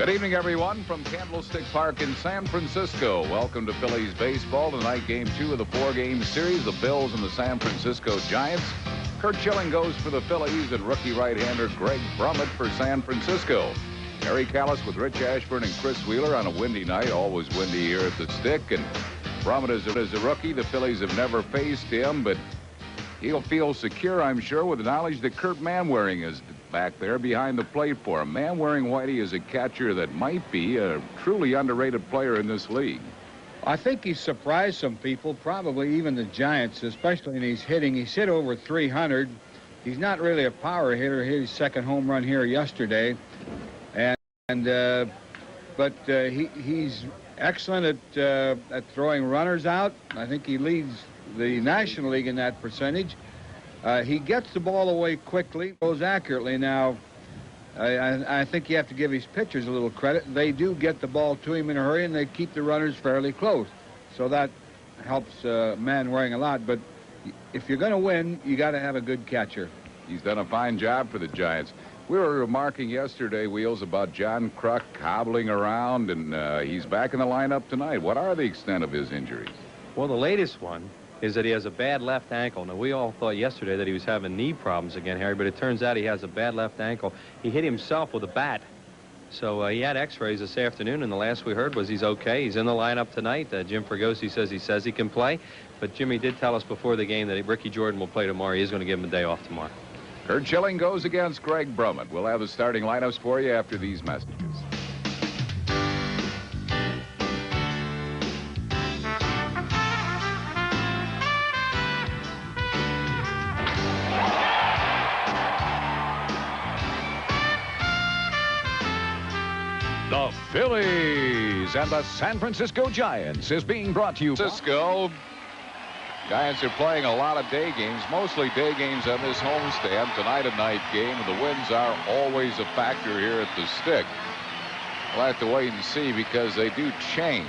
Good evening, everyone, from Candlestick Park in San Francisco. Welcome to Phillies baseball tonight. Game 2 of the 4-game series, the Bills and the San Francisco Giants. Curt Schilling goes for the Phillies, and rookie right-hander Greg Brummett for San Francisco. Harry Callis with Rich Ashburn and Chris Wheeler on a windy night. Always windy here at the Stick. And Brummett is a rookie. The Phillies have never faced him, but he'll feel secure, I'm sure, with the knowledge that Curt Manwaring is back there behind the plate for him. Manwaring, Whitey, is a catcher that might be a truly underrated player in this league. I think he's surprised some people, probably even the Giants, especially in his hitting. He's hit over 300. He's not really a power hitter. He hit his second home run here yesterday. But he's excellent at throwing runners out. I think he leads the National League in that percentage. He gets the ball away quickly, goes accurately. Now, I think you have to give his pitchers a little credit. They do get the ball to him in a hurry, and they keep the runners fairly close. So that helps Manwaring a lot. But if you're going to win, you got to have a good catcher. He's done a fine job for the Giants. We were remarking yesterday, Wheels, about John Kruk hobbling around, and he's back in the lineup tonight. What are the extent of his injuries? Well, the latest one is that he has a bad left ankle. Now, we all thought yesterday that he was having knee problems again, Harry, but it turns out he has a bad left ankle. He hit himself with a bat. So he had x-rays this afternoon, and the last we heard was he's okay. He's in the lineup tonight. Jim Fregosi says he can play, but Jimmy did tell us before the game that Ricky Jordan will play tomorrow. He is going to give him a day off tomorrow. Curt Schilling goes against Greg Brummett. We'll have the starting lineups for you after these messages. The Phillies and the San Francisco Giants is being brought to you by Francisco. Giants are playing a lot of day games, mostly day games on this homestand. Tonight a night game, and the winds are always a factor here at the Stick. We'll have to wait and see because they do change.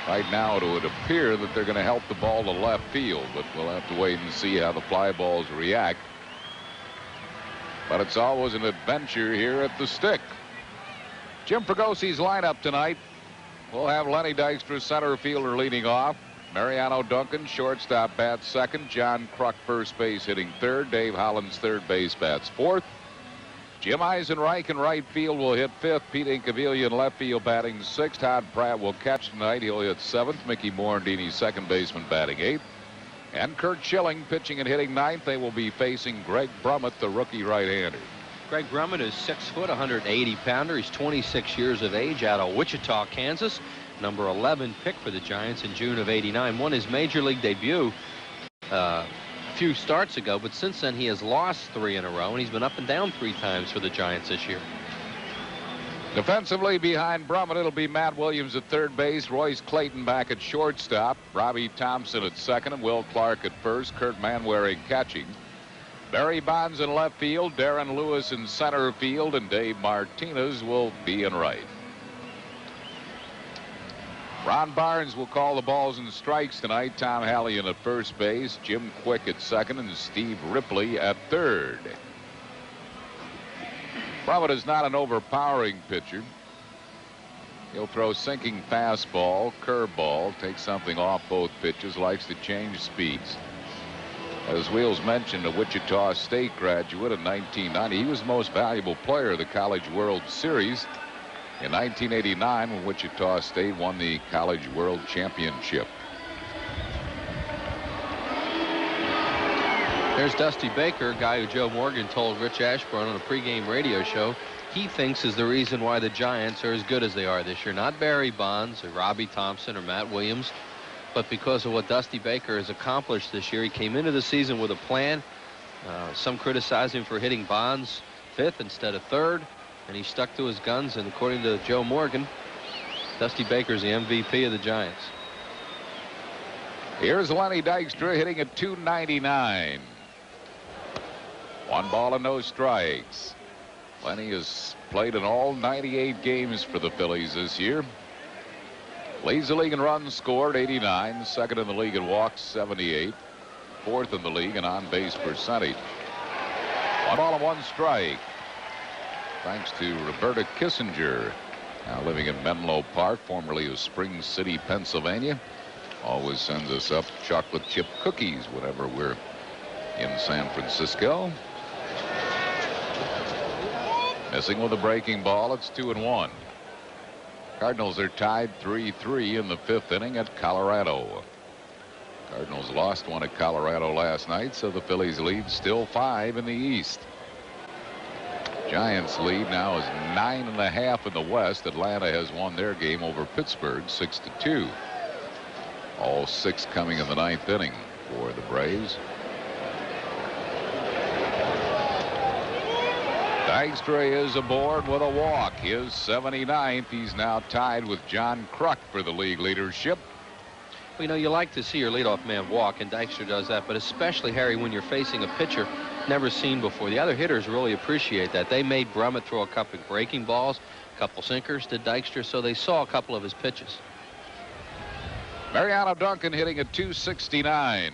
Right now it would appear that they're going to help the ball to left field, but we'll have to wait and see how the fly balls react. But it's always an adventure here at the Stick. Jim Fregosi's lineup tonight. We'll have Lenny Dykstra, center fielder, leading off. Mariano Duncan, shortstop, bats second. John Kruk, first base, hitting third. Dave Hollins, third base, bats fourth. Jim Eisenreich in right field will hit fifth. Pete Incaviglia in left field, batting sixth. Todd Pratt will catch tonight. He'll hit seventh. Mickey Morandini, second baseman, batting eighth. And Curt Schilling pitching and hitting ninth. They will be facing Greg Brummett, the rookie right-hander. Greg Brummett is 6 foot, 180-pounder. He's 26 years of age, out of Wichita, Kansas. Number 11 pick for the Giants in June of '89. Won his major league debut a few starts ago, but since then he has lost 3 in a row, and he's been up and down 3 times for the Giants this year. Defensively behind Brummett, it'll be Matt Williams at third base, Royce Clayton back at shortstop, Robbie Thompson at second, and Will Clark at first. Curt Manwaring catching. Barry Bonds in left field, Darren Lewis in center field, and Dave Martinez will be in right. Ron Barnes will call the balls and strikes tonight. Tom Hallion at first base, Jim Quick at second, and Steve Ripley at third. Brummett is not an overpowering pitcher. He'll throw sinking fastball, curveball, take something off both pitches, likes to change speeds. As Wheels mentioned, a Wichita State graduate in 1990. He was the most valuable player of the College World Series in 1989 when Wichita State won the College World Championship. There's Dusty Baker, a guy who Joe Morgan told Rich Ashburn on a pregame radio show he thinks is the reason why the Giants are as good as they are this year. Not Barry Bonds or Robbie Thompson or Matt Williams, but because of what Dusty Baker has accomplished this year. He came into the season with a plan. Some criticize him for hitting Bonds fifth instead of third, and he stuck to his guns, and according to Joe Morgan, Dusty Baker's the MVP of the Giants. Here's Lenny Dykstra hitting at .299. 1 ball and no strikes. Lenny has played in all 98 games for the Phillies this year. Leads the league in runs scored, 89. Second in the league in walks, 78. Fourth in the league in on-base percentage. 1 ball and 1 strike. Thanks to Roberta Kissinger Now living in Menlo Park, formerly of Spring City, Pennsylvania. Always sends us up chocolate chip cookies whenever we're in San Francisco. Missing with a breaking ball. It's 2-1. Cardinals are tied 3-3 in the 5th inning at Colorado. Cardinals lost one at Colorado last night, so the Phillies lead still 5 in the East. Giants lead now is 9.5 in the West. Atlanta has won their game over Pittsburgh 6-2. All 6 coming in the 9th inning for the Braves. Dykstra is aboard with a walk. His 79th. He's now tied with John Kruk for the league leadership. Well, you know, you like to see your leadoff man walk, and Dykstra does that, but especially, Harry, when you're facing a pitcher never seen before. The other hitters really appreciate that. They made Brummett throw a couple of breaking balls, a couple sinkers to Dykstra, so they saw a couple of his pitches. Mariano Duncan hitting at .269.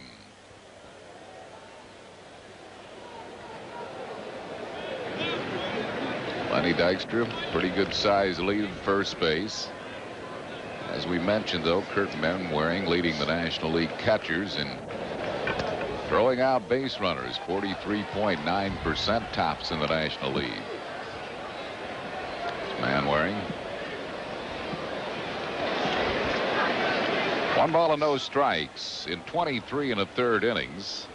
Lenny Dykstra, pretty good size lead at first base. As we mentioned, though, Kurt Manwaring leading the National League catchers in throwing out base runners. 43.9% tops in the National League. Manwaring. 1 ball and no strikes in 23 1/3 innings.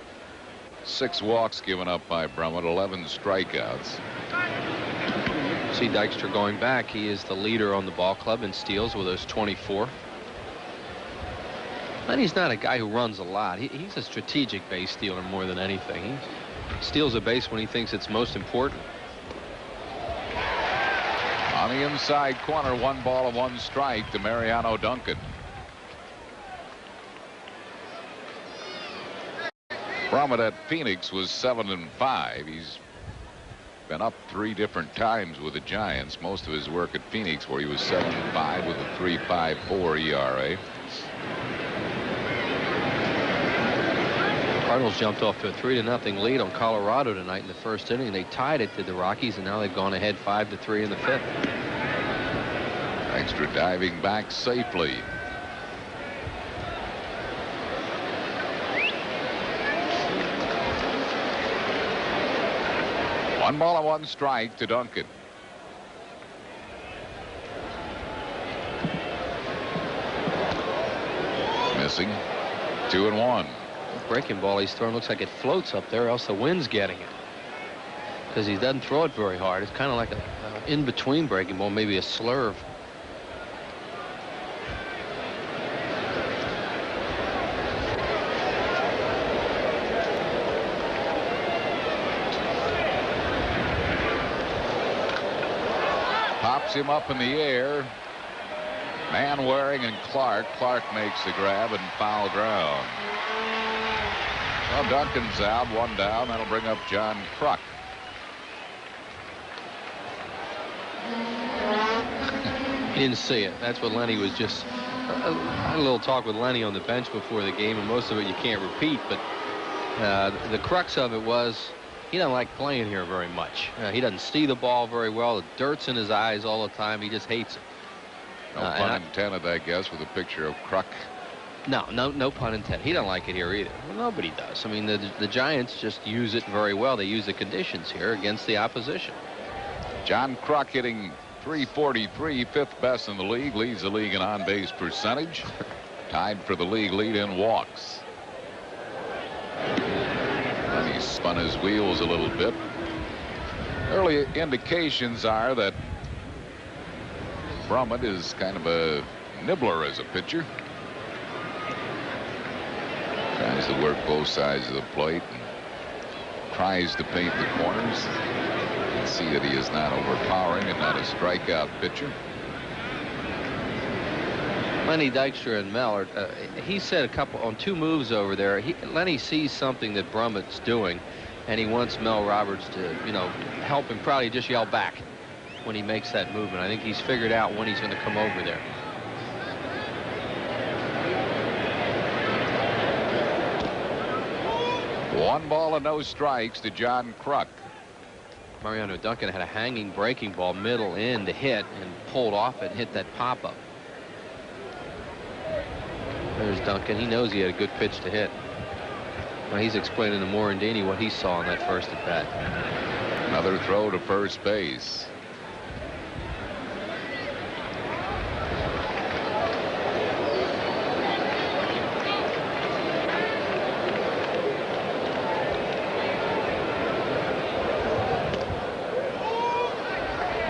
6 walks given up by Brummett, 11 strikeouts. See Dykstra going back. He is the leader on the ball club in steals with those 24. And he's not a guy who runs a lot. He's a strategic base stealer more than anything. He steals a base when he thinks it's most important. On the inside corner, 1 ball and 1 strike to Mariano Duncan. Brummett at Phoenix was 7-5. He's been up 3 different times with the Giants. Most of his work at Phoenix, where he was 7-5 with a 3.54 ERA. Cardinals jumped off to a 3-0 lead on Colorado tonight in the 1st inning. They tied it to the Rockies, and now they've gone ahead 5-3 in the 5th. Extra diving back safely. One ball and 1 strike to Duncan. Missing. 2-1. Breaking ball he's throwing looks like it floats up there, else the wind's getting it. Because he doesn't throw it very hard. It's kind of like a in-between breaking ball, maybe a slurve. Pops him up in the air. Manwaring and Clark. Clark makes the grab and foul ground. Well, Duncan's out, 1 down. That'll bring up John Kruk. He didn't see it. That's what Lenny was just. I had a little talk with Lenny on the bench before the game, and most of it you can't repeat. But the crux of it was he doesn't like playing here very much. He doesn't see the ball very well. The dirt's in his eyes all the time. He just hates it. No pun intended, I guess, with a picture of Kruk. No pun intended. He doesn't like it here either. Well, nobody does. I mean, the Giants just use it very well. They use the conditions here against the opposition. John Kruk hitting .343, 5th best in the league, leads the league in on-base percentage, tied for the league lead in walks. And he spun his wheels a little bit. Early indications are that Brummett is kind of a nibbler as a pitcher. Tries to work both sides of the plate and tries to paint the corners. You can see that he is not overpowering and not a strikeout pitcher. Lenny Dykstra and Mel, he said on 2 moves over there, Lenny sees something that Brummett's doing, and he wants Mel Roberts to, help him probably just yell back when he makes that movement. I think he's figured out when he's going to come over there. One ball and no strikes to John Kruk. Mariano Duncan had a hanging breaking ball middle in to hit and pulled off it and hit that pop-up. There's Duncan. He knows he had a good pitch to hit. Now he's explaining to Morandini what he saw in that first at bat. Another throw to first base.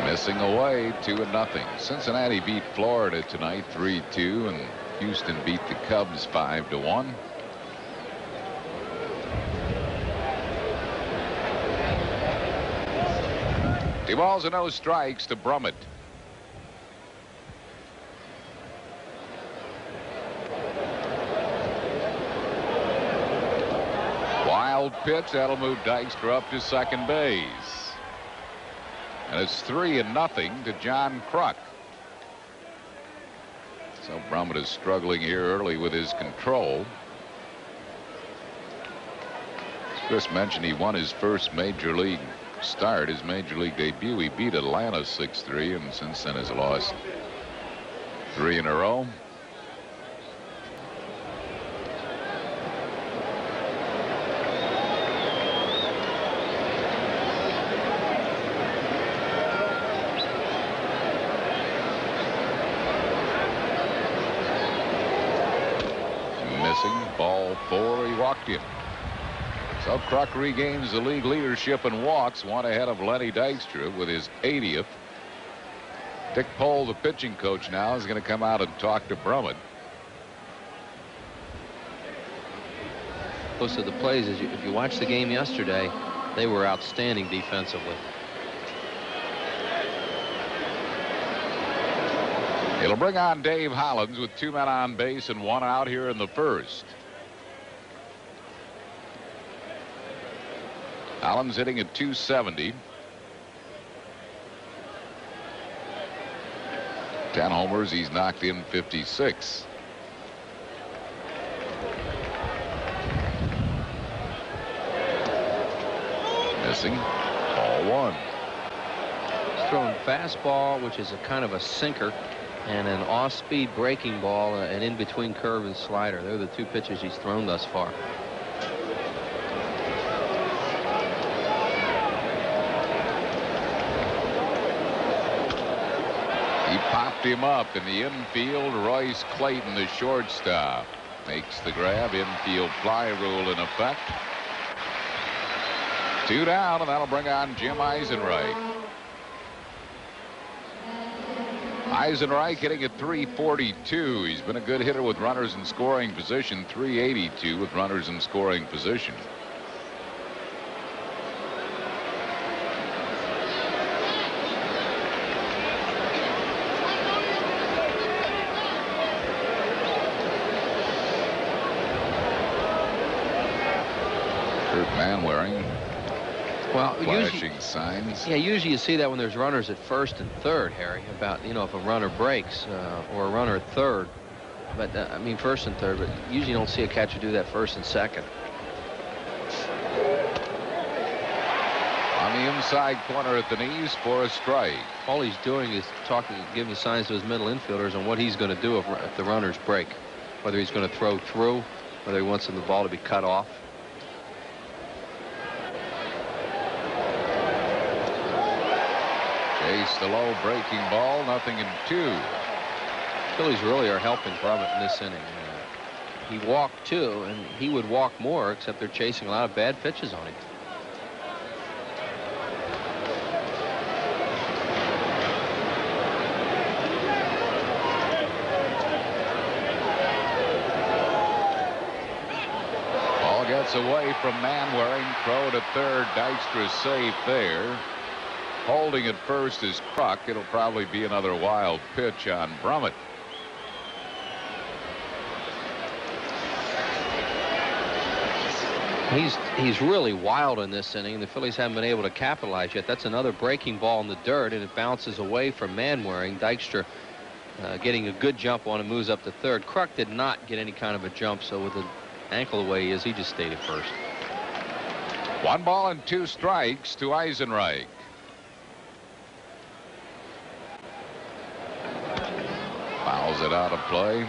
Missing away, 2-0. Cincinnati beat Florida tonight 3-2, and Houston beat the Cubs 5-1. Two balls and no strikes to Brummett. Wild pitch, that'll move Dykstra up to second base. And it's 3-0 to John Kruk. So Brummett is struggling here early with his control. As Chris mentioned, he won his first major league start, his major league debut. He beat Atlanta 6-3, and since then has lost 3 in a row. Ball 4, he walked him. So Kruk regains the league leadership in walks, one ahead of Lenny Dykstra with his 80th. Dick Pohl, the pitching coach now, is going to come out and talk to Brummett. Most of the plays, if you watch the game yesterday, they were outstanding defensively. It'll bring on Dave Hollins with 2 men on base and 1 out here in the first. Hollins hitting at .270. 10 homers. He's knocked in 56. Missing. Ball 1. He's throwing fastball, which is a kind of a sinker, and an off-speed breaking ball, an in-between curve and slider. They're the 2 pitches he's thrown thus far. He popped him up in the infield. Royce Clayton, the shortstop, makes the grab. Infield fly rule in effect. 2 down, and that'll bring on Jim Eisenreich. Eisenreich hitting at .342. He's been a good hitter with runners in scoring position. .382 with runners in scoring position. Kurt Manwaring. Well, flashing signs. Yeah, usually you see that when there's runners at first and third, Harry, about, you know, if a runner breaks or a runner at third. But, I mean, first and third, but usually you don't see a catcher do that first and second. On the inside corner at the knees for a strike. All he's doing is giving signs to his middle infielders on what he's going to do if the runners break. Whether he's going to throw through, whether he wants the ball to be cut off. Chase the low breaking ball, 0-2. Phillies really are helping Brummett in this inning. He walked 2, and he would walk more, except they're chasing a lot of bad pitches on him. Ball gets away from Manwaring. Throw to third. Dykstra safe there. Holding at first is Kruk. It'll probably be another wild pitch on Brummett. He's really wild in this inning. The Phillies haven't been able to capitalize yet. That's another breaking ball in the dirt, and it bounces away from Manwaring. Dykstra getting a good jump on him, moves up to third. Kruk did not get any kind of a jump, so with the ankle the way he is, he just stayed at first. 1 ball and 2 strikes to Eisenreich. Fouls it out of play.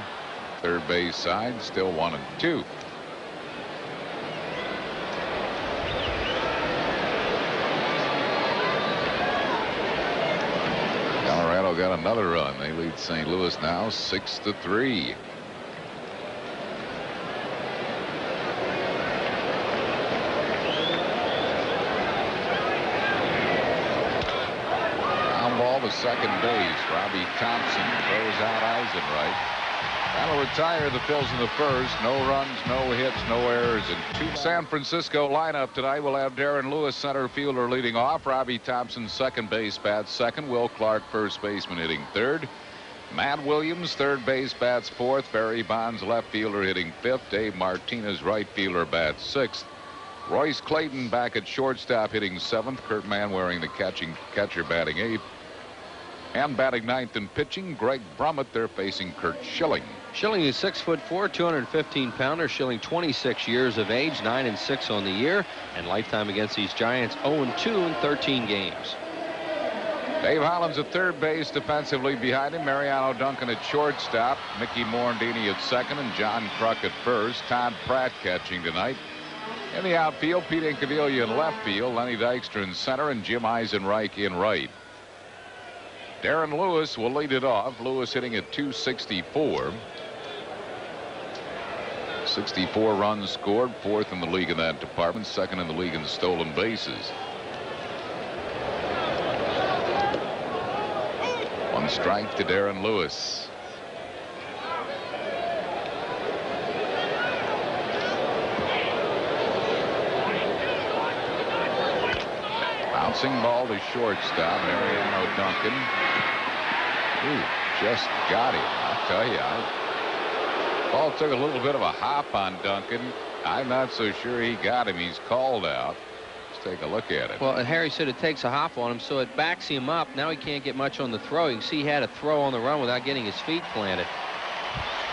Third base side, still 1 and 2. Colorado got another run. They lead St. Louis now 6-3. Ground ball to second base. Robbie Thompson throws out Eisenreich. That'll retire the Phils in the first. No runs, no hits, no errors, and 2. San Francisco lineup tonight will have Darren Lewis, center fielder, leading off. Robbie Thompson, second base, bats second. Will Clark, first baseman, hitting third. Matt Williams, third base, bats fourth. Barry Bonds, left fielder, hitting fifth. Dave Martinez, right fielder, bats sixth. Royce Clayton back at shortstop, hitting seventh. Kurt Manwaring, the catcher, batting eighth. And batting ninth and pitching, Greg Brummett. They're facing Kurt Schilling. Schilling is 6'4", 215-pounder. Schilling 26 years of age, 9-6 on the year, and lifetime against these Giants 0-2 in 13 games. Dave Hollins at third base, defensively behind him. Mariano Duncan at shortstop. Mickey Morandini at second, and John Kruk at first. Todd Pratt catching tonight. In the outfield, Pete Incaviglia in left field. Lenny Dykstra in center, and Jim Eisenreich in right. Darren Lewis will lead it off. Lewis hitting at .264. 64 runs scored, fourth in the league in that department, second in the league in stolen bases. 1 strike to Darren Lewis. Bouncing ball to shortstop, Mariano Duncan. Ooh, just got him. I'll tell you. Ball took a little bit of a hop on Duncan. I'm not so sure he got him. He's called out. Let's take a look at it. Well, and Harry said it takes a hop on him, so it backs him up. Now he can't get much on the throw. You can see he had a throw on the run without getting his feet planted.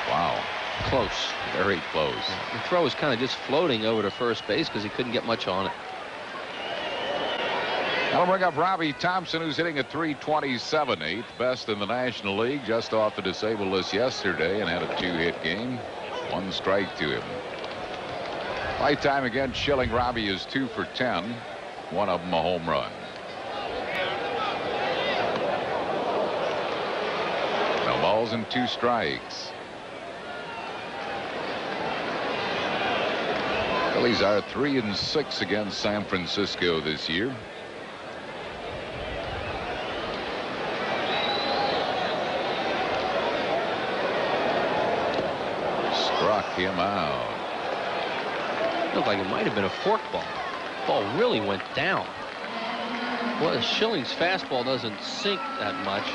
Wow. Close. Very close. The throw was kind of just floating over to first base because he couldn't get much on it. That'll bring up Robbie Thompson, who's hitting at .327, 8th best in the National League, just off the disabled list yesterday, and had a 2-hit game. 1 strike to him. Lifetime against Schilling, Robbie is 2 for 10. One of them a home run. No balls and 2 strikes. Phillies are 3-6 against San Francisco this year. Struck him out. Looked like it might have been a fork ball. Ball really went down. Well, Schilling's fastball doesn't sink that much.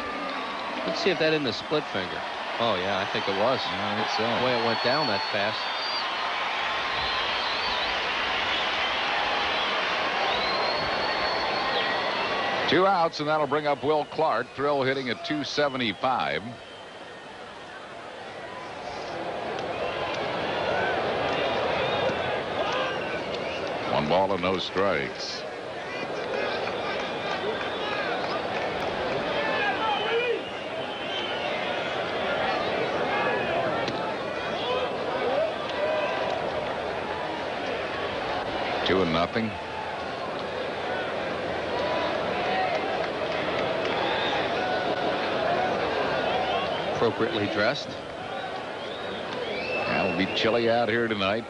Let's see if that isn't a split finger. Oh, yeah, I think it was. Yeah, it's so. The way it went down that fast. Two outs, and that'll bring up Will Clark. Thrill hitting at .275. One ball and no strikes. Two and nothing. Appropriately dressed. It'll be chilly out here tonight.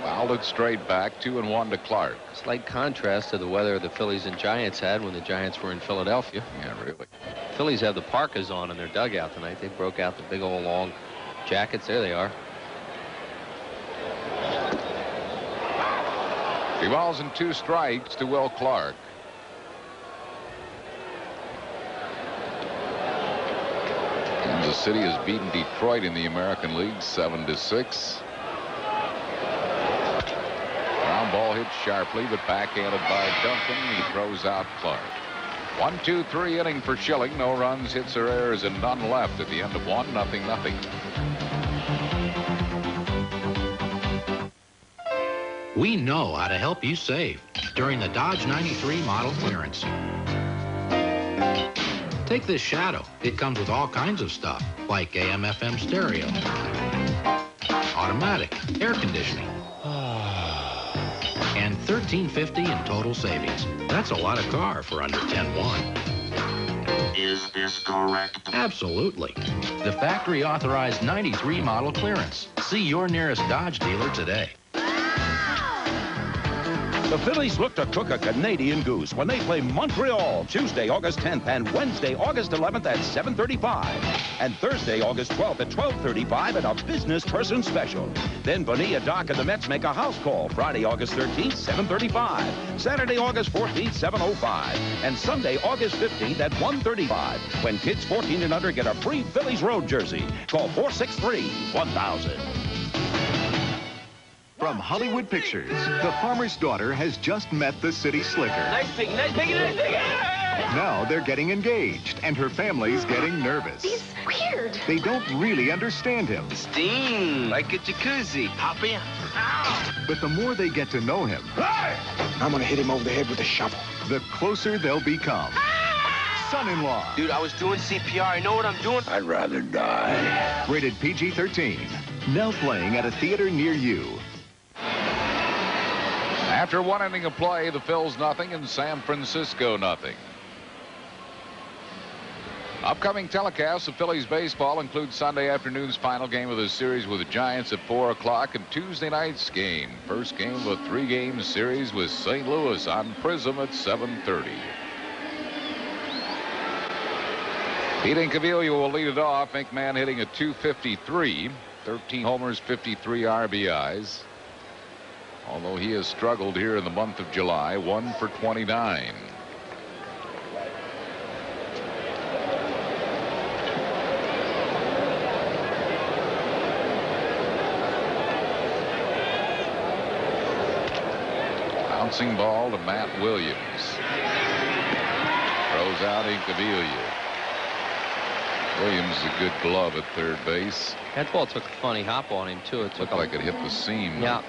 Fouled it straight back. 2-1 to Clark. Slight contrast to the weather the Phillies and Giants had when the Giants were in Philadelphia. Yeah, really. Phillies Phillies have the parkas on in their dugout tonight. They broke out the big old long jackets. There they are. 3 balls and 2 strikes to Will Clark. Kansas City has beaten Detroit in the American League 7-6. Ground ball hit sharply, but backhanded by Duncan. He throws out Clark. 1-2-3 inning for Schilling. No runs, hits or errors, and none left at the end of 1-0. We know how to help you save during the Dodge 93 model clearance. Take this Shadow. It comes with all kinds of stuff, like AM/FM stereo, automatic, air conditioning, and $13.50 in total savings. That's a lot of car for under $10,100. Is this correct? Absolutely. The factory authorized 93 model clearance. See your nearest Dodge dealer today. The Phillies look to cook a Canadian goose when they play Montreal Tuesday, August 10th and Wednesday, August 11th at 7:35. And Thursday, August 12th at 12:35 at a business person special. Then Bonilla, Doc, and the Mets make a house call Friday, August 13th, 7:35. Saturday, August 14th, 7:05. And Sunday, August 15th at 1:35. When kids 14 and under get a free Phillies road jersey. Call 463-1000. From Hollywood Pictures, The Farmer's Daughter has just met the city slicker. Nice pig, nice pig, nice pig! Now they're getting engaged, and her family's getting nervous. He's weird. They don't really understand him. Steam, like a jacuzzi. Hop in. Ow! But the more they get to know him, I'm gonna hit him over the head with a shovel. The closer they'll become. Son-in-law. Dude, I was doing CPR. I know what I'm doing. I'd rather die. Rated PG-13. Now playing at a theater near you. After 1 inning of play, the Phils nothing and San Francisco nothing. Upcoming telecasts of Phillies baseball include Sunday afternoon's final game of the series with the Giants at 4 o'clock and Tuesday night's game. First game of a 3-game series with St. Louis on Prism at 7:30. Pete Incaviglia will lead it off. McMahon hitting a .253, 13 homers, 53 RBIs. Although he has struggled here in the month of July, 1 for 29. Bouncing ball to Matt Williams. Throws out Incaviglia. Williams is a good glove at third base. That ball took a funny hop on him, too. It Looked like it hit the seam. Yeah,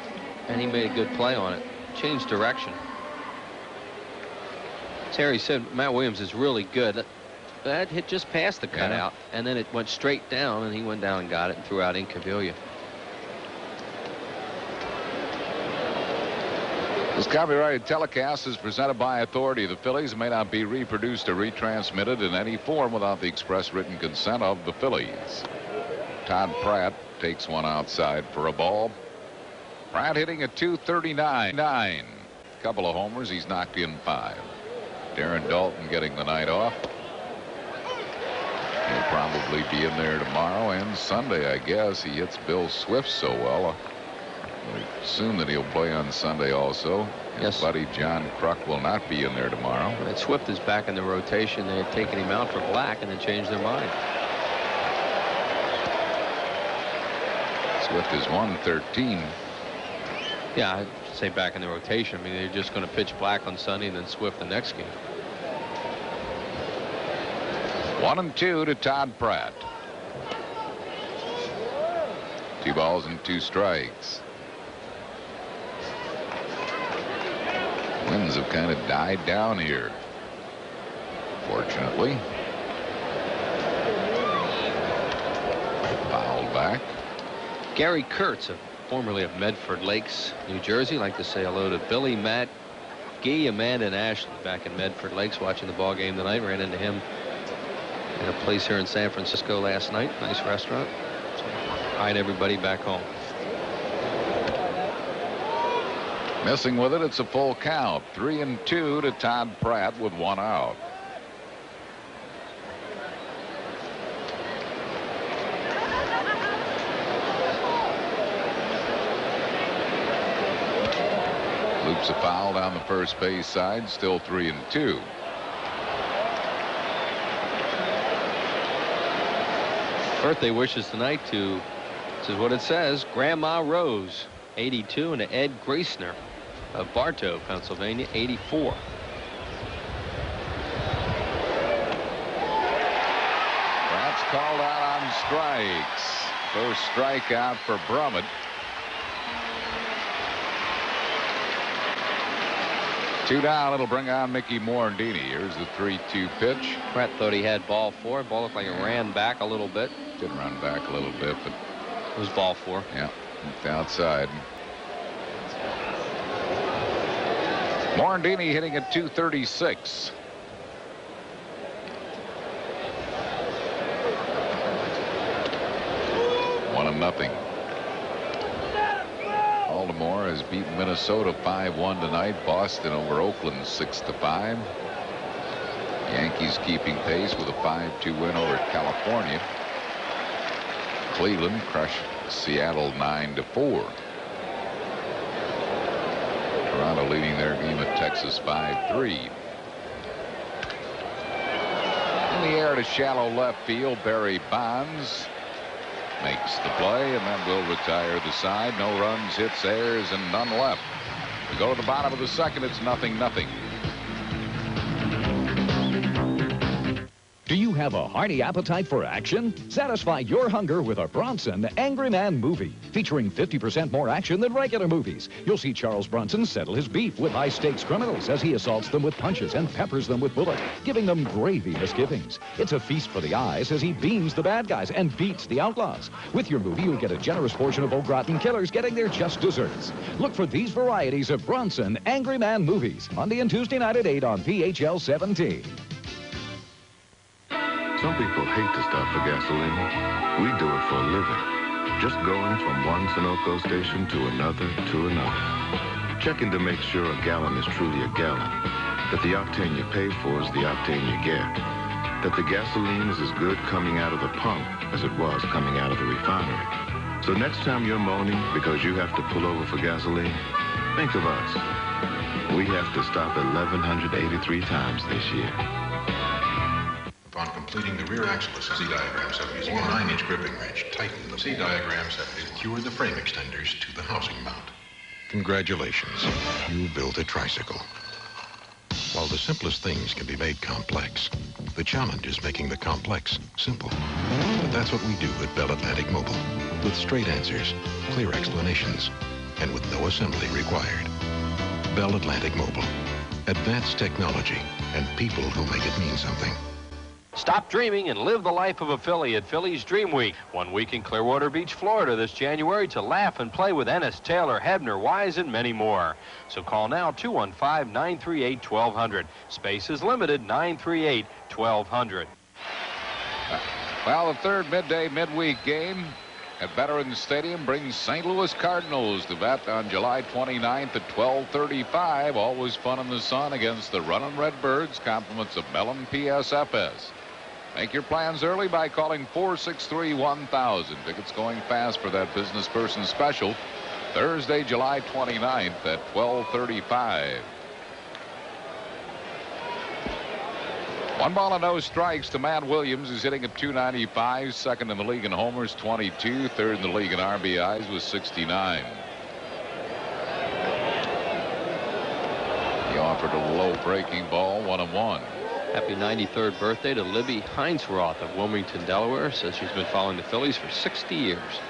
and he made a good play on it. Changed direction. Terry said Matt Williams is really good. That hit just past the cutout, and then it went straight down, and he went down and got it and threw out Incaviglia. This copyrighted telecast is presented by authority of the Phillies and may not be reproduced or retransmitted in any form without the express written consent of the Phillies. Todd Pratt takes one outside for a ball. Pratt hitting a .239. Couple of homers. He's knocked in 5. Darren Dalton getting the night off. He'll probably be in there tomorrow and Sunday, I guess. He hits Bill Swift so well. I assume that he'll play on Sunday also. His buddy John Kruk will not be in there tomorrow. But Swift is back in the rotation. They had taken him out for Black and then changed their mind. Swift is 113. Yeah, I'd say back in the rotation. I mean, they're just going to pitch Black on Sunday and then Swift the next game. 1-2 to Todd Pratt. 2 balls and 2 strikes. Winds have kind of died down here, fortunately. Fouled back. Gary Kurtz, formerly of Medford Lakes, New Jersey, like to say hello to Billy, Matt, Guy, Amanda, and Ashley back in Medford Lakes watching the ball game tonight. Ran into him in a place here in San Francisco last night. Nice restaurant. So, hi to everybody back home. Missing with it, it's a full count. 3-2 to Todd Pratt with 1 out. Loops a foul down the first base side, still 3-2. Birthday wishes tonight to, this is what it says, Grandma Rose, 82, and to Ed Gracner of Bartow, Pennsylvania, 84. That's called out on strikes. First strikeout for Brummett. Two down. It'll bring on Mickey Morandini. Here's the 3-2 pitch. Brett thought he had ball 4. Ball looked like it ran back a little bit. Did run back a little bit, but it was ball 4. Yeah, outside. Morandini hitting at .236. One and nothing. Baltimore has beaten Minnesota 5-1 tonight. Boston over Oakland 6-5. Yankees keeping pace with a 5-2 win over California. Cleveland crushed Seattle 9-4. Toronto leading their game at Texas 5-3. In the air to shallow left field, Barry Bonds makes the play and then will retire the side. No runs, hits, errors, and none left. We go to the bottom of the second. It's 0-0. Do you have a hearty appetite for action? Satisfy your hunger with a Bronson Angry Man movie, featuring 50% more action than regular movies. You'll see Charles Bronson settle his beef with high-stakes criminals as he assaults them with punches and peppers them with bullets, giving them gravy misgivings. It's a feast for the eyes as he beams the bad guys and beats the outlaws. With your movie, you'll get a generous portion of au gratin killers getting their just desserts. Look for these varieties of Bronson Angry Man movies, Monday and Tuesday night at 8 on PHL 17. Some people hate to stop for gasoline. We do it for a living. Just going from one Sunoco station to another. Checking to make sure a gallon is truly a gallon. That the octane you pay for is the octane you get. That the gasoline is as good coming out of the pump as it was coming out of the refinery. So next time you're moaning because you have to pull over for gasoline, think of us. We have to stop 1,183 times this year. Upon completing the rear axle assembly diagram set using a 9-inch gripping wrench, tighten the C-diagram set and secure the frame extenders to the housing mount. Congratulations, you built a tricycle. While the simplest things can be made complex, the challenge is making the complex simple. But that's what we do at Bell Atlantic Mobile, with straight answers, clear explanations, and with no assembly required. Bell Atlantic Mobile, advanced technology and people who make it mean something. Stop dreaming and live the life of a Philly at Phillies Dream Week. 1 week in Clearwater Beach, Florida this January to laugh and play with Ennis, Taylor, Hebner, Wise, and many more. So call now 215-938-1200. Space is limited, 938-1200. Well, the third midweek game at Veterans Stadium brings St. Louis Cardinals to bat on July 29th at 12:35. Always fun in the sun against the Runnin' Redbirds. Compliments of Mellon PSFS. Make your plans early by calling 463-1000. Tickets going fast for that business person special. Thursday, July 29th at 12:35. 1 ball and no strikes to Matt Williams, who's hitting at .295, second in the league in homers, 22, third in the league in RBIs with 69. He offered a low breaking ball, 1-1. Happy 93rd birthday to Libby Heinsroth of Wilmington, Delaware. Says she's been following the Phillies for 60 years.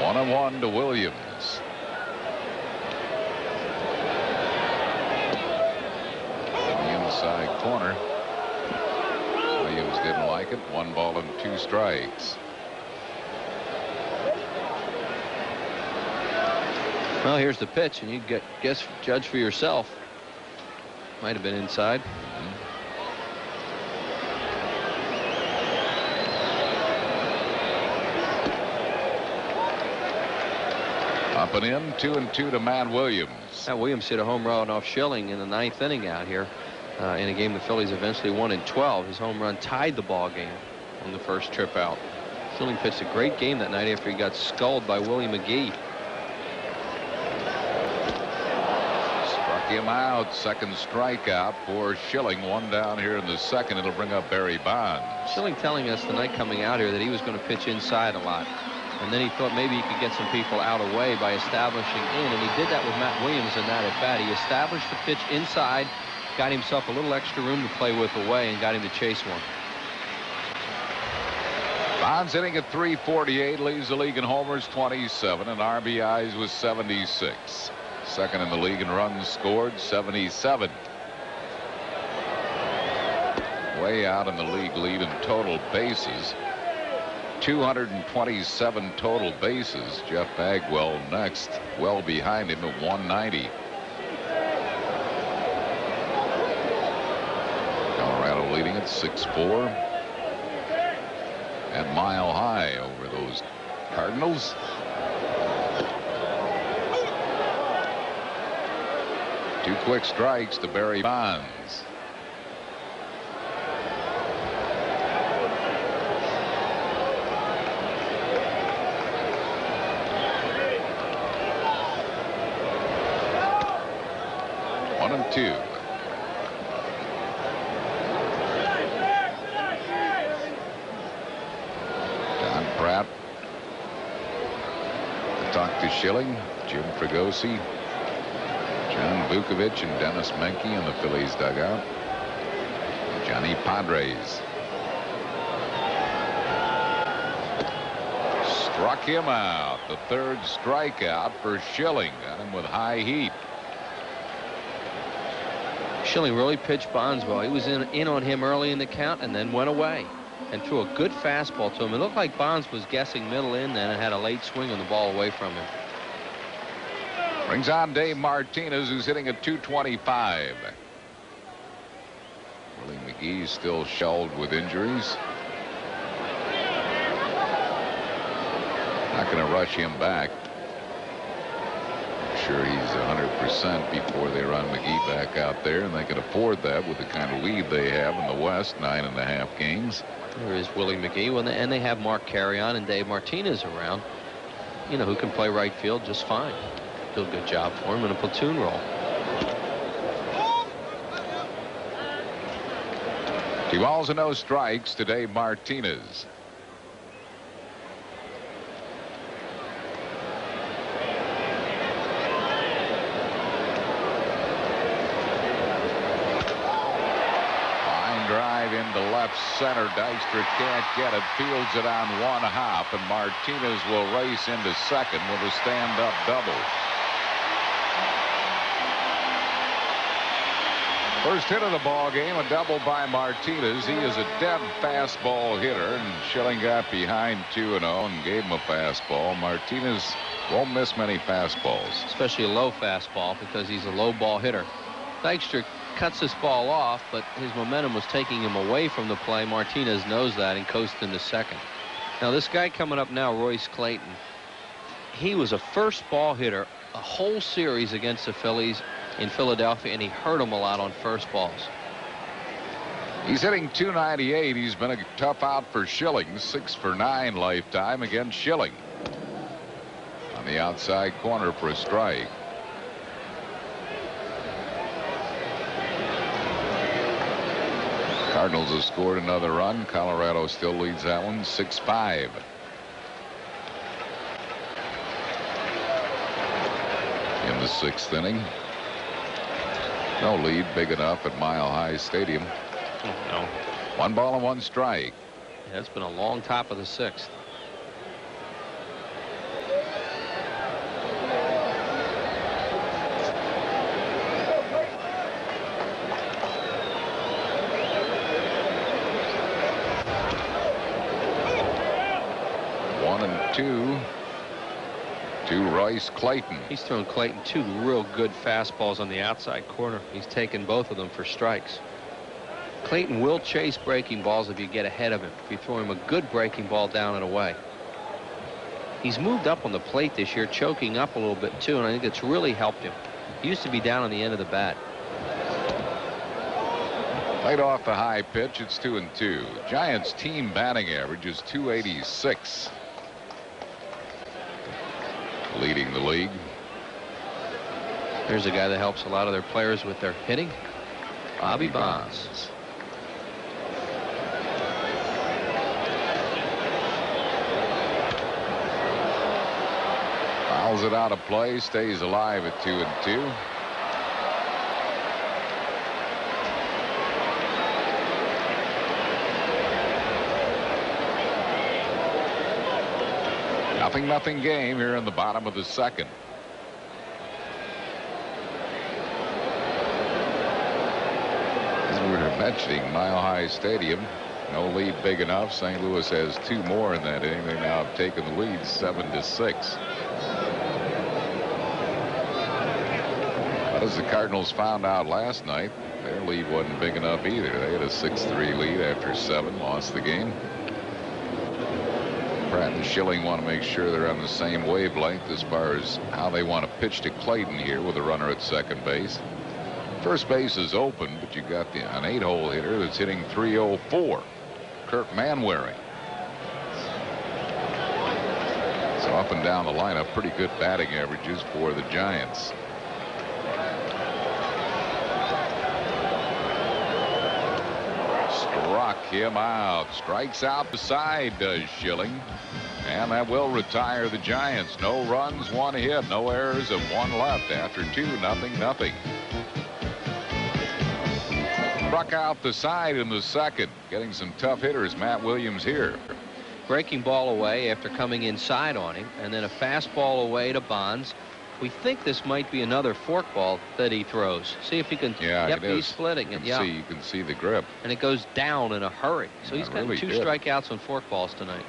One and one to Williams. In the inside corner. Williams didn't like it. 1 ball and 2 strikes. Well, here's the pitch, and you judge for yourself. Might have been inside. Up and in, 2-2 to Matt Williams. Matt Williams hit a home run off Schilling in the 9th inning out here in a game the Phillies eventually won in 12. His home run tied the ball game on the first trip out. Schilling pitched a great game that night after he got sculled by Willie McGee. Struck him out. Second strikeout for Schilling. 1 down here in the second. It'll bring up Barry Bonds. Schilling telling us the night coming out here that he was going to pitch inside a lot. And then he thought maybe he could get some people out of the way by establishing in. And he did that with Matt Williams in that at bat. He established the pitch inside got himself a little extra room to play with away and got him to chase one. Bonds hitting at .348, leads the league in homers 27 and RBIs with 76. Second in the league in runs scored, 77. Way out in the league lead in total bases. 227 total bases. Jeff Bagwell next, well behind him at 190. Colorado leading at 6-4. And mile high over those Cardinals. Two quick strikes to Barry Bonds. One and two. Don Pratt to talk to Schilling, Jim Fregosi, John Vukovich, and Dennis Menke in the Phillies dugout. Johnny Padres. Struck him out. The third strikeout for Schilling. Got him with high heat. Schilling really pitched Bonds well. He was in on him early in the count and then went away and threw a good fastball to him. It looked like Bonds was guessing middle in then and had a late swing on the ball away from him. Brings on Dave Martinez, who's hitting at .225. Willie McGee still shelled with injuries. Not going to rush him back. I'm sure he's 100% before they run McGee back out there, and they can afford that with the kind of lead they have in the West, 9.5 games. There is Willie McGee, and they have Mark Carrion and Dave Martinez around, you know, who can play right field just fine. Do a good job for him in a platoon role. 2 balls and no strikes to Dave Martinez. Into left center. Dykstra can't get it. Fields it on one hop, and Martinez will race into second with a stand-up double. First hit of the ball game, a double by Martinez. He is a dead fastball hitter, and Schilling got behind 2-0 and gave him a fastball. Martinez won't miss many fastballs, especially a low fastball, because he's a low ball hitter. Dykstra cuts this ball off, but his momentum was taking him away from the play. Martinez knows that and coasts into second. Now this guy coming up now, Royce Clayton, he was a first ball hitter a whole series against the Phillies in Philadelphia, and he hurt them a lot on first balls. He's hitting .298. He's been a tough out for Schilling. 6 for 9 lifetime against Schilling. On the outside corner for a strike. Cardinals have scored another run. Colorado still leads that one 6-5. In the 6th inning. No lead big enough at Mile High Stadium. No. 1 ball and 1 strike. Yeah, it's been a long top of the 6th. To Royce Clayton. He's thrown Clayton 2 real good fastballs on the outside corner. He's taken both of them for strikes. Clayton will chase breaking balls if you get ahead of him, if you throw him a good breaking ball down and away. He's moved up on the plate this year, choking up a little bit too, and I think it's really helped him. He used to be down on the end of the bat. Played off the high pitch. It's 2-2. Giants team batting average is .286. Leading the league. There's a guy that helps a lot of their players with their hitting. Bobby Bonds. Fouls it out of play. Stays alive at 2-2. 0-0 game here in the bottom of the second. As we were mentioning, Mile High Stadium, no lead big enough. St. Louis has 2 more in that inning. They now have taken the lead 7-6. But as the Cardinals found out last night, their lead wasn't big enough either. They had a 6-3 lead after 7, lost the game. Pratt and Schilling want to make sure they're on the same wavelength as far as how they want to pitch to Clayton here with a runner at second base. First base is open, but you got an 8-hole hitter that's hitting .304, Kurt Manwaring. So up and down the lineup, pretty good batting averages for the Giants. Struck him out. Strikes out the side, does Schilling. And that will retire the Giants. No runs, 1 hit, no errors, and 1 left after 2, 0-0. Struck out the side in the second. Getting some tough hitters. Matt Williams here. Breaking ball away after coming inside on him, and then a fastball away to Bonds. We think this might be another forkball that he throws. See if he can. Yeah, yep, it is. He's splitting it. Yeah, you can see the grip, and it goes down in a hurry. So he's got really 2 good. strikeouts on forkballs tonight.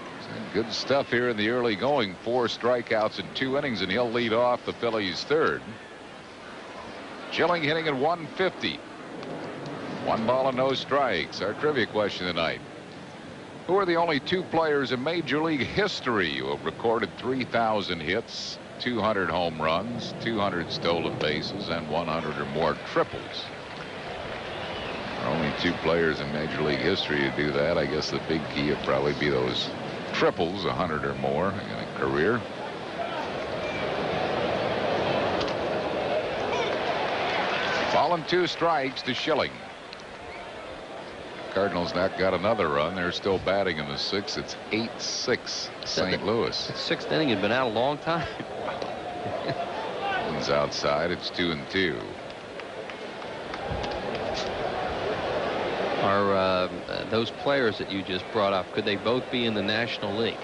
Good stuff here in the early going. 4 strikeouts in 2 innings, and he'll lead off the Phillies' third. Schilling hitting at 150. 1 ball and no strikes. Our trivia question tonight: who are the only 2 players in Major League history who have recorded 3,000 hits, 200 home runs, 200 stolen bases, and 100 or more triples? There are only 2 players in Major League history to do that. I guess the big key would probably be those triples, 100 or more in a career. Ball and 2 strikes to Schilling. Cardinals not got another run. They're still batting in the 6th. It's 8-6 St. Louis. The 6th inning had been out a long time. One's outside. It's 2-2. Are those players that you just brought up, could they both be in the National League?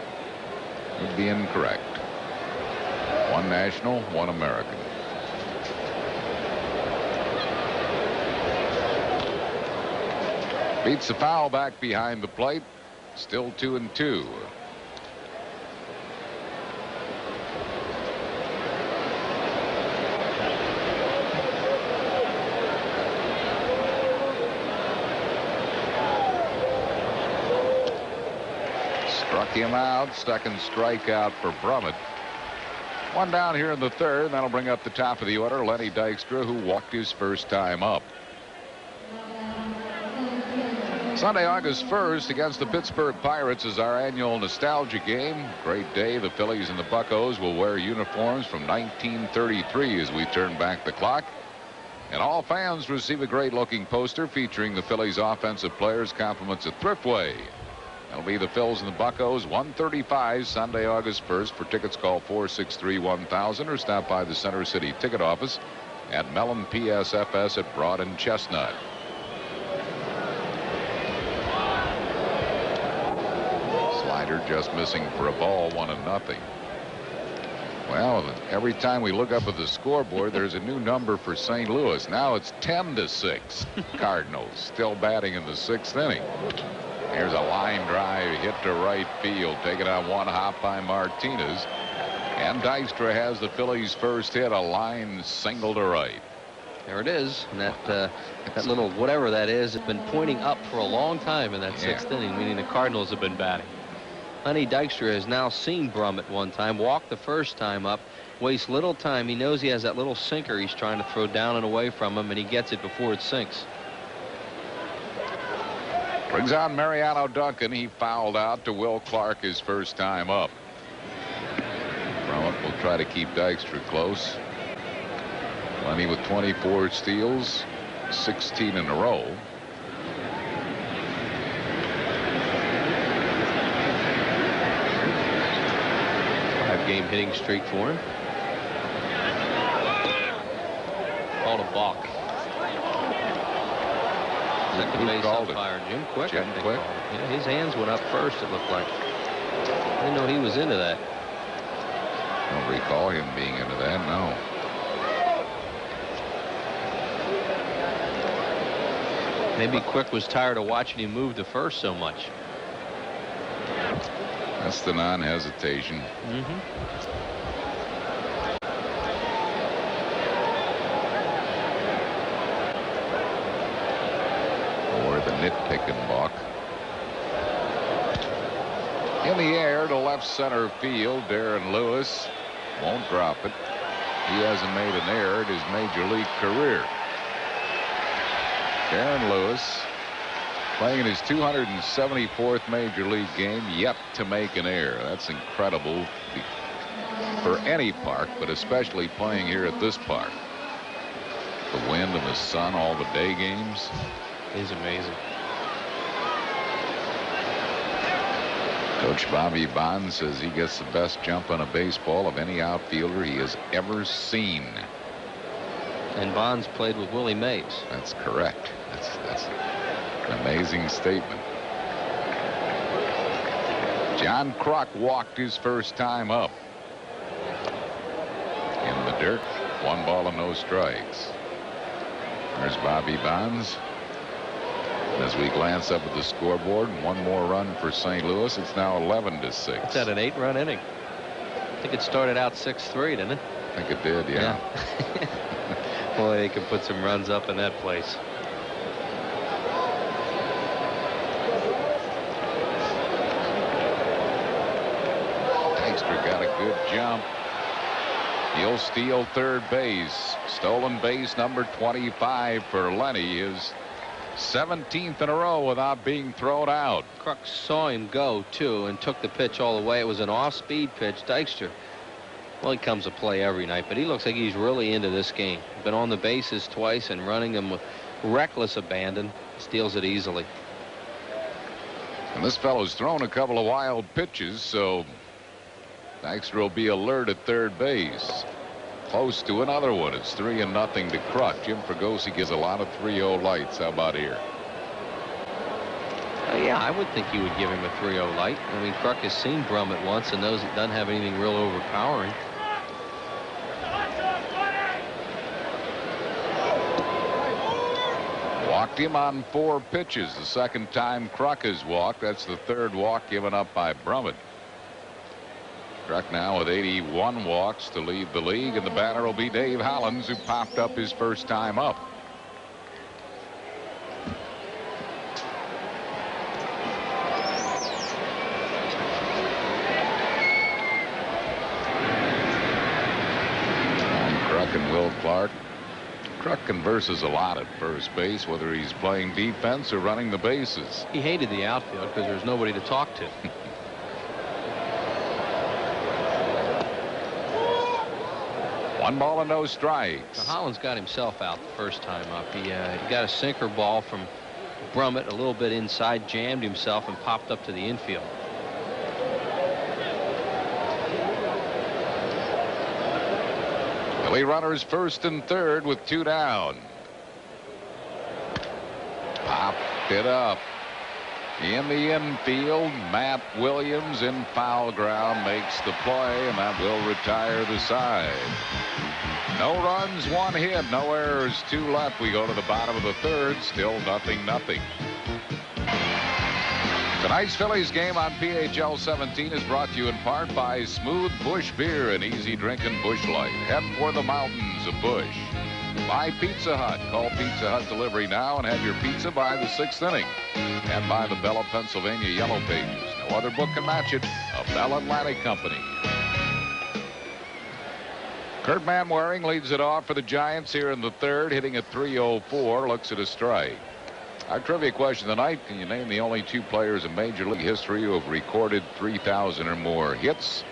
Would be incorrect. 1 National, 1 American. Beats the foul back behind the plate. Still 2-2. Struck him out. 2nd strikeout for Brummett. 1 down here in the 3rd. That'll bring up the top of the order Lenny Dykstra, who walked his first time up. Sunday, August 1st, against the Pittsburgh Pirates is our annual nostalgia game. Great day. The Phillies and the Buccos will wear uniforms from 1933 as we turn back the clock. And all fans receive a great-looking poster featuring the Phillies offensive players, compliments at Thriftway. That'll be the Phils and the Buccos, 1:35 Sunday, August 1st. For tickets, call 463-1000 or stop by the Center City ticket office at Mellon PSFS at Broad and Chestnut. Just missing for a ball, 1-0. Well, every time we look up at the scoreboard, there's a new number for St. Louis. Now it's 10-6. Cardinals still batting in the 6th inning. Here's a line drive hit to right field, taken on 1 hop by Martinez. And Dykstra has the Phillies' first hit, a line single to right. There it is. And that little whatever that is, it's been pointing up for a long time in that 6th inning, meaning the Cardinals have been batting. Lenny Dykstra has now seen Brummett 1 time, walked the first time up, wastes little time. He knows he has that little sinker he's trying to throw down and away from him, and he gets it before it sinks. Brings on Mariano Duncan. He fouled out to Will Clark his first time up. Brummett will try to keep Dykstra close. Lenny with 24 steals, 16 in a row. 5-game hitting streak for him. Called a balk. Second base umpire Jim Quick. Jim Quick. Yeah, his hands went up first, it looked like. I didn't know he was into that. I don't recall him being into that, no. Maybe Quick was tired of watching him move to first so much. That's the non-hesitation. Or the nitpicking balk. In the air to left center field, Darren Lewis won't drop it. He hasn't made an error in his major league career. Darren Lewis, playing in his 274th major league game, yet to make an error. That's incredible for any park, but especially playing here at this park. The wind and the sun, all the day games. He's amazing. Coach Bobby Bonds says he gets the best jump on a baseball of any outfielder he has ever seen. And Bonds played with Willie Mays. That's correct. That's an amazing statement. John Kruk walked his first time up. In the dirt, 1 ball and no strikes. There's Bobby Bonds. As we glance up at the scoreboard, 1 more run for St. Louis. It's now 11-6. It's at an 8-run inning. I think it started out 6-3, didn't it? I think it did, yeah. Boy, they can put some runs up in that place. Dykstra got a good jump. He'll steal third base. Stolen base number 25 for Lenny. His 17th in a row without being thrown out. Kruk saw him go, too, and took the pitch all the way. It was an off-speed pitch. Dykstra, well, he comes to play every night, but he looks like he's really into this game. Been on the bases twice and running them with reckless abandon. Steals it easily. And this fellow's thrown a couple of wild pitches, so Dykstra will be alert at third base. Close to another one. It's 3-0 to Kruk. Jim Fregosi gives a lot of 3-0 lights. How about here? Yeah, I would think he would give him a 3-0 light. I mean, Kruk has seen Brummett once and knows it doesn't have anything real overpowering. Walked him on 4 pitches. The second time Kruk has walked. That's the 3rd walk given up by Brummett. Kruk now with 81 walks to lead the league, and the batter will be Dave Hollins, who popped up his first time up. Kruk and Will Clark. Kruk converses a lot at first base, whether he's playing defense or running the bases. He hated the outfield because there's nobody to talk to. One ball and no strikes. Now, Hollins got himself out the first time up. He got a sinker ball from Brummett a little bit inside, jammed himself, and popped up to the infield. Philly runners first and third with 2 down. Popped it up. In the infield, Matt Williams in foul ground makes the play, and that will retire the side. No runs, 1 hit, no errors, 2 left. We go to the bottom of the 3rd, still 0-0. Tonight's Phillies game on PHL 17 is brought to you in part by Smooth Bush Beer, an easy drinking Busch Light. Head for the mountains of Busch. By Pizza Hut. Call Pizza Hut Delivery now and have your pizza by the 6th inning. And by the Bell of Pennsylvania Yellow Pages. No other book can match it. A Bell Atlantic company. Kurt Manwaring leads it off for the Giants here in the 3rd, hitting at .304. Looks at a strike. Our trivia question tonight: can you name the only 2 players in Major League history who have recorded 3,000 or more hits,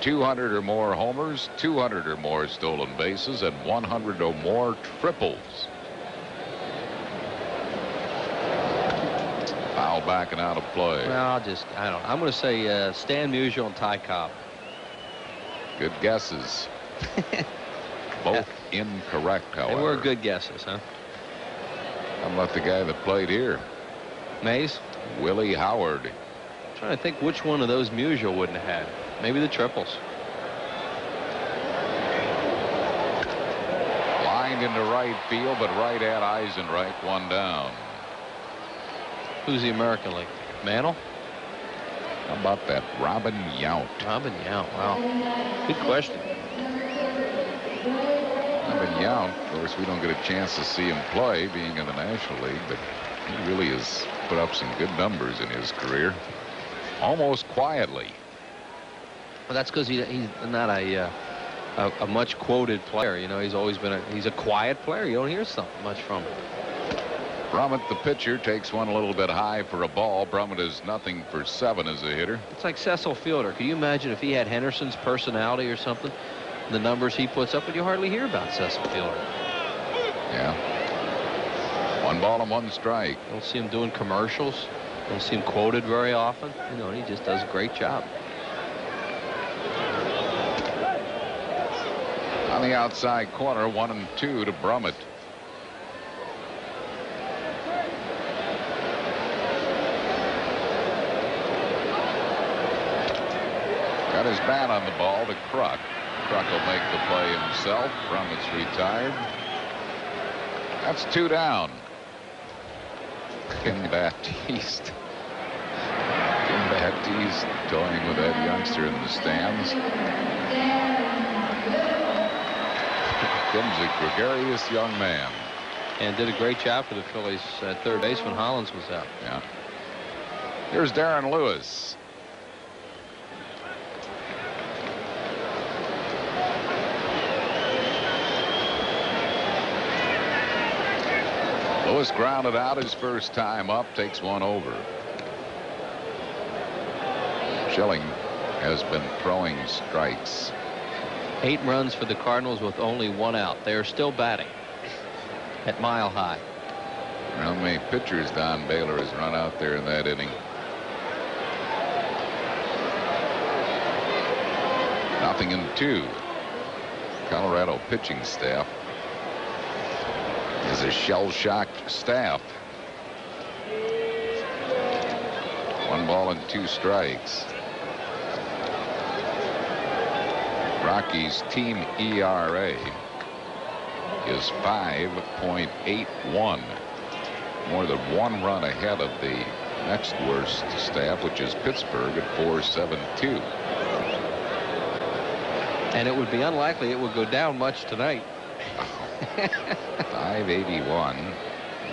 200 or more homers, 200 or more stolen bases, and 100 or more triples? Foul back and out of play. Well, I'm going to say Stan Musial and Ty Cobb. Good guesses. Both incorrect, however. They were good guesses, huh? How about the guy that played here? Mays? Willie Howard. I'm trying to think which one of those Musial wouldn't have had. Maybe the triples. lined into right field, but right at Eisenreich, one down. Who's the American League? Mantle? How about that? Robin Yount. Robin Yount, wow. Good question. Robin Yount, of course, we don't get a chance to see him play being in the National League, but he really has put up some good numbers in his career. Almost quietly. Well, that's because he's not a much quoted player. You know, he's always been he's a quiet player. You don't hear something much from him. Brummett, the pitcher, takes one a little bit high for a ball. Brummett is nothing for 7 as a hitter. It's like Cecil Fielder. Can you imagine if he had Henderson's personality or something? The numbers he puts up, but you hardly hear about Cecil Fielder. Yeah. 1 ball and 1 strike. You don't see him doing commercials. You don't see him quoted very often. You know, he just does a great job. On the outside corner, 1-2 to Brummett. Got his bat on the ball to Kruk. Kruk will make the play himself. Brummett's retired. That's 2 down. Kim Baptiste. Kim Baptiste toying with that youngster in the stands. Kim's a gregarious young man. And did a great job for the Phillies at third base when Hollins was out. Yeah. Here's Darren Lewis. Lewis grounded out his first time up, takes one over. Schilling has been throwing strikes. 8 runs for the Cardinals with only 1 out. They are still batting at Mile High. How many pitchers Don Baylor has run out there in that inning? Nothing in 2. Colorado pitching staff is a shell-shocked staff. 1 ball and 2 strikes. Rockies team ERA is 5.81. More than 1 run ahead of the next worst staff, which is Pittsburgh at 4.72. And it would be unlikely it would go down much tonight. 581.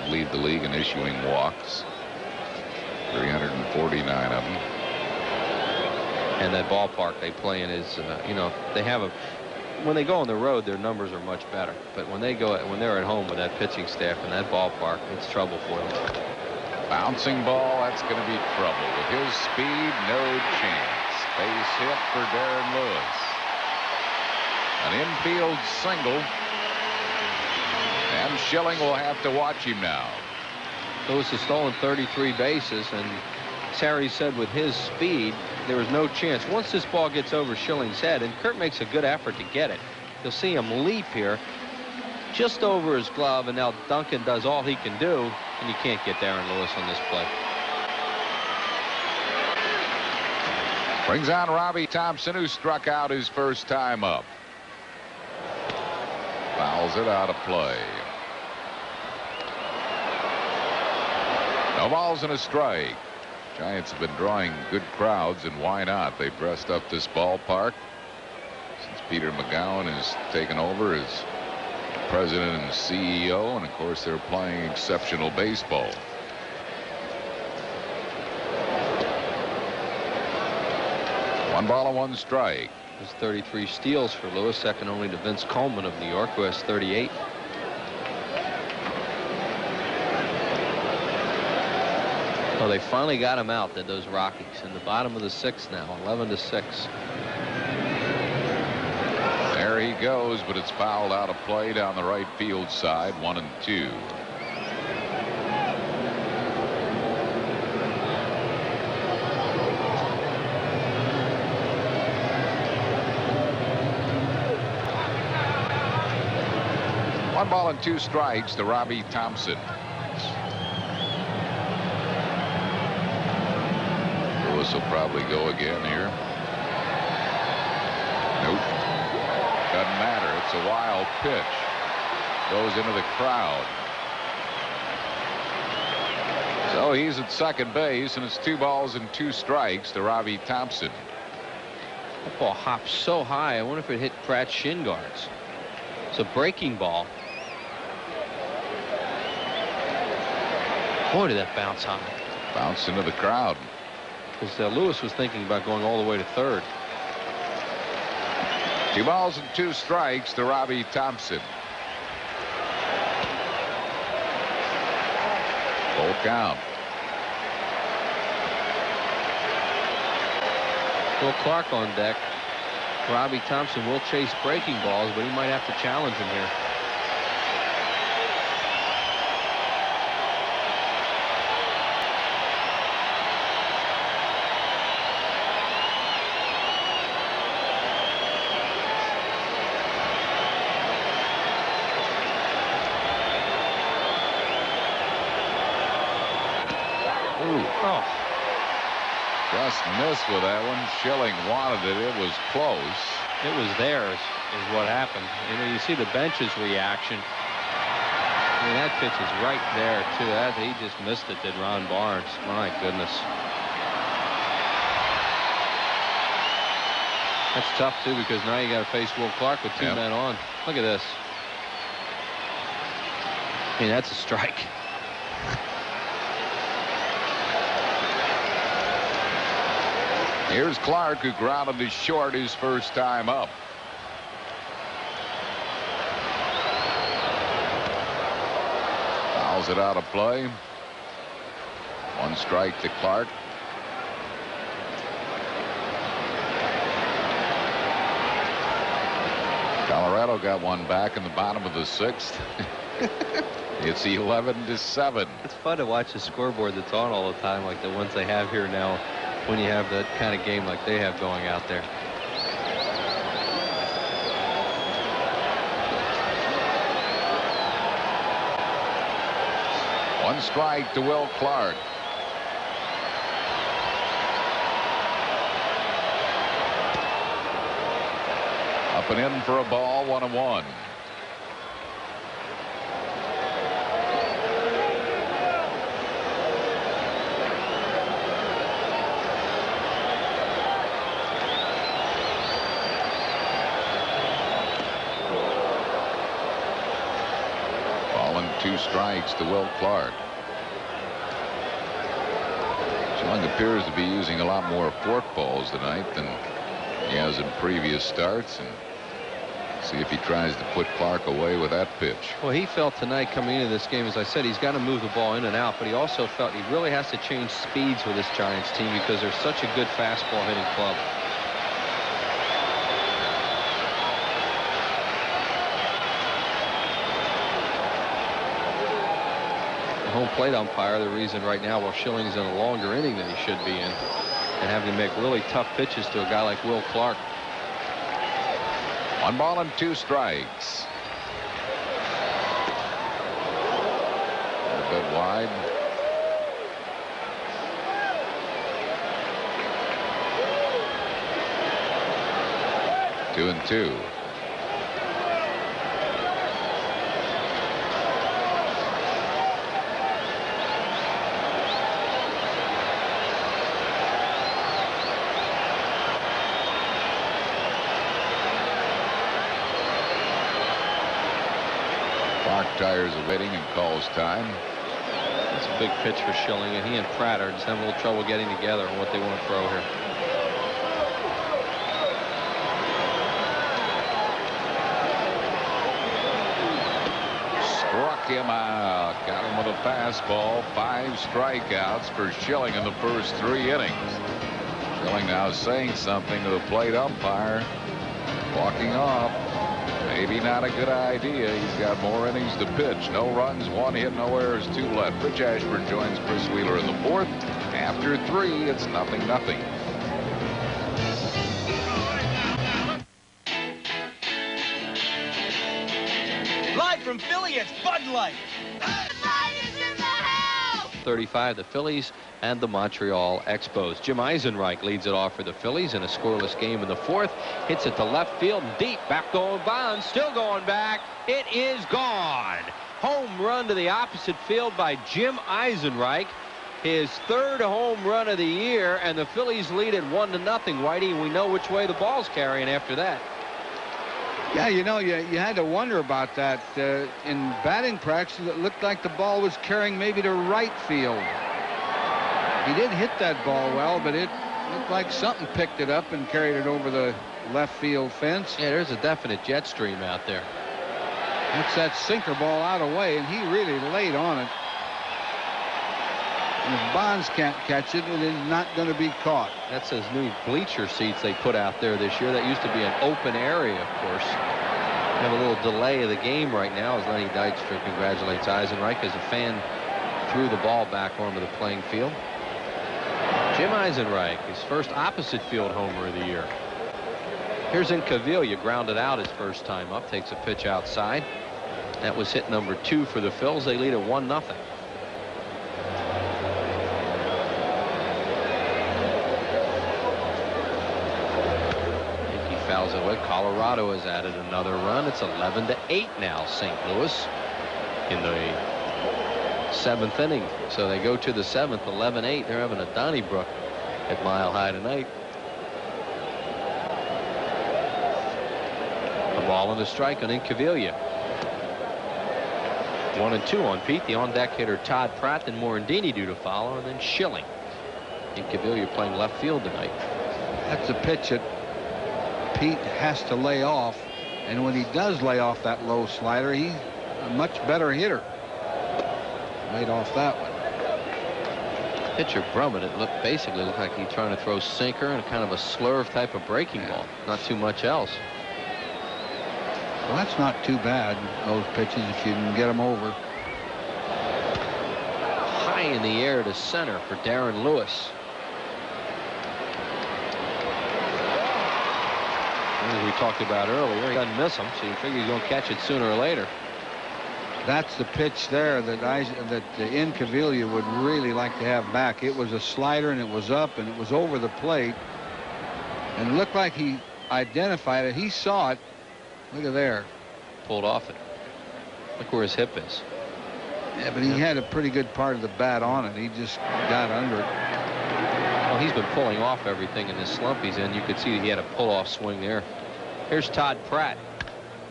Lead the league in issuing walks. 349 of them. And that ballpark they play in is, you know, they have when they go on the road, their numbers are much better. But when they're at home with that pitching staff in that ballpark, it's trouble for them. Bouncing ball, that's going to be trouble. With his speed, no chance. Base hit for Darren Lewis. An infield single. And Schilling will have to watch him now. Lewis has stolen 33 bases, and Harry said with his speed, there was no chance. Once this ball gets over Schilling's head, and Kurt makes a good effort to get it, you'll see him leap here just over his glove, and now Duncan does all he can do, and you can't get Darren Lewis on this play. Brings on Robbie Thompson, who struck out his first time up. Fouls it out of play. No balls and a strike. Giants have been drawing good crowds, and why not? They've dressed up this ballpark since Peter McGowan has taken over as president and CEO, and of course they're playing exceptional baseball. One ball and 1 strike. There's 33 steals for Lewis, second only to Vince Coleman of New York, who has 38. Well, they finally got him out, did those Rockies, in the bottom of the 6th now, 11-6. There he goes, but it's fouled out of play down the right field side, 1-2. One ball and 2 strikes to Robbie Thompson. Lewis will probably go again here. Nope. Doesn't matter. It's a wild pitch. goes into the crowd. So he's at second base, and it's 2 balls and 2 strikes to Robbie Thompson. That ball hopped so high, I wonder if it hit Pratt's shin guards. It's a breaking ball. Boy, did that bounce high. Bounce into the crowd. Because Lewis was thinking about going all the way to third. 2 balls and 2 strikes to Robbie Thompson. Full count. Will Clark on deck. Robbie Thompson will chase breaking balls, but he might have to challenge him here. Oh. Just missed with that one. Schilling wanted it. It was close. It was theirs is what happened. You see the bench's reaction. I mean, that pitch is right there, too. He just missed it, did Ron Barnes. My goodness. That's tough, too, because now you got to face Will Clark with 2 men on. Look at this. I mean, that's a strike. Here's Clark, who grounded to short his first time up. Fouls it out of play. 1 strike to Clark. Colorado got one back in the bottom of the 6th. It's 11-7. It's fun to watch the scoreboard that's on all the time, like the ones they have here now, when you have that kind of game like they have going out there. One strike to Will Clark. Up and in for a ball, 1-1. Ball and 2 strikes to Will Clark. Schilling appears to be using a lot more forkballs tonight than he has in previous starts, and see if he tries to put Clark away with that pitch. Well, he felt tonight coming into this game, as I said, he's got to move the ball in and out, but he also felt he really has to change speeds with this Giants team because they're such a good fastball hitting club. The home plate umpire, the reason right now while Schilling's in a longer inning than he should be in, and having to make really tough pitches to a guy like Will Clark. 1 ball and 2 strikes. A bit wide. Two and 2. Clark tires of waiting and calls time. It's a big pitch for Schilling, and he and Pratt are just having a little trouble getting together on what they want to throw here. Struck him out. Got him with a fastball. 5 strikeouts for Schilling in the first 3 innings. Schilling now saying something to the plate umpire. Walking off. Maybe not a good idea. He's got more innings to pitch. No runs, 1 hit, no errors, 2 left. Rich Ashburn joins Chris Wheeler in the 4th. After 3, it's 0-0. Live from Philly, it's Bud Light. Bud Light is in the house! 12:35, the Phillies and the Montreal Expos. Jim Eisenreich leads it off for the Phillies in a scoreless game in the fourth. Hits it to left field and deep. Back going Bonds. Still going back. It is gone. Home run to the opposite field by Jim Eisenreich. His third home run of the year, and the Phillies lead it 1-0, Whitey, and we know which way the ball's carrying after that. Yeah, you know, you had to wonder about that. In batting practice, it looked like the ball was carrying maybe to right field. He did hit that ball well, but it looked like something picked it up and carried it over the left field fence. Yeah, there's a definite jet stream out there. That's that sinker ball out of the way, and he really laid on it. And if Bonds can't catch it, it is not going to be caught. That's those new bleacher seats they put out there this year. That used to be an open area, of course. We have a little delay of the game right now as Lenny Dykstra congratulates Eisenreich as a fan threw the ball back onto the playing field. Jim Eisenreich, his first opposite field homer of the year. Here's Incaviglia, grounded out his first time up, takes a pitch outside. That was hit number 2 for the Phils. They lead at 1-0. Fouls it away. Colorado has added another run. It's 11-8 now, St. Louis in the 7th inning. So they go to the 7th, 11-8. They're having a Donnybrook at Mile High tonight. A ball and a strike on Incaviglia. 1-2 on Pete. The on-deck hitter Todd Pratt, then Morandini due to follow, and then Schilling. Incaviglia playing left field tonight. That's a pitch that Pete has to lay off, and when he does lay off that low slider, he's a much better hitter. Laid off that one. Pitcher Brummett, it basically looked like he's trying to throw sinker and kind of a slurve type of breaking ball. Not too much else. Well, that's not too bad, those pitches, if you can get them over. High in the air to center for Darren Lewis. As we talked about earlier, he doesn't miss them, so you figure he's going to catch it sooner or later. That's the pitch there that Incaviglia would really like to have back. It was a slider, and it was up, and it was over the plate. And it looked like he identified it. He saw it. Look at there. Pulled off it. Look where his hip is. Yeah, but he had a pretty good part of the bat on it. He just got under it. Well, he's been pulling off everything in this slump he's in. You could see that he had a pull-off swing there. Here's Todd Pratt.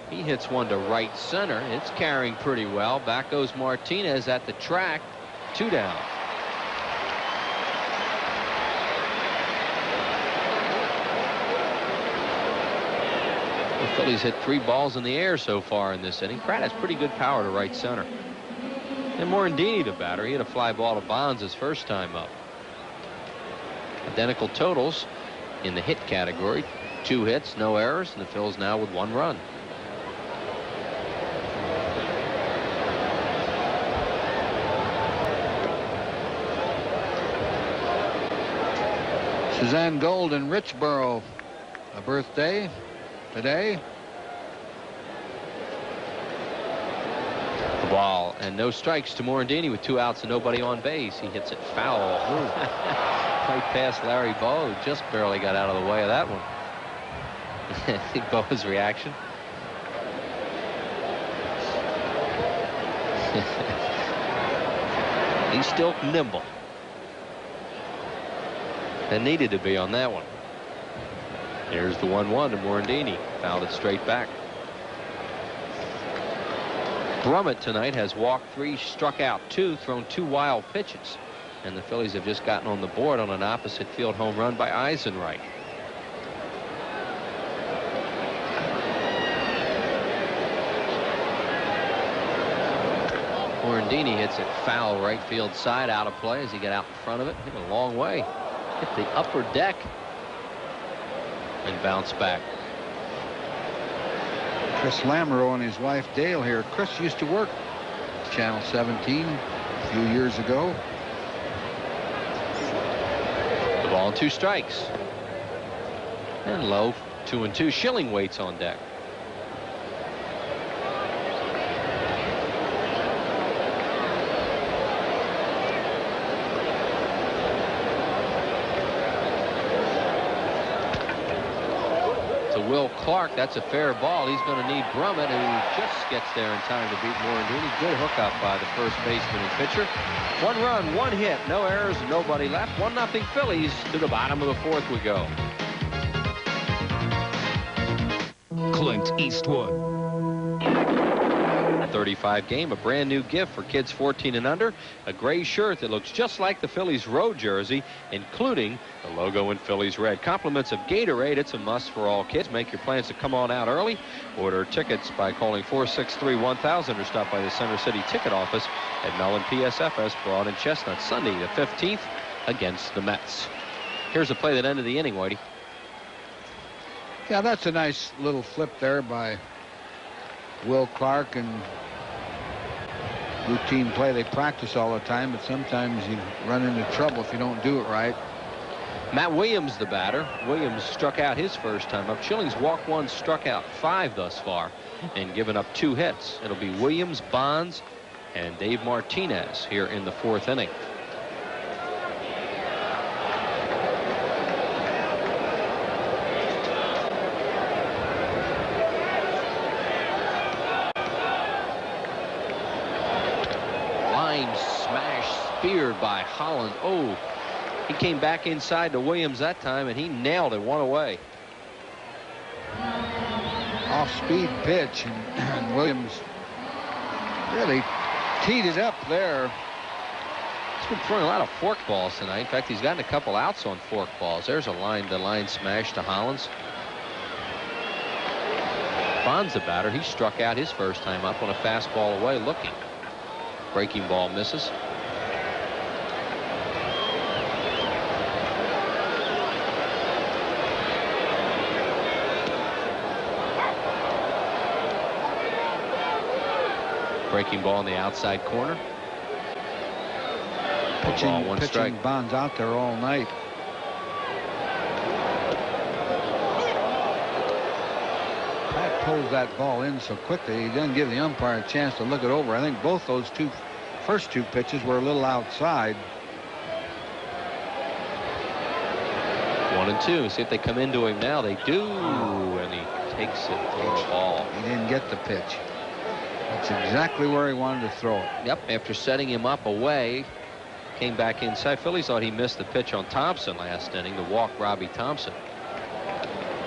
He hits one to right center. It's carrying pretty well. Back goes Martinez at the track. 2 down. The Phillies hit 3 balls in the air so far in this inning. Pratt has pretty good power to right center. And Morandini, the batter, he hit a fly ball to Bonds his first time up. Identical totals in the hit category. 2 hits, no errors, and the Phils now with 1 run. Suzanne Gold in Richboro, a birthday today. The ball and no strikes to Morandini with 2 outs and nobody on base. He hits it foul. Right past Larry Bowe, who just barely got out of the way of that one. Bowe's reaction. He's still nimble. And needed to be on that one. Here's the 1-1 to Morandini. Fouled it straight back. Brummett tonight has walked 3, struck out 2, thrown 2 wild pitches. And the Phillies have just gotten on the board on an opposite field home run by Eisenreich. Morandini hits it foul right field side, out of play as he got out in front of it. Hit a long way. Hit the upper deck and bounced back. Chris Lamoureux and his wife Dale here. Chris used to work Channel 17 a few years ago. The ball and 2 strikes. And low, 2-2. Schilling waits on deck. Will Clark. That's a fair ball. He's going to need Brummett, who just gets there in time to beat Morandini. Good hookup by the first baseman and pitcher. 1 run, 1 hit, no errors, nobody left. 1-0 Phillies. To the bottom of the 4th we go. Clint Eastwood. 35 game, a brand new gift for kids 14 and under. A gray shirt that looks just like the Phillies road jersey, including the logo in Phillies red. Compliments of Gatorade. It's a must for all kids. Make your plans to come on out early. Order tickets by calling 463-1000 or stop by the Center City ticket office at Mellon PSFS Broad and Chestnut. Sunday the 15th against the Mets. Here's a play that ended the inning, Whitey. Yeah, that's a nice little flip there by Will Clark, and routine play. They practice all the time, but sometimes you run into trouble if you don't do it right. Matt Williams, the batter. Williams struck out his first time up. Schilling's walked 1, struck out 5 thus far, and given up 2 hits. It'll be Williams, Bonds, and Dave Martinez here in the 4th inning. Speared by Holland. Oh, he came back inside to Williams that time, and he nailed it 1 away. Off-speed pitch, and Williams really teed it up there. He's been throwing a lot of fork balls tonight. In fact, he's gotten a couple outs on fork balls. There's the line smash to Hollins. Bonds, the batter, he struck out his first time up on a fastball away looking. Breaking ball misses. Breaking ball in the outside corner. Pitching Bonds out there all night. Pat pulls that ball in so quickly, he doesn't give the umpire a chance to look it over. I think both those first two pitches were a little outside. 1-2. See if they come into him now. They do, and he takes it for a ball. He didn't get the pitch. That's exactly where he wanted to throw it. Yep, after setting him up away, came back inside. Phillies thought he missed the pitch on Thompson last inning to walk Robbie Thompson.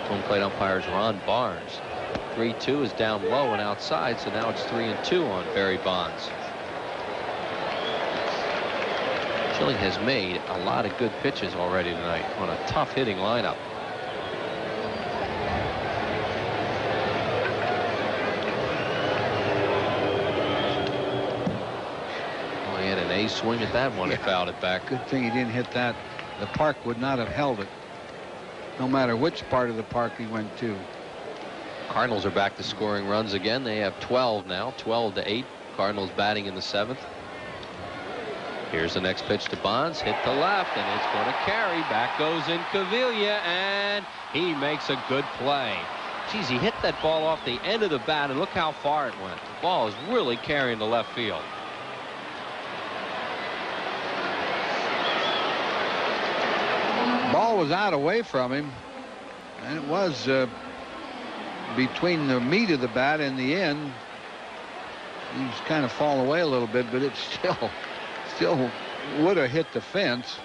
Home plate umpires Ron Barnes. 3-2 is down low and outside, so now it's 3-2 on Barry Bonds. Schilling has made a lot of good pitches already tonight on a tough hitting lineup. A swing at that one, and fouled it back. Good thing he didn't hit that. The park would not have held it, no matter which part of the park he went to. Cardinals are back to scoring runs again. They have 12 now, 12-8. Cardinals batting in the 7th. Here's the next pitch to Bonds, hit the left, and it's going to carry. Back goes in Cavilla, and he makes a good play. Geez, he hit that ball off the end of the bat, and look how far it went. The ball is really carrying to left field. Ball was out away from him, and it was between the meat of the bat and the end. He's kind of fallen away a little bit, but it still would have hit the fence.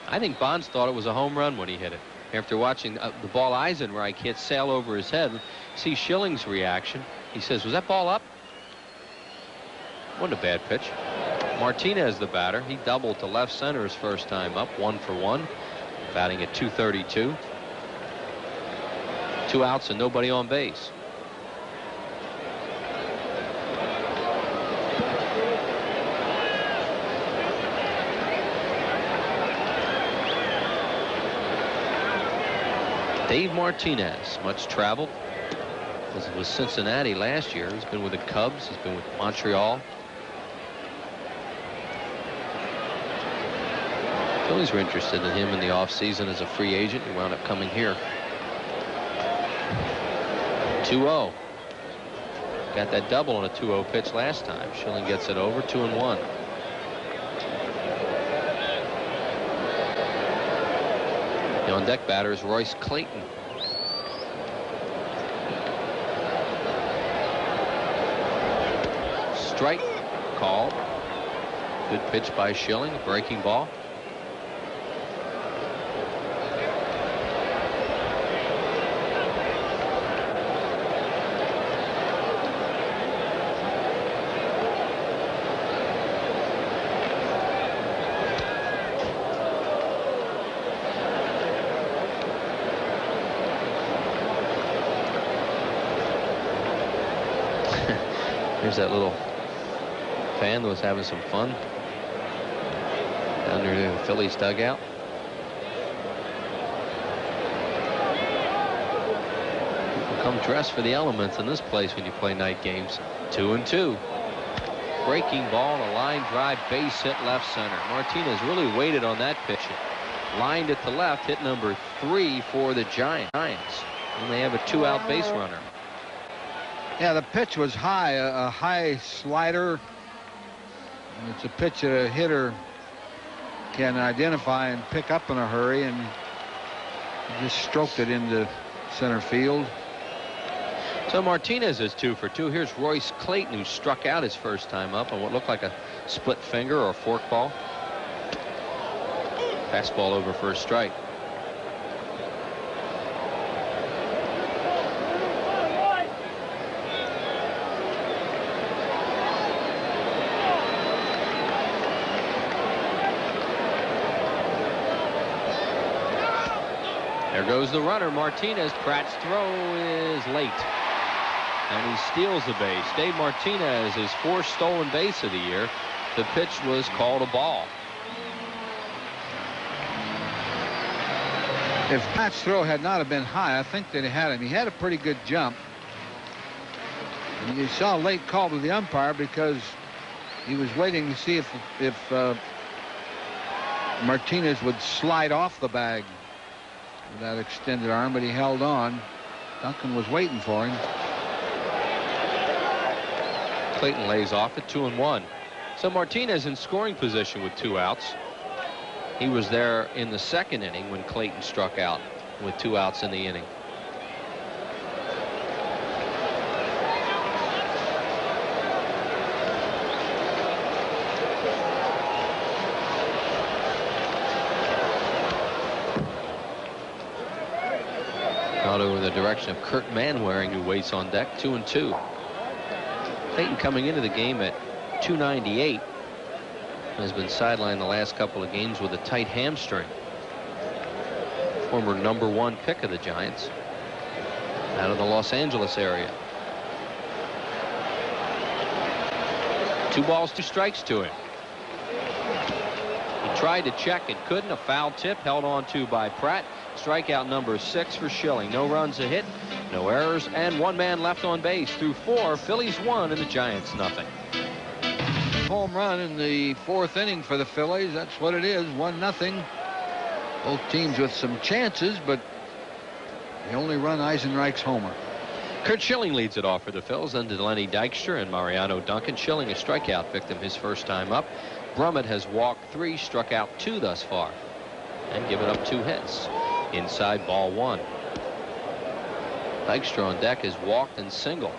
I think Bonds thought it was a home run when he hit it. After watching the ball Eisenreich hit sail over his head, see Schilling's reaction. He says, "Was that ball up?" Wasn't a bad pitch. Martinez, the batter, he doubled to left center his first time up, 1 for 1. Batting at .232. 2 outs and nobody on base. Dave Martinez, much traveled. Was with Cincinnati last year. He's been with the Cubs. He's been with Montreal. Phillies were interested in him in the offseason as a free agent. He wound up coming here. 2-0. Got that double on a 2-0 pitch last time. Schilling gets it over, 2-1. The on-deck batter is Royce Clayton. strike called. Good pitch by Schilling, breaking ball. There's that little fan that was having some fun down near the Phillies dugout. People come dressed for the elements in this place when you play night games. 2-2. Breaking ball, a line drive, base hit left center. Martinez really waited on that pitch. Lined it to left, hit number 3 for the Giants. And they have a 2-out base runner. Yeah, the pitch was high, a high slider. And it's a pitch that a hitter can identify and pick up in a hurry, and he just stroked it into center field. So Martinez is 2 for 2. Here's Royce Clayton, who struck out his first time up on what looked like a split finger or a fork ball. Fastball over for a strike. There goes the runner, Martinez. Pratt's throw is late, and he steals the base. Dave Martinez, his 4th stolen base of the year. The pitch was called a ball. If Pratt's throw had not have been high, I think that he had him. He had a pretty good jump. And you saw a late call to the umpire because he was waiting to see if Martinez would slide off the bag with that extended arm, but he held on. Duncan was waiting for him. Clayton lays off at 2-1. So Martinez in scoring position with 2 outs. He was there in the 2nd inning when Clayton struck out with 2 outs in the inning. Out over the direction of Kurt Manwaring, who waits on deck. 2-2. Clayton coming into the game at 298. Has been sidelined the last couple of games with a tight hamstring. Former #1 pick of the Giants out of the Los Angeles area. 2 balls, 2 strikes to him. He tried to check it, couldn't. A foul tip held on to by Pratt. Strikeout number 6 for Schilling. No runs a hit, no errors, and 1 man left on base. Through 4, Phillies 1 and the Giants nothing. Home run in the 4th inning for the Phillies. That's what it is, 1-0. Both teams with some chances, but the only run Eisenreich's homer. Kurt Schilling leads it off for the Phils, then to Lenny Dykstra and Mariano Duncan. Schilling a strikeout victim his first time up. Brummett has walked 3, struck out 2 thus far, and given up 2 hits. Inside, ball 1. Dykstra on deck has walked and singled.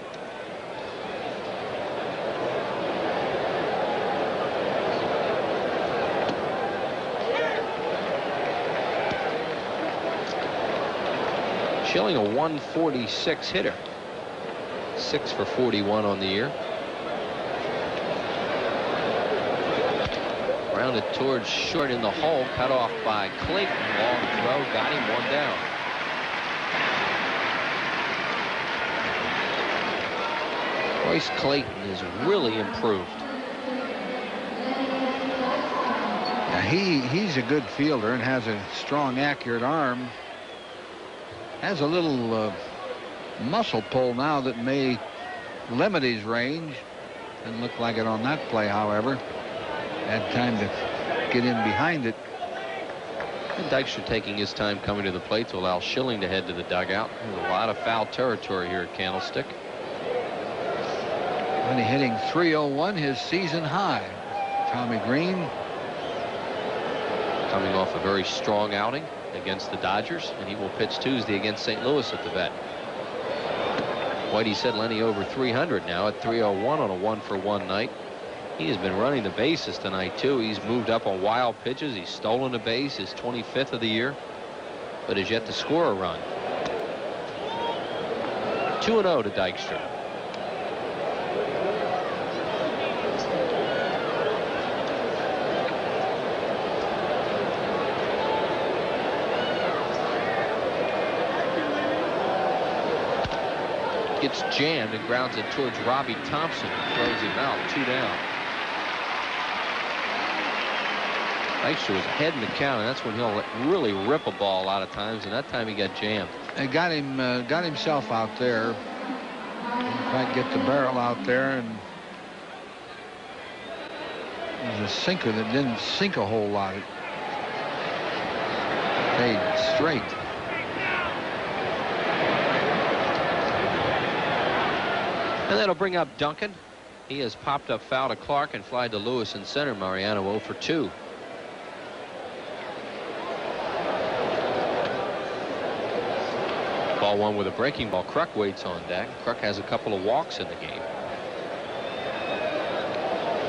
Schilling a 146 hitter. 6 for 41 on the year. Rounded towards short in the hole, cut off by Clayton. Long throw, got him 1 down. Royce Clayton has really improved. Now he's a good fielder and has a strong, accurate arm. Has a little muscle pull now that may limit his range. Didn't look like it on that play, however. Had time to get in behind it. And Dykstra taking his time coming to the plate to allow Schilling to head to the dugout. There's a lot of foul territory here at Candlestick. And he hitting .301, his season high. Tommy Green coming off a very strong outing against the Dodgers, and he will pitch Tuesday against St. Louis at the vet. Whitey said Lenny over 300 now at 301 on a 1-for-1 night. He has been running the bases tonight, too. He's moved up on wild pitches. He's stolen a base, his 25th of the year, but has yet to score a run. 2-0 to Dykstra. Gets jammed and grounds it towards Robbie Thompson, who throws him out. 2 down. Dykstra was ahead in the count, and that's when he'll really rip a ball a lot of times, and that time he got jammed. He got himself out there. Didn't quite get the barrel out there, and it was a sinker that didn't sink a whole lot. It stayed straight. And that'll bring up Duncan. He has popped up foul to Clark and fly to Lewis in center. Mariano 0 for 2. Ball one with a breaking ball. Kruk waits on deck. Kruk has a couple of walks in the game.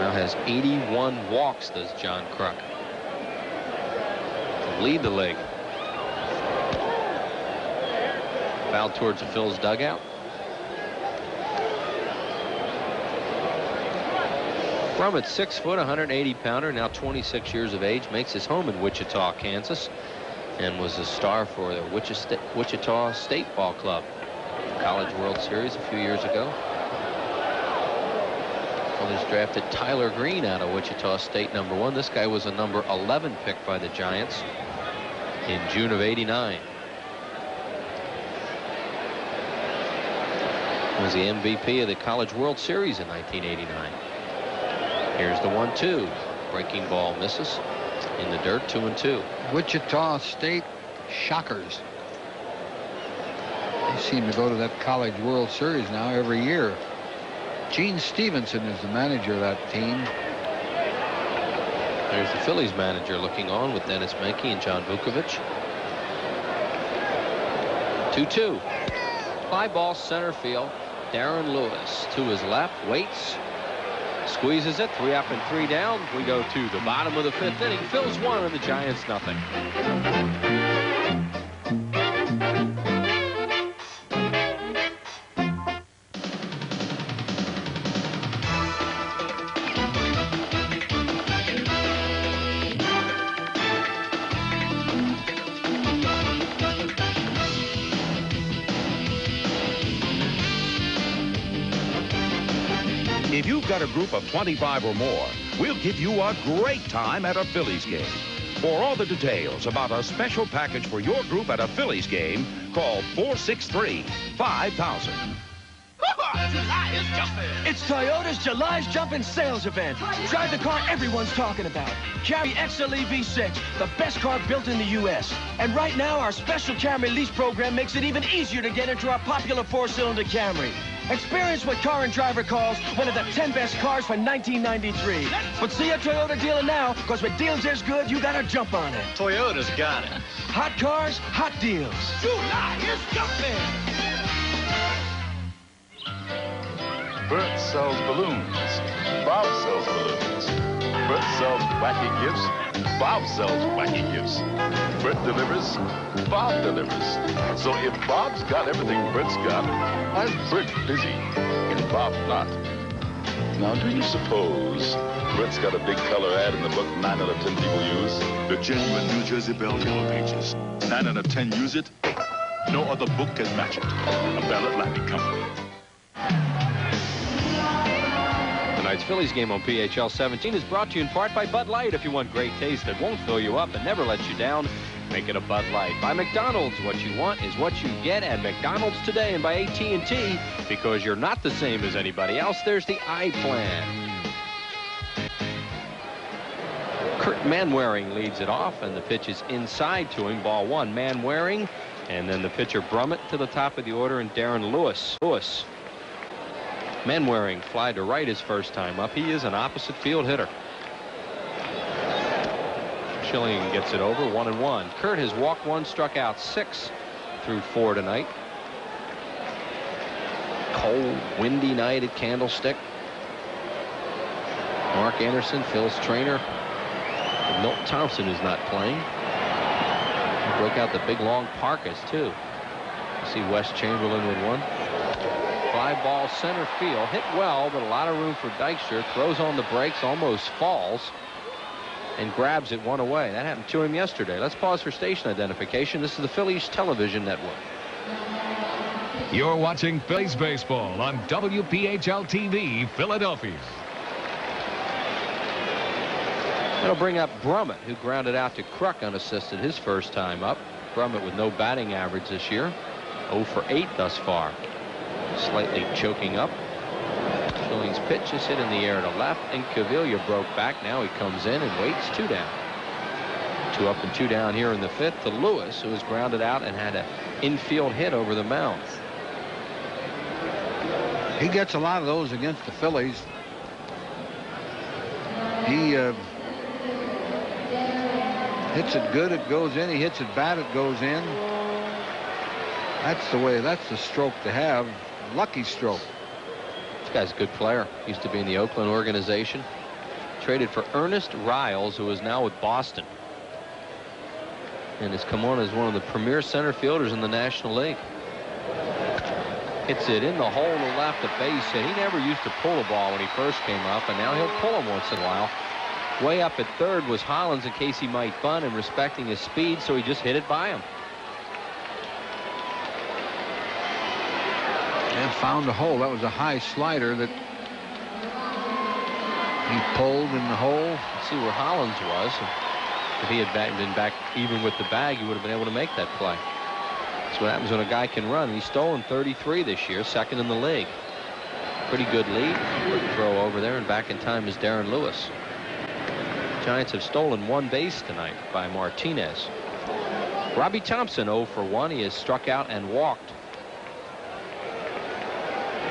Now has 81 walks, does John Kruk, to lead the league. Foul towards the Phil's dugout. From at 6 foot, 180 pounder, now 26 years of age, makes his home in Wichita, Kansas, and was a star for the Wichita State Ball Club. College World Series a few years ago. Phillies drafted Tyler Green out of Wichita State, #1. This guy was a number 11 pick by the Giants in June of '89. Was the MVP of the College World Series in 1989. Here's the 1-2. Breaking ball misses in the dirt. 2-2. Wichita State Shockers. They seem to go to that College World Series now every year. Gene Stevenson is the manager of that team. There's the Phillies manager looking on with Dennis Menke and John Vukovich. 2-2. Fly ball center field. Darren Lewis to his left, waits, squeezes it. 3 up and 3 down. We go to the bottom of the 5th inning. Phil's 1 and the Giants nothing. If you've got a group of 25 or more, we'll give you a great time at a Phillies game. For all the details about a special package for your group at a Phillies game, call 463-5000. July is jumping. It's Toyota's July's Jumping sales event. Drive the car everyone's talking about. Camry XLE V6, the best car built in the U.S. And right now, our special Camry lease program makes it even easier to get into our popular 4-cylinder Camry. Experience what Car and Driver calls one of the 10 best cars for 1993. But see a Toyota dealer now, because with deals this good, you gotta jump on it. Toyota's got it. Hot cars, hot deals. July is jumping. Bert sells balloons. Bob sells balloons. Bert sells wacky gifts. Bob sells wacky gifts. Bert delivers. Bob delivers. So if Bob's got everything Bert's got, why is Bert busy and Bob not? Now, do you suppose Bert's got a big color ad in the book 9 out of 10 people use? The genuine New Jersey Belle Yellow Pages. 9 out of 10 use it. No other book can match it. A Bell Atlantic company. Tonight's Phillies game on PHL 17 is brought to you in part by Bud Light. If you want great taste that won't fill you up and never lets you down, make it a Bud Light. By McDonald's, what you want is what you get at McDonald's today. And by AT&T, because you're not the same as anybody else, there's the iPlan. Kurt Manwaring leads it off, and the pitch is inside to him. Ball 1, Manwaring, and then the pitcher Brummett to the top of the order, and Darren Lewis. Manwaring fly to right his first time up. He is an opposite field hitter. Schilling gets it over, 1-1. Kurt has walked 1, struck out 6 through 4 tonight. cold, windy night at Candlestick. Mark Anderson, Phil's trainer. And Milton Thompson is not playing. He broke out the big long parkas too. You see Wes Chamberlain with one. Fly ball center field, hit well, but a lot of room for Dykstra. Throws on the brakes, almost falls, and grabs it one away. That happened to him yesterday. Let's pause for station identification. This is the Phillies Television Network. You're watching Phillies baseball on WPHL TV, Philadelphia. That'll bring up Brummett, who grounded out to Kruk unassisted his first time up. Brummett with no batting average this year. 0 for 8 thus far. Slightly choking up. Schilling's pitch is hit in the air to left, and Cavilla broke back. Now he comes in and waits. 2 down. 2 up and 2 down here in the 5th to Lewis, who was grounded out and had an infield hit over the mound. He gets a lot of those against the Phillies. He hits it good, it goes in. He hits it bad, it goes in. That's the way, that's the stroke to have. Lucky stroke. This guy's a good player. Used to be in the Oakland organization. Traded for Ernest Riles, who is now with Boston. And has come on as one of the premier center fielders in the National League. Hits it in the hole to left, a base hit. He never used to pull a ball when he first came up, and now he'll pull him once in a while. Way up at third was Hollins in case he might bunt, and respecting his speed, so he just hit it by him. And found a hole. That was a high slider that he pulled in the hole. Let's see where Hollins was. If he had been back even with the bag, he would have been able to make that play. That's what happens when a guy can run. He's stolen 33 this year, second in the league. Pretty good lead. Quick throw over there, and back in time is Darren Lewis. Giants have stolen 1 base tonight by Martinez. Robbie Thompson 0 for 1. He has struck out and walked.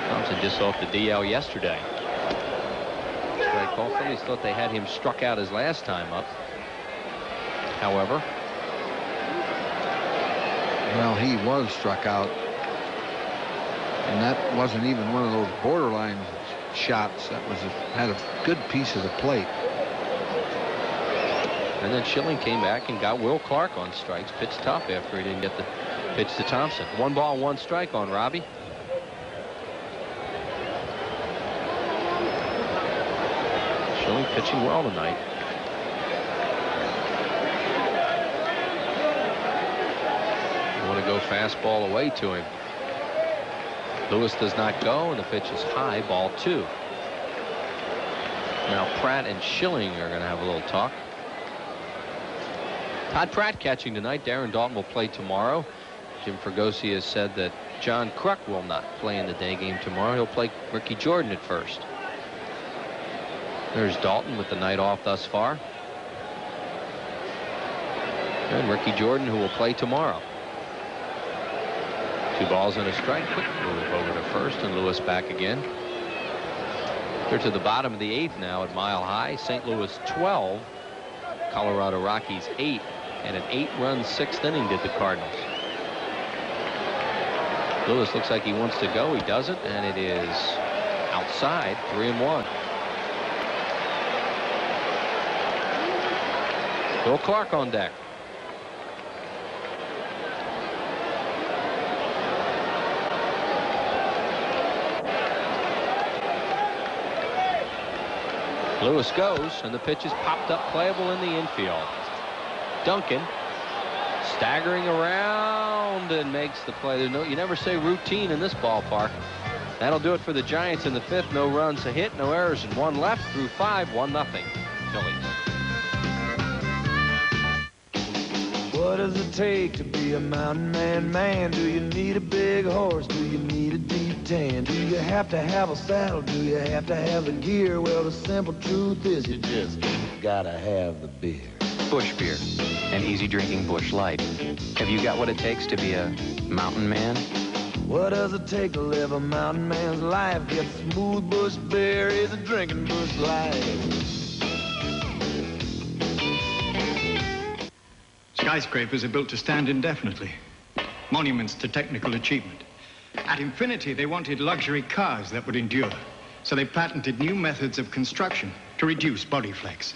Thompson just off the DL yesterday. Greg Cole, Phillies thought they had him struck out his last time up. However, well, he was struck out, and that wasn't even one of those borderline shots. That was had a good piece of the plate. And then Schilling came back and got Will Clark on strikes. Pitched tough after he didn't get the pitch to Thompson. 1 ball, 1 strike on Robbie. Schilling pitching well tonight. Want to go fastball away to him. Lewis does not go, and the pitch is high, ball 2. Now Pratt and Schilling are going to have a little talk. Todd Pratt catching tonight. Darren Dalton will play tomorrow. Jim Fregosi has said that John Kruk will not play in the day game tomorrow. He'll play Ricky Jordan at first. There's Dalton with the night off thus far. And Ricky Jordan, who will play tomorrow. 2 balls and a strike. Quick move over to first, and Lewis back again. They're to the bottom of the 8th now at Mile High. St. Louis 12. Colorado Rockies 8. And an 8-run 6th inning did the Cardinals. Lewis looks like he wants to go. He doesn't, and it is outside. 3-1. Will Clark on deck. Lewis goes, and the pitch is popped up, playable in the infield. Duncan staggering around and makes the play. There's no, you never say routine in this ballpark. That'll do it for the Giants in the 5th. No runs, a hit, no errors, and 1 left through 5. 1-0 Phillies. What does it take to be a mountain man? Do you need a big horse? Do you need a deep tan? Do you have to have a saddle? Do you have to have the gear? Well, the simple truth is you just gotta have the beer. Bush beer, an easy drinking Bush Light. Have you got what it takes to be a mountain man? What does it take to live a mountain man's life? Get smooth Bush beer is a drinking Bush Light. Skyscrapers are built to stand indefinitely. Monuments to technical achievement. At Infinity, they wanted luxury cars that would endure. So they patented new methods of construction to reduce body flex.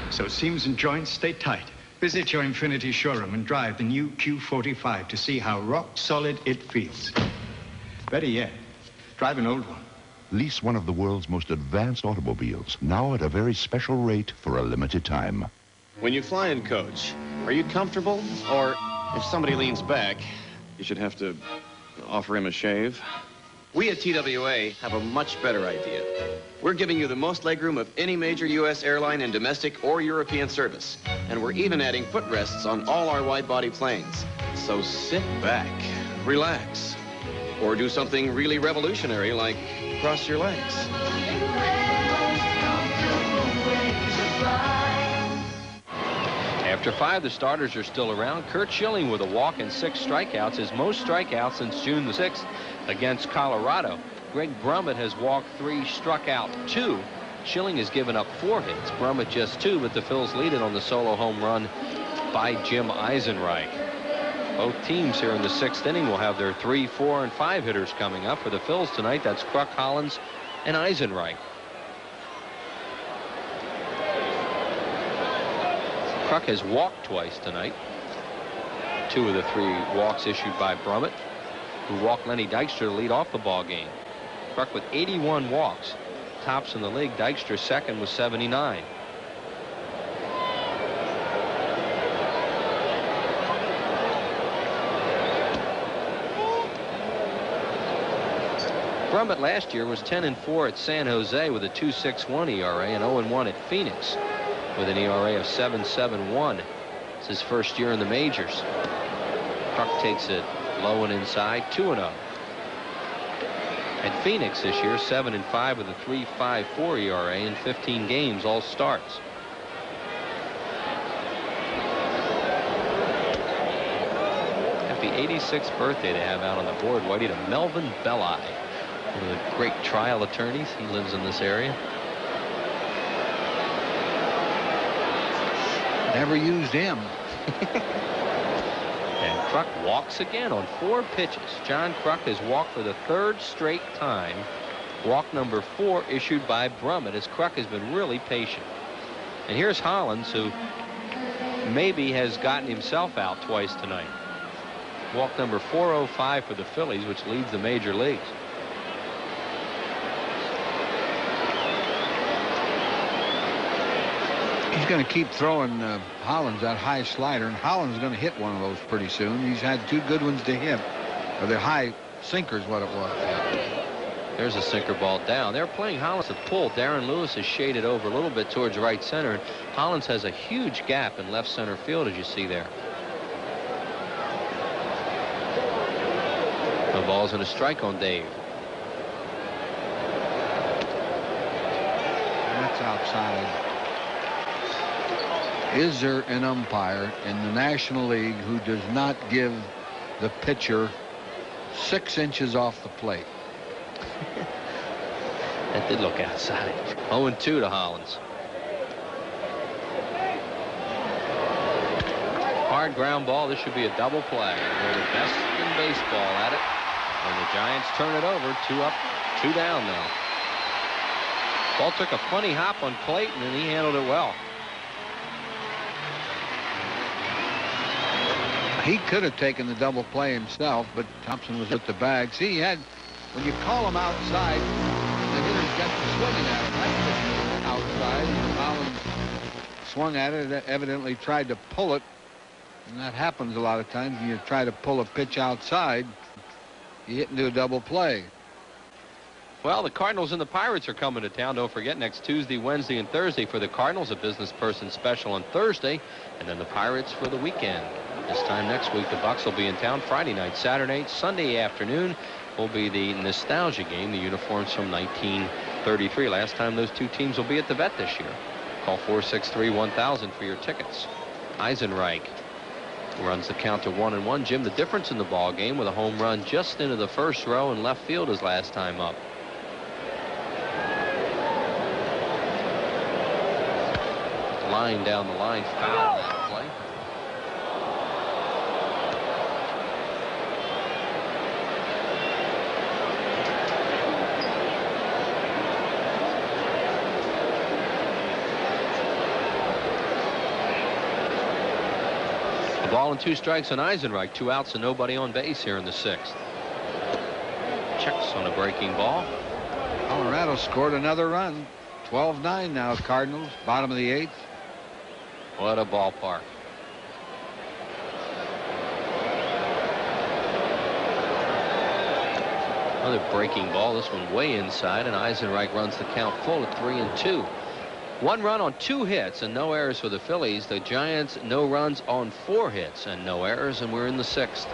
So seams and joints stay tight. Visit your Infinity showroom and drive the new Q45 to see how rock solid it feels. Better yet, drive an old one. Lease one of the world's most advanced automobiles, now at a very special rate for a limited time. When you fly in coach, are you comfortable? Or if somebody leans back, you should have to offer him a shave? We at TWA have a much better idea. We're giving you the most legroom of any major U.S. airline in domestic or European service. And we're even adding footrests on all our wide-body planes. So sit back, relax, or do something really revolutionary like cross your legs. After 5, the starters are still around. Curt Schilling with a walk and 6 strikeouts, his most strikeouts since June the 6th against Colorado. Greg Brummett has walked 3, struck out 2. Schilling has given up 4 hits. Brummett just 2, but the Phils lead it on the solo home run by Jim Eisenreich. Both teams here in the 6th inning will have their 3, 4, and 5 hitters coming up. For the Phils tonight, that's Kruk, Hollins, and Eisenreich. Kruk has walked twice tonight. 2 of the 3 walks issued by Brummett, who walked Lenny Dykstra to lead off the ball game. Kruk with 81 walks. Tops in the league. Dykstra second with 79. Brummett last year was 10-4 at San Jose with a 2.61 ERA and 0-1 at Phoenix with an ERA of 7.71. It's his first year in the majors. Kruk takes it low and inside, 2-0. At Phoenix this year, 7-5 with a 3.54 ERA in 15 games, all starts. Happy 86th birthday they have out on the board, Whitey, to Melvin Belli, one of the great trial attorneys. He lives in this area. Never used him. And Kruk walks again on 4 pitches. John Kruk has walked for the 3rd straight time. Walk number 4 issued by Brummett, as Kruk has been really patient. And here's Hollins, who maybe has gotten himself out twice tonight. Walk number 405 for the Phillies, which leads the major leagues. He's going to keep throwing Hollins that high slider, and Hollins is going to hit one of those pretty soon. He's had 2 good ones to hit. Or the high sinker's what it was. There's a sinker ball down. They're playing Hollins at pull. Darren Lewis is shaded over a little bit towards right center. Hollins has a huge gap in left center field, as you see there. The ball's in a strike on Dave. That's outside. Is there an umpire in the National League who does not give the pitcher 6 inches off the plate? That did look outside. 0-2 to Hollins. Hard ground ball. This should be a double play. They're the best in baseball at it. And the Giants turn it over. 2 up, 2 down now. Ball took a funny hop on Clayton, and he handled it well. He could have taken the double play himself, but Thompson was at the bag. See, when you call him outside, the hitters got to swinging at him. That's outside. Hollins swung at it, evidently tried to pull it. And that happens a lot of times when you try to pull a pitch outside. You hit into a double play. Well, the Cardinals and the Pirates are coming to town. Don't forget, next Tuesday, Wednesday, and Thursday for the Cardinals, a business person special on Thursday, and then the Pirates for the weekend. This time next week, the Bucks will be in town Friday night, Saturday, Sunday afternoon will be the nostalgia game, the uniforms from 1933. Last time those 2 teams will be at the Vet this year. Call 463-1000 for your tickets. Eisenreich runs the count to 1-1. Jim, the difference in the ball game with a home run just into the first row in left field his last time up. Line down the line, foul that play. Ball and 2 strikes on Eisenreich. 2 outs and nobody on base here in the 6th. Checks on a breaking ball. Colorado scored another run. 12-9 now, Cardinals, bottom of the 8th. What a ballpark. Another breaking ball. This one way inside, and Eisenreich runs the count full at 3-2. 1 run on 2 hits and no errors for the Phillies. The Giants, no runs on 4 hits and no errors, and we're in the 6th.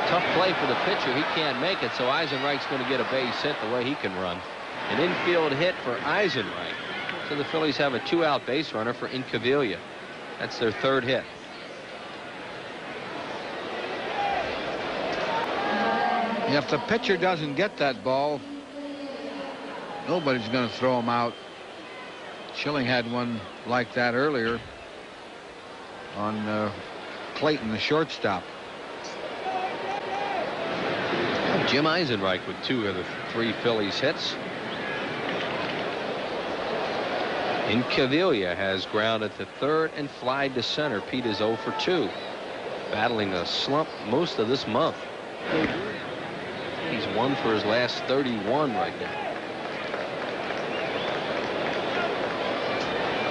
Tough play for the pitcher. He can't make it, so Eisenreich's going to get a base hit the way he can run. An infield hit for Eisenreich. So the Phillies have a 2-out base runner for Incaviglia. That's their 3rd hit. If the pitcher doesn't get that ball, nobody's going to throw him out. Schilling had one like that earlier on Clayton, the shortstop. Jim Eisenreich with 2 of the 3 Phillies hits. Incaviglia has grounded to 3rd and flied to center. Pete is 0 for 2. Battling a slump most of this month. He's 1 for his last 31 right now.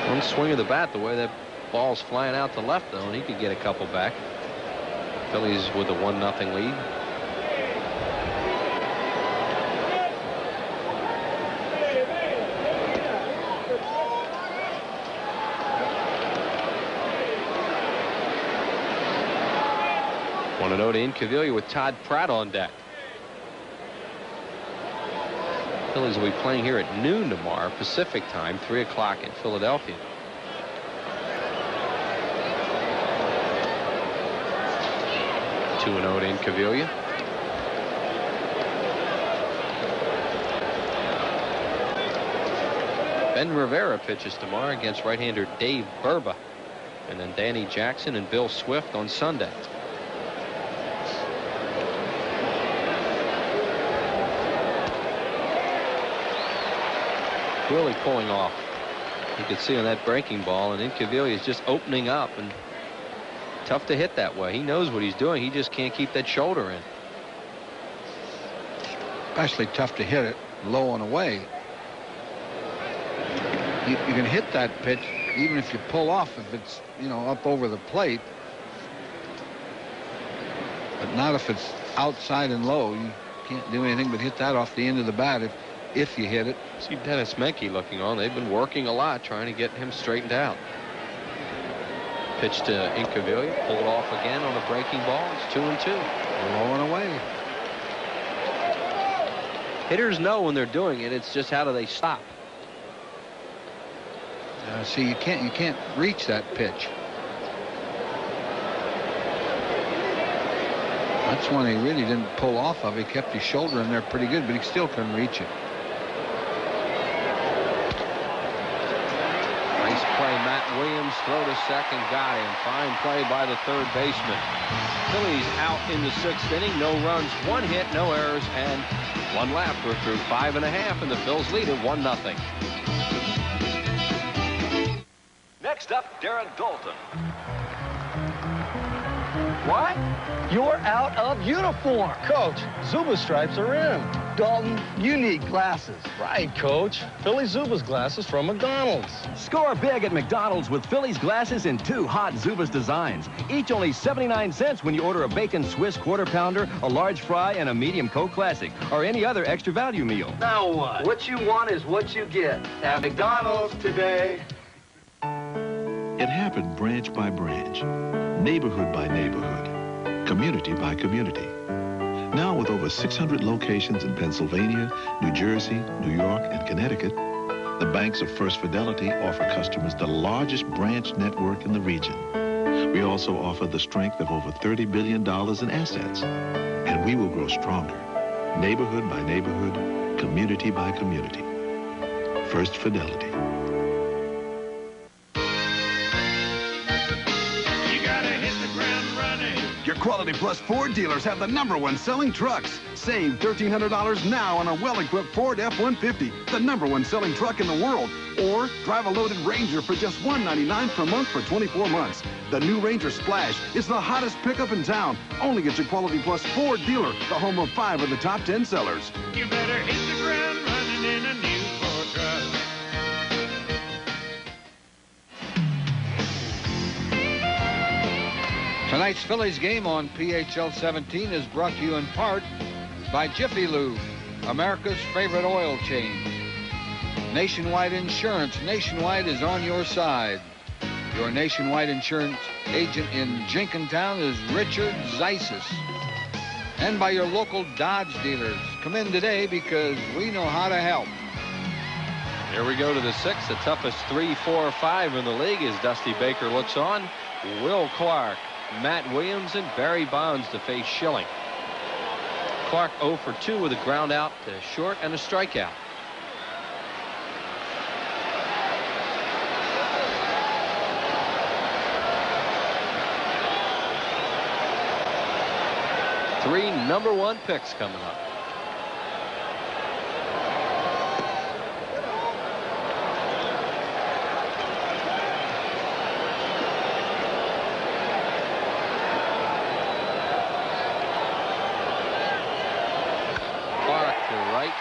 One swing of the bat, the way that ball's flying out to left, though, and he could get a couple back. Phillies with a 1-0 lead. Want to know to Incaviglia with Todd Pratt on deck. Phillies will be playing here at noon tomorrow, Pacific time, 3 o'clock in Philadelphia. Two 2-0 to Incaviglia. Ben Rivera pitches tomorrow against right-hander Dave Burba. And then Danny Jackson and Bill Swift on Sunday. Really pulling off. You could see on that breaking ball, and Incaviglia is just opening up, and tough to hit that way. He knows what he's doing. He just can't keep that shoulder in. Especially tough to hit it low and away. You can hit that pitch even if you pull off, if it's, you know, up over the plate, but not if it's outside and low. You can't do anything but hit that off the end of the bat if you hit it. See Dennis Menke looking on. They've been working a lot trying to get him straightened out. Pitch to Incaviglia, pulled off again on a breaking ball. It's 2-2. Low and away. Hitters know when they're doing it. It's just how do they stop? See, you can't reach that pitch. That's one he really didn't pull off of. He kept his shoulder in there pretty good, but he still couldn't reach it. Nice play, Matt Williams. Throw to second, got him. Fine play by the third baseman. Phillies out in the 6th inning. No runs, 1 hit, no errors, and 1 left. We're through 5 1/2, and the Phils lead at 1-0. Next up, Darren Dalton. What? You're out of uniform. Coach, Zuba stripes are in. Dalton, you need glasses. Right, Coach. Philly Zuba's glasses from McDonald's. Score big at McDonald's with Philly's glasses in 2 hot Zuba's designs. Each only 79 cents when you order a bacon Swiss quarter pounder, a large fry, and a medium Coke Classic, or any other extra value meal. Now what? What you want is what you get at McDonald's today. It happened branch by branch, neighborhood by neighborhood, community by community. Now with over 600 locations in Pennsylvania, New Jersey, New York, and Connecticut, the banks of First Fidelity offer customers the largest branch network in the region. We also offer the strength of over $30 billion in assets, and we will grow stronger, neighborhood by neighborhood, community by community. First Fidelity. Your Quality Plus Ford dealers have the #1 selling trucks. Save $1,300 now on a well-equipped Ford F-150, the #1 selling truck in the world. Or drive a loaded Ranger for just $199 per month for 24 months. The new Ranger Splash is the hottest pickup in town. Only at your Quality Plus Ford dealer, the home of 5 of the top 10 sellers. You better hit the ground running in a new Ford truck. Tonight's Phillies game on PHL 17 is brought to you in part by Jiffy Lube, America's favorite oil change. Nationwide Insurance. Nationwide is on your side. Your Nationwide Insurance agent in Jenkintown is Richard Zeisis. And by your local Dodge dealers. Come in today because we know how to help. Here we go to the 6th, the toughest 3, 4, 5 in the league as Dusty Baker looks on. Will Clark, Matt Williams, and Barry Bonds to face Schilling. Clark 0 for 2 with a ground out to short and a strikeout. Three #1 picks coming up.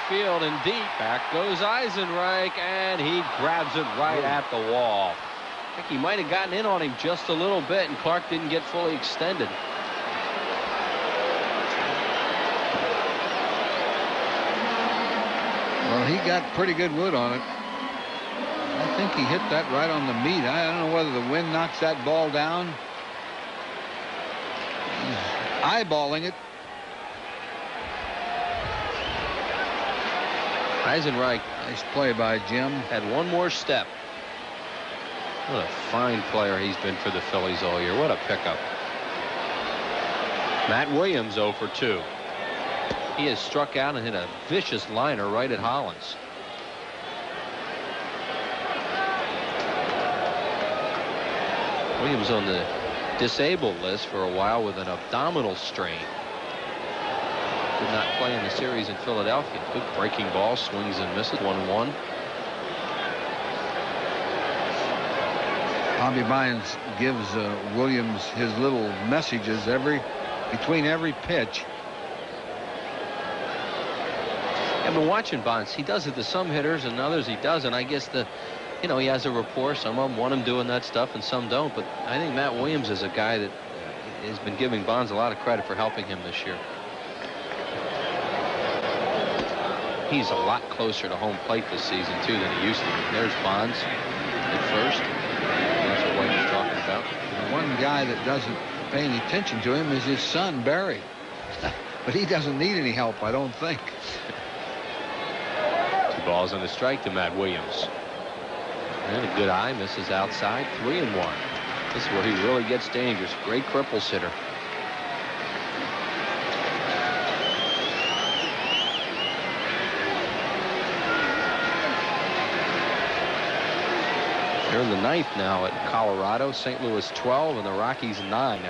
Field and deep. Back goes Eisenreich, and he grabs it right at the wall. I think he might have gotten in on him just a little bit, and Clark didn't get fully extended. Well, he got pretty good wood on it. I think he hit that right on the meat. I don't know whether the wind knocks that ball down. He's eyeballing it. Eisenreich, nice play by Jim. Had one more step. What a fine player he's been for the Phillies all year. What a pickup. Matt Williams 0 for 2. He has struck out and hit a vicious liner right at Hollins. Williams on the disabled list for a while with an abdominal strain. Did not play in the series in Philadelphia. Good breaking ball, swings and misses. 1-1. Bobby Bynes gives Williams his little messages between every pitch. I've been watching Bonds. He does it to some hitters and others he doesn't. I guess he has a rapport. Some of them want him doing that stuff and some don't. But I think Matt Williams is a guy that has been giving Bonds a lot of credit for helping him this year. He's a lot closer to home plate this season, too, than he used to be. There's Bonds at first. That's what White was talking about. The one guy that doesn't pay any attention to him is his son, Barry. But he doesn't need any help, I don't think. 2 balls and a strike to Matt Williams. And a good eye, misses outside. 3-1. This is where he really gets dangerous. Great cripples hitter. They're in the 9th now at Colorado, St. Louis 12, and the Rockies 9.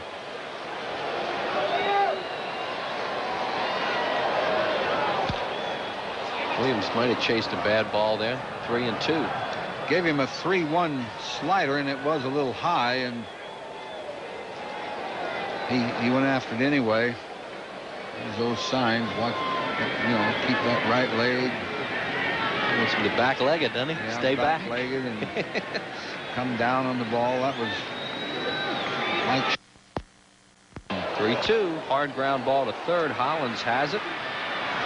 Williams might have chased a bad ball there. 3-2. Gave him a 3-1 slider, and it was a little high, and he went after it anyway. There's those signs. Watch, keep that right leg. Wants him to back-leg it, doesn't he? Yeah, Stay back. Back-leg it and come down on the ball. That was like 3-2. Hard ground ball to third. Hollins has it.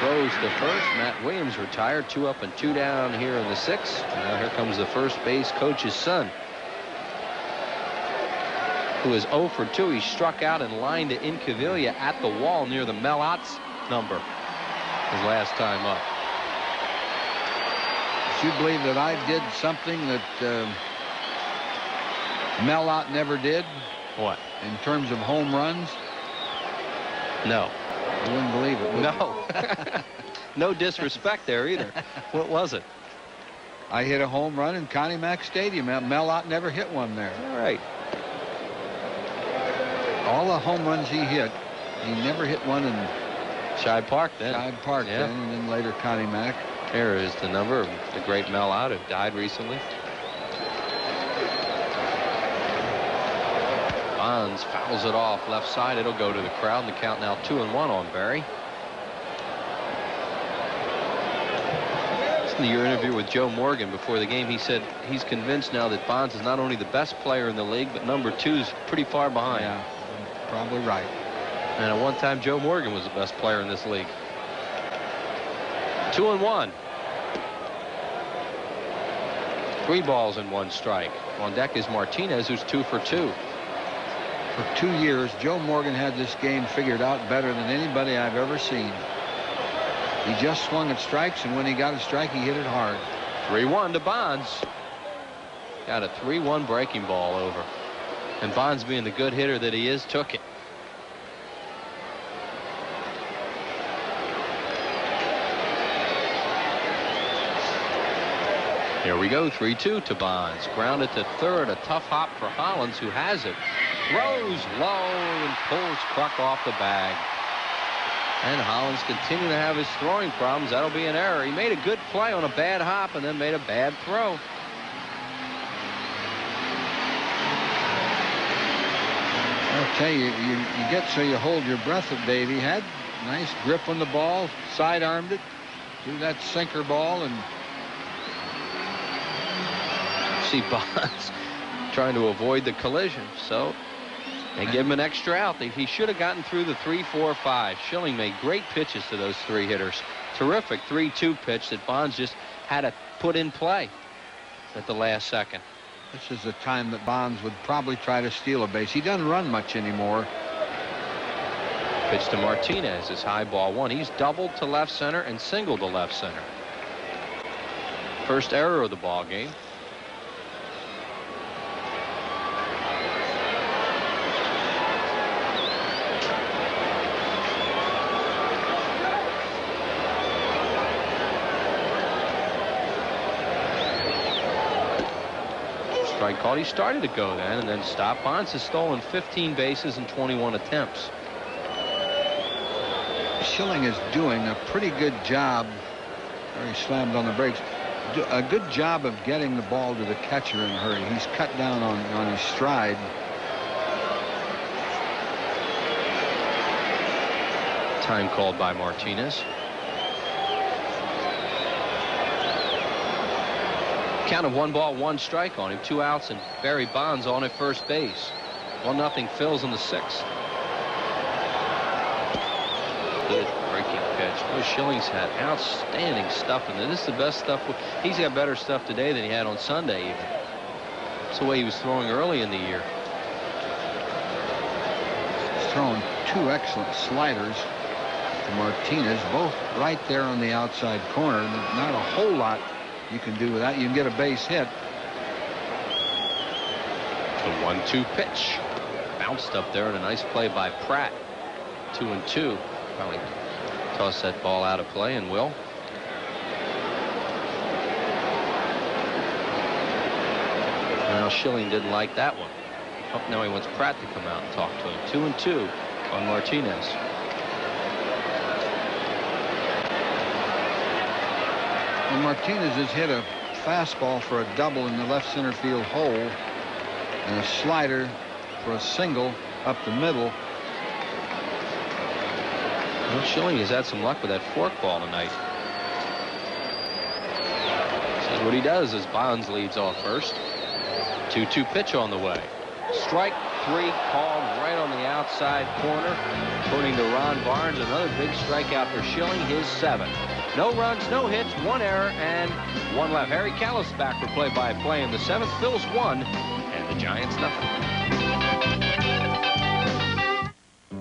Throws to first. Matt Williams retired. 2 up and 2 down here in the 6th. Now here comes the first base coach's son, who is 0 for 2. He struck out and lined to Incaviglia at the wall near the Melot's number his last time up. Do you believe that I did something that Melot never did? What? In terms of home runs? No. You wouldn't believe it, would No. No disrespect there either. What was it? I hit a home run in Connie Mack Stadium. Melot never hit one there. All right. All the home runs he hit, he never hit one in Shibe Park then. Shibe Park then, and then later Connie Mack. Here is the number of the great Mel Ott, who died recently. Bonds fouls it off left side. It'll go to the crowd, and the count now 2-1 on Barry. In your interview with Joe Morgan before the game, he said he's convinced now that Bonds is not only the best player in the league, but number 2 is pretty far behind. Yeah, probably right. And at one time, Joe Morgan was the best player in this league. 2-1. 3 balls and 1 strike. On deck is Martinez, who's 2 for 2. For 2 years, Joe Morgan had this game figured out better than anybody I've ever seen. He just swung at strikes, and when he got a strike, he hit it hard. 3-1 to Bonds. Got a 3-1 breaking ball over. And Bonds, being the good hitter that he is, took it. Here we go, 3-2 to Bonds. Grounded to third, a tough hop for Hollins, who has it. Throws low and pulls Kruk off the bag. And Hollins continuing to have his throwing problems. That'll be an error. He made a good play on a bad hop and then made a bad throw. I'll tell you, you get so you hold your breath at Dave. He had nice grip on the ball, side-armed it, threw that sinker ball, and see Bonds trying to avoid the collision, so they give him an extra out. He should have gotten through the 3, 4, 5. Schilling made great pitches to those 3 hitters. Terrific 3-2 pitch that Bonds just had to put in play at the last second. This is the time that Bonds would probably try to steal a base. He doesn't run much anymore. Pitch to Martinez is high ball 1. He's doubled to left center and singled to left center. First error of the ball game. Strike called. He started to go then and then stopped. Bonds has stolen 15 bases in 21 attempts. Schilling is doing a pretty good job. He slammed on the brakes. A good job of getting the ball to the catcher in a hurry. He's cut down on his stride. Time called by Martinez. Count of 1 ball, 1 strike on him. 2 outs, and Barry Bonds on at first base. 1-0 Phils in the 6th. Good breaking pitch. Boy, Schilling's had outstanding stuff in there. This is the best stuff. He's got better stuff today than he had on Sunday even. That's the way he was throwing early in the year. He's throwing 2 excellent sliders to Martinez, both right there on the outside corner. Not a whole lot you can do with that. You can get a base hit. The 1-2 pitch. Bounced up there, and a nice play by Pratt. 2-2. Probably toss that ball out of play, and will. Now Schilling didn't like that one. Oh, now he wants Pratt to come out and talk to him. 2-2 on Martinez. And Martinez has hit a fastball for a double in the left center field hole and a slider for a single up the middle. Well, Schilling has had some luck with that fork ball tonight. See what he does as Bonds leads off first. 2-2 pitch on the way. Strike 3 called right on the outside corner. According to Ron Barnes, another big strikeout for Schilling, his 7th. No runs, no hits, 1 error, and 1 left. Harry Callis back for play-by-play in the 7th. Phil's 1, and the Giants nothing.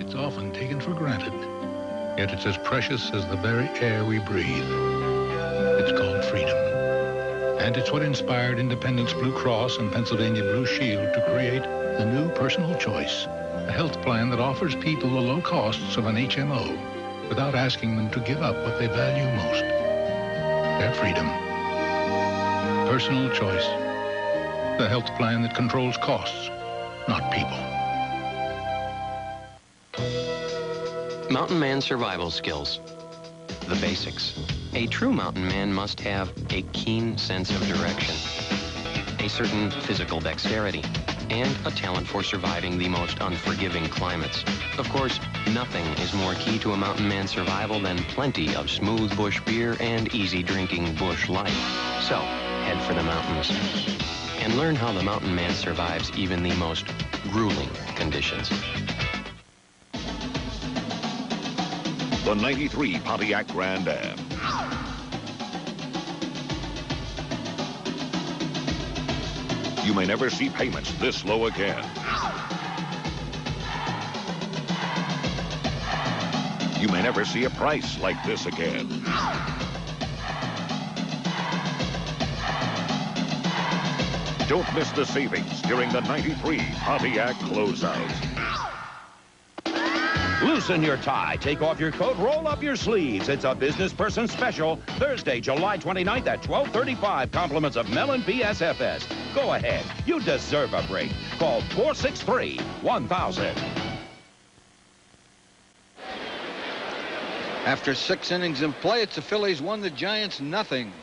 It's often taken for granted, yet it's as precious as the very air we breathe. It's called freedom. And it's what inspired Independence Blue Cross and Pennsylvania Blue Shield to create the new Personal Choice, a health plan that offers people the low costs of an HMO without asking them to give up what they value most, their freedom. Personal Choice, the health plan that controls costs, not people. Mountain man survival skills. The basics. A true mountain man must have a keen sense of direction, a certain physical dexterity, and a talent for surviving the most unforgiving climates. Of course, nothing is more key to a mountain man's survival than plenty of smooth bush beer and easy drinking bush life. So, head for the mountains and learn how the mountain man survives even the most grueling conditions. The 93 Pontiac Grand Am. You may never see payments this low again. You may never see a price like this again. Don't miss the savings during the 93 Pontiac closeout. Loosen your tie, take off your coat, roll up your sleeves. It's a business person special, Thursday, July 29th at 12:35. Compliments of Mellon PSFS. Go ahead. You deserve a break. Call 463-1000. After 6 innings in play, it's the Phillies 1, the Giants nothing.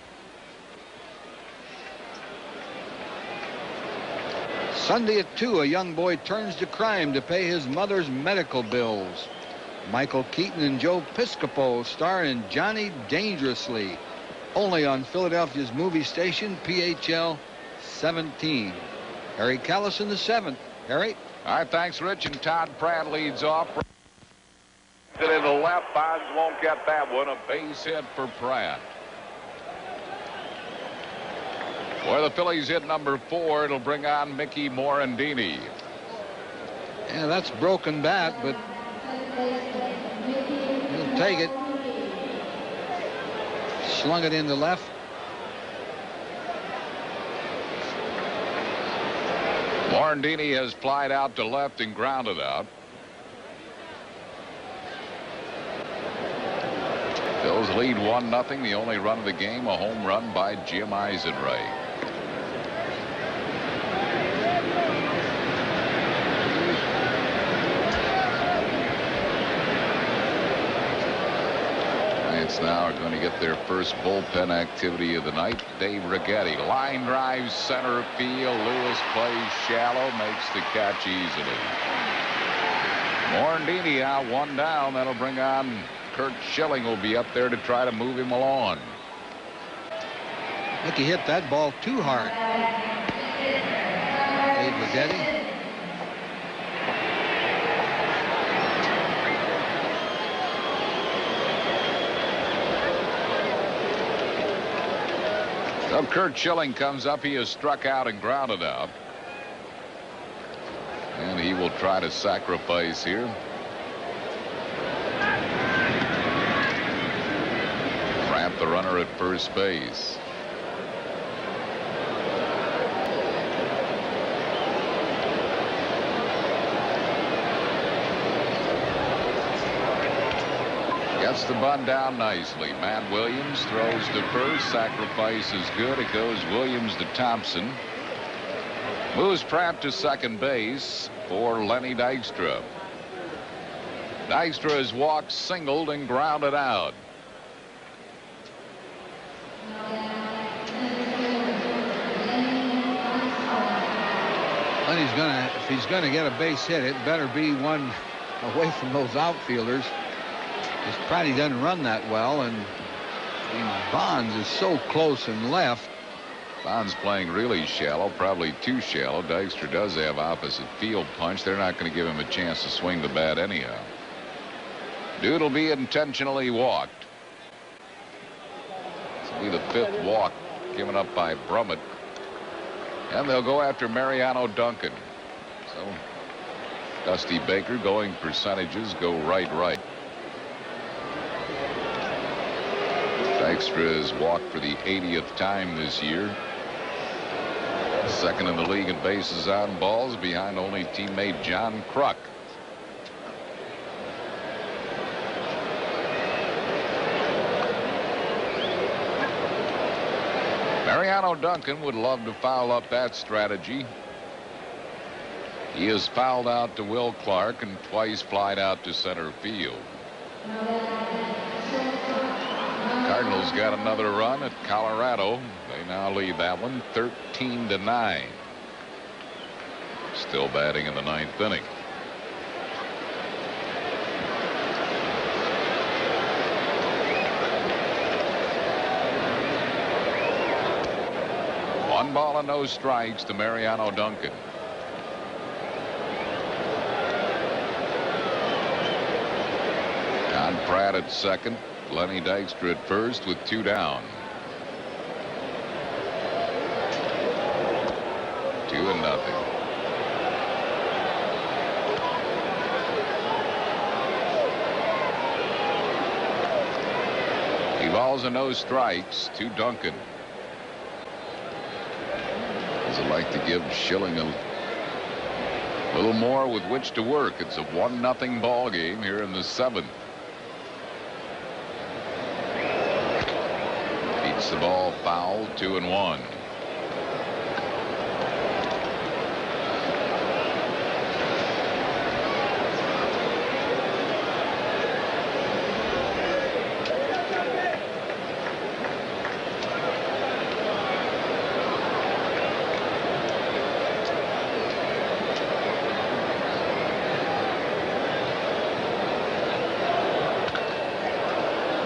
Sunday at 2, a young boy turns to crime to pay his mother's medical bills. Michael Keaton and Joe Piscopo star in Johnny Dangerously, only on Philadelphia's movie station, PHL 17. Harry Callis in the 7th. Harry? All right, thanks, Rich. And Todd Pratt leads off. To the left, Bonds won't get that one. A base hit for Pratt. For the Phillies hit number 4, it'll bring on Mickey Morandini. Yeah, that's broken bat, but he'll take it. Slung it into left. Morandini has flied out to left and grounded out. Phillies lead 1-0. The only run of the game, a home run by Jim Eisenreich. Now are going to get their first bullpen activity of the night. Dave Righetti, line drive center field. Lewis plays shallow, makes the catch easily. Morandini out, 1 down. That'll bring on Kurt Schilling, will be up there to try to move him along. I think he hit that ball too hard. Dave Righetti. So Kurt Schilling comes up. He is struck out and grounded out. And he will try to sacrifice here. Pratt, the runner at first base. Gets the bunt down nicely. Matt Williams throws to first. Sacrifice is good. It goes Williams to Thompson. Moves Pratt to second base for Lenny Dykstra. Dykstra has walked, singled, and grounded out. But if he's gonna get a base hit, it better be one away from those outfielders. Because Pratt, he doesn't run that well, and Bonds is so close and left. Bonds playing really shallow, probably too shallow. Dykstra does have opposite field punch. They're not going to give him a chance to swing the bat anyhow. Dude will be intentionally walked. This will be the 5th walk given up by Brummett. And they'll go after Mariano Duncan. So Dusty Baker going percentages, go right. Dykstra has walked for the 80th time this year. Second in the league in bases on balls, behind only teammate John Kruk. Mariano Duncan would love to foul up that strategy. He has fouled out to Will Clark and twice flied out to center field. Cardinals got another run at Colorado. They now lead that one 13-9. Still batting in the 9th inning. One ball and no strikes to Mariano Duncan. John Pratt at second. Lenny Dykstra at first with 2 down. 2-0. He balls and no strikes to Duncan. I'd like to give Schilling a little more with which to work. It's a 1-0 ball game here in the 7th. Beats the ball foul, 2-1.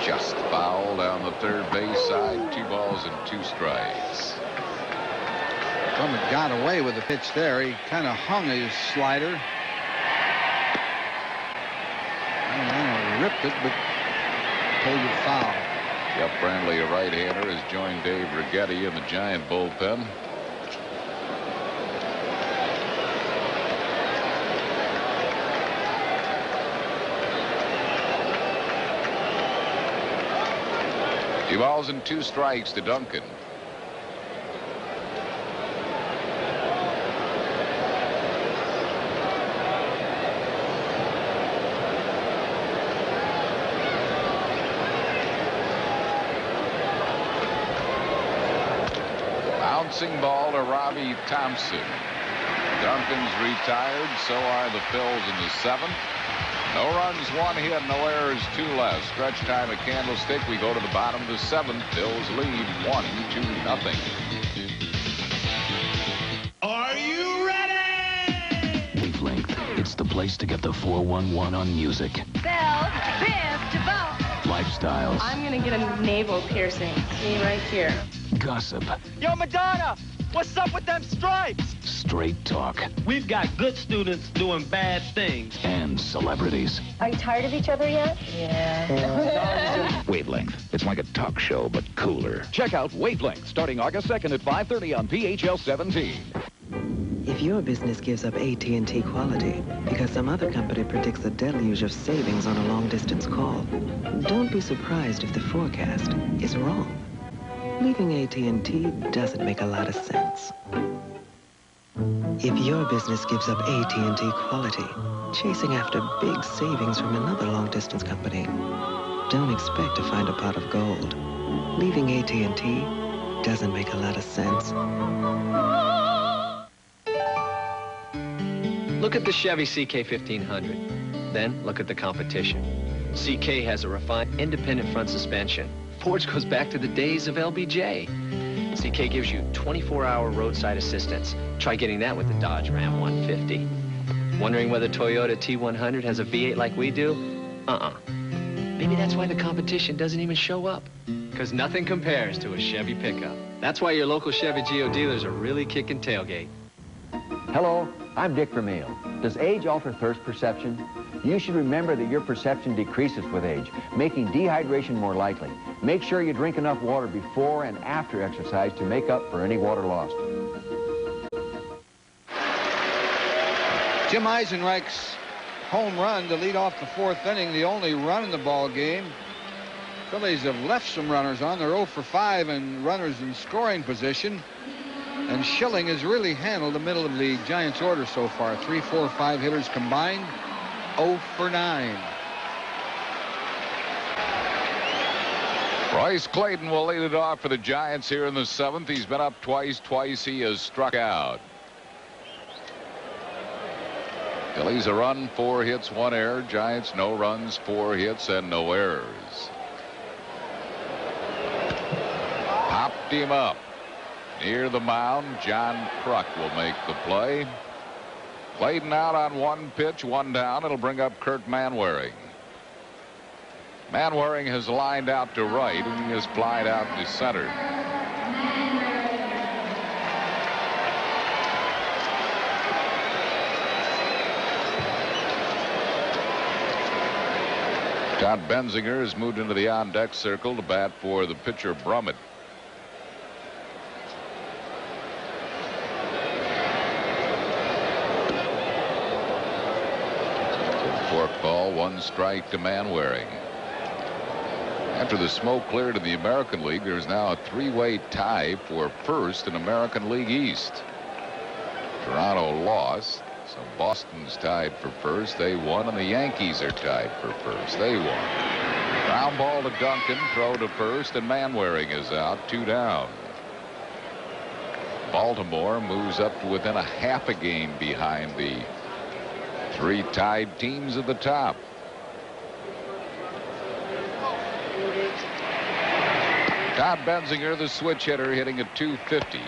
Just foul down the third base side. 2 balls and 2 strikes. Clement got away with the pitch there. He kind of hung his slider. I don't know, ripped it, but pulled it foul. Jeff Brantley, a right-hander, has joined Dave Righetti in the Giant bullpen. Two balls and 2 strikes to Duncan. Bouncing ball to Robbie Thompson. Duncan's retired. So are the Phils in the 7th. No runs, 1 hit, no errors, 2 left. Stretch time at Candlestick. We go to the bottom of the 7th. Phils lead 1-0. Are you ready? Wavelength. It's the place to get the 411 on music. Bell, Biff, DeVoe. Lifestyles. I'm gonna get a navel piercing. See right here. Gossip. Yo, Madonna! What's up with them stripes? Straight talk. We've got good students doing bad things. And celebrities. Are you tired of each other yet? Yeah. Wavelength. It's like a talk show, but cooler. Check out Wavelength starting August 2nd at 5:30 on PHL 17. If your business gives up AT&T quality because some other company predicts a deluge of savings on a long-distance call, don't be surprised if the forecast is wrong. Leaving AT&T doesn't make a lot of sense. If your business gives up AT&T quality, chasing after big savings from another long-distance company, don't expect to find a pot of gold. Leaving AT&T doesn't make a lot of sense. Look at the Chevy CK 1500. Then look at the competition. CK has a refined independent front suspension. Ford's goes back to the days of LBJ. CK gives you 24-hour roadside assistance. Try getting that with the Dodge Ram 150. Wondering whether Toyota T100 has a V8 like we do? Maybe that's why the competition doesn't even show up. Because nothing compares to a Chevy pickup. That's why your local Chevy Geo dealers are really kicking tailgate. Hello, I'm Dick Vermeil. Does age alter thirst perception? You should remember that your perception decreases with age, making dehydration more likely. Make sure you drink enough water before and after exercise to make up for any water lost. Jim Eisenreich's home run to lead off the 4th inning, the only run in the ball game. Phillies have left some runners on. They're 0 for 5 and runners in scoring position. And Schilling has really handled the middle of the Giants' order so far. 3, 4, 5 hitters combined. 0 for 9. Royce Clayton will lead it off for the Giants here in the 7th. He's been up twice. Twice he has struck out. Phillies a run, 4 hits, 1 error. Giants no runs, 4 hits, and no errors. Popped him up near the mound. John Kruk will make the play. Clayton out on 1 pitch, 1 down. It'll bring up Kurt Manwaring. Manwaring has lined out to right, and he has flied out to center. Todd Benzinger has moved into the on-deck circle to bat for the pitcher Brummett. Fork ball, 1 strike to Manwaring. After the smoke cleared in the American League, there's now a 3-way tie for first in American League East. Toronto lost, so Boston's tied for first. They won, and the Yankees are tied for first. They won. Ground ball to Duncan, throw to first, and Manwaring is out, 2 down. Baltimore moves up to within a half a game behind the 3 tied teams at the top. Todd Benzinger, the switch hitter, hitting at .250.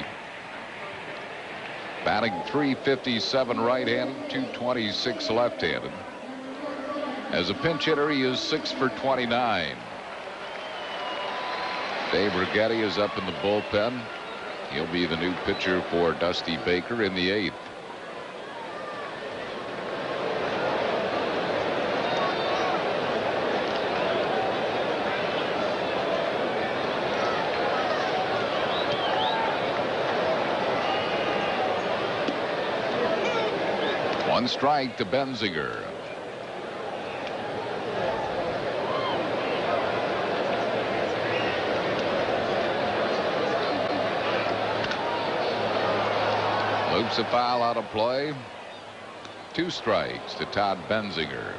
Batting .357 right-handed, .226 left-handed. As a pinch hitter, he is 6 for 29. Dave Righetti is up in the bullpen. He'll be the new pitcher for Dusty Baker in the 8th. One strike to Benzinger. Loops a foul out of play. 2 strikes to Todd Benzinger.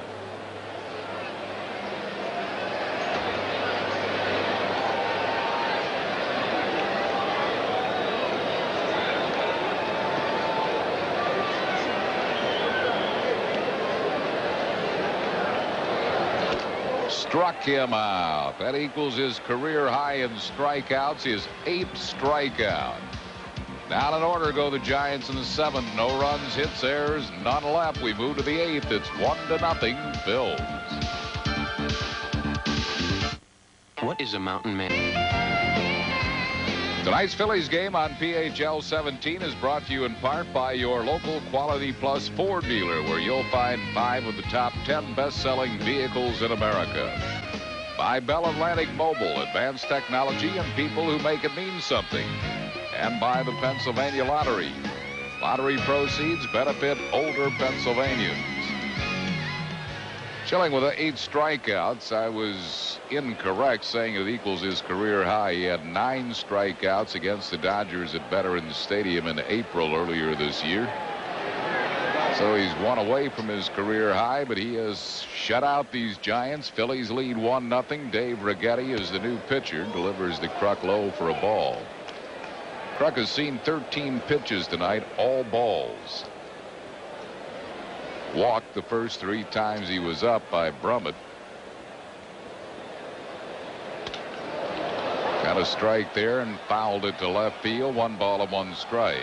Struck him out. That equals his career high in strikeouts, his 8th strikeout. Down in order go the Giants in the 7th. No runs, hits, errors, none left. We move to the 8th. It's 1-0 Phils. What is a mountain man? Tonight's Phillies game on PHL 17 is brought to you in part by your local Quality Plus Ford dealer, where you'll find 5 of the top 10 best-selling vehicles in America. By Bell Atlantic Mobile, advanced technology and people who make it mean something. And by the Pennsylvania Lottery. Lottery proceeds benefit older Pennsylvanians. Schilling with 8 strikeouts. I was incorrect saying it equals his career high. He had 9 strikeouts against the Dodgers at Veterans Stadium in April earlier this year. So he's 1 away from his career high, but he has shut out these Giants. Phillies lead 1-0. Dave Righetti is the new pitcher, delivers the Kruk low for a ball. Kruk has seen 13 pitches tonight, all balls. Walked the first 3 times he was up by Brummett. Got a strike there and fouled it to left field. 1 ball and 1 strike.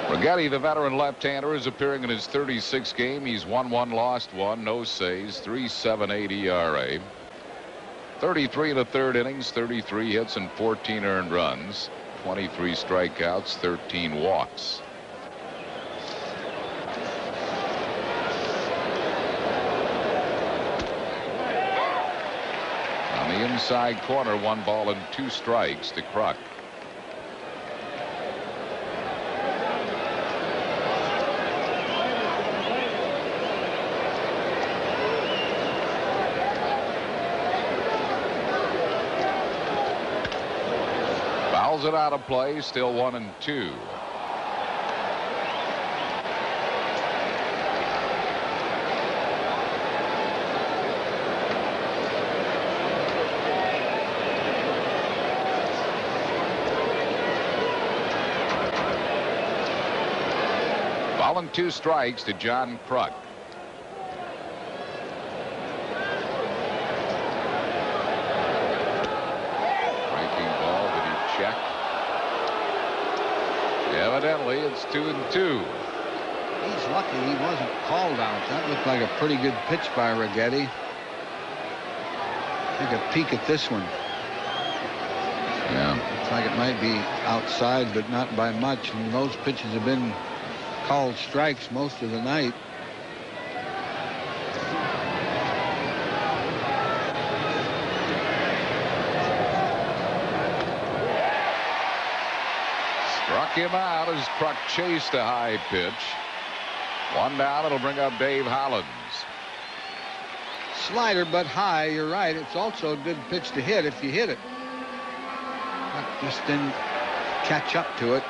Righetti, the veteran left-hander, is appearing in his 36th game. He's won 1, lost 1, no saves, 3.78 ERA. 33 1/3 innings, 33 hits and 14 earned runs. 23 strikeouts, 13 walks. On the inside corner, 1 ball and 2 strikes to Kruk. Fouls it out of play, still 1-2. Ball and 2 strikes to John Kruk. Breaking ball, did he check? Evidently, it's 2-2. He's lucky he wasn't called out. That looked like a pretty good pitch by Righetti. Take a peek at this one. Yeah. Looks like it might be outside, but not by much. And those pitches have been called strikes most of the night. Struck him out as Kruk chased a high pitch. 1 down. It'll bring up Dave Hollins. Slider, but high. You're right. It's also a good pitch to hit if you hit it. But just didn't catch up to it.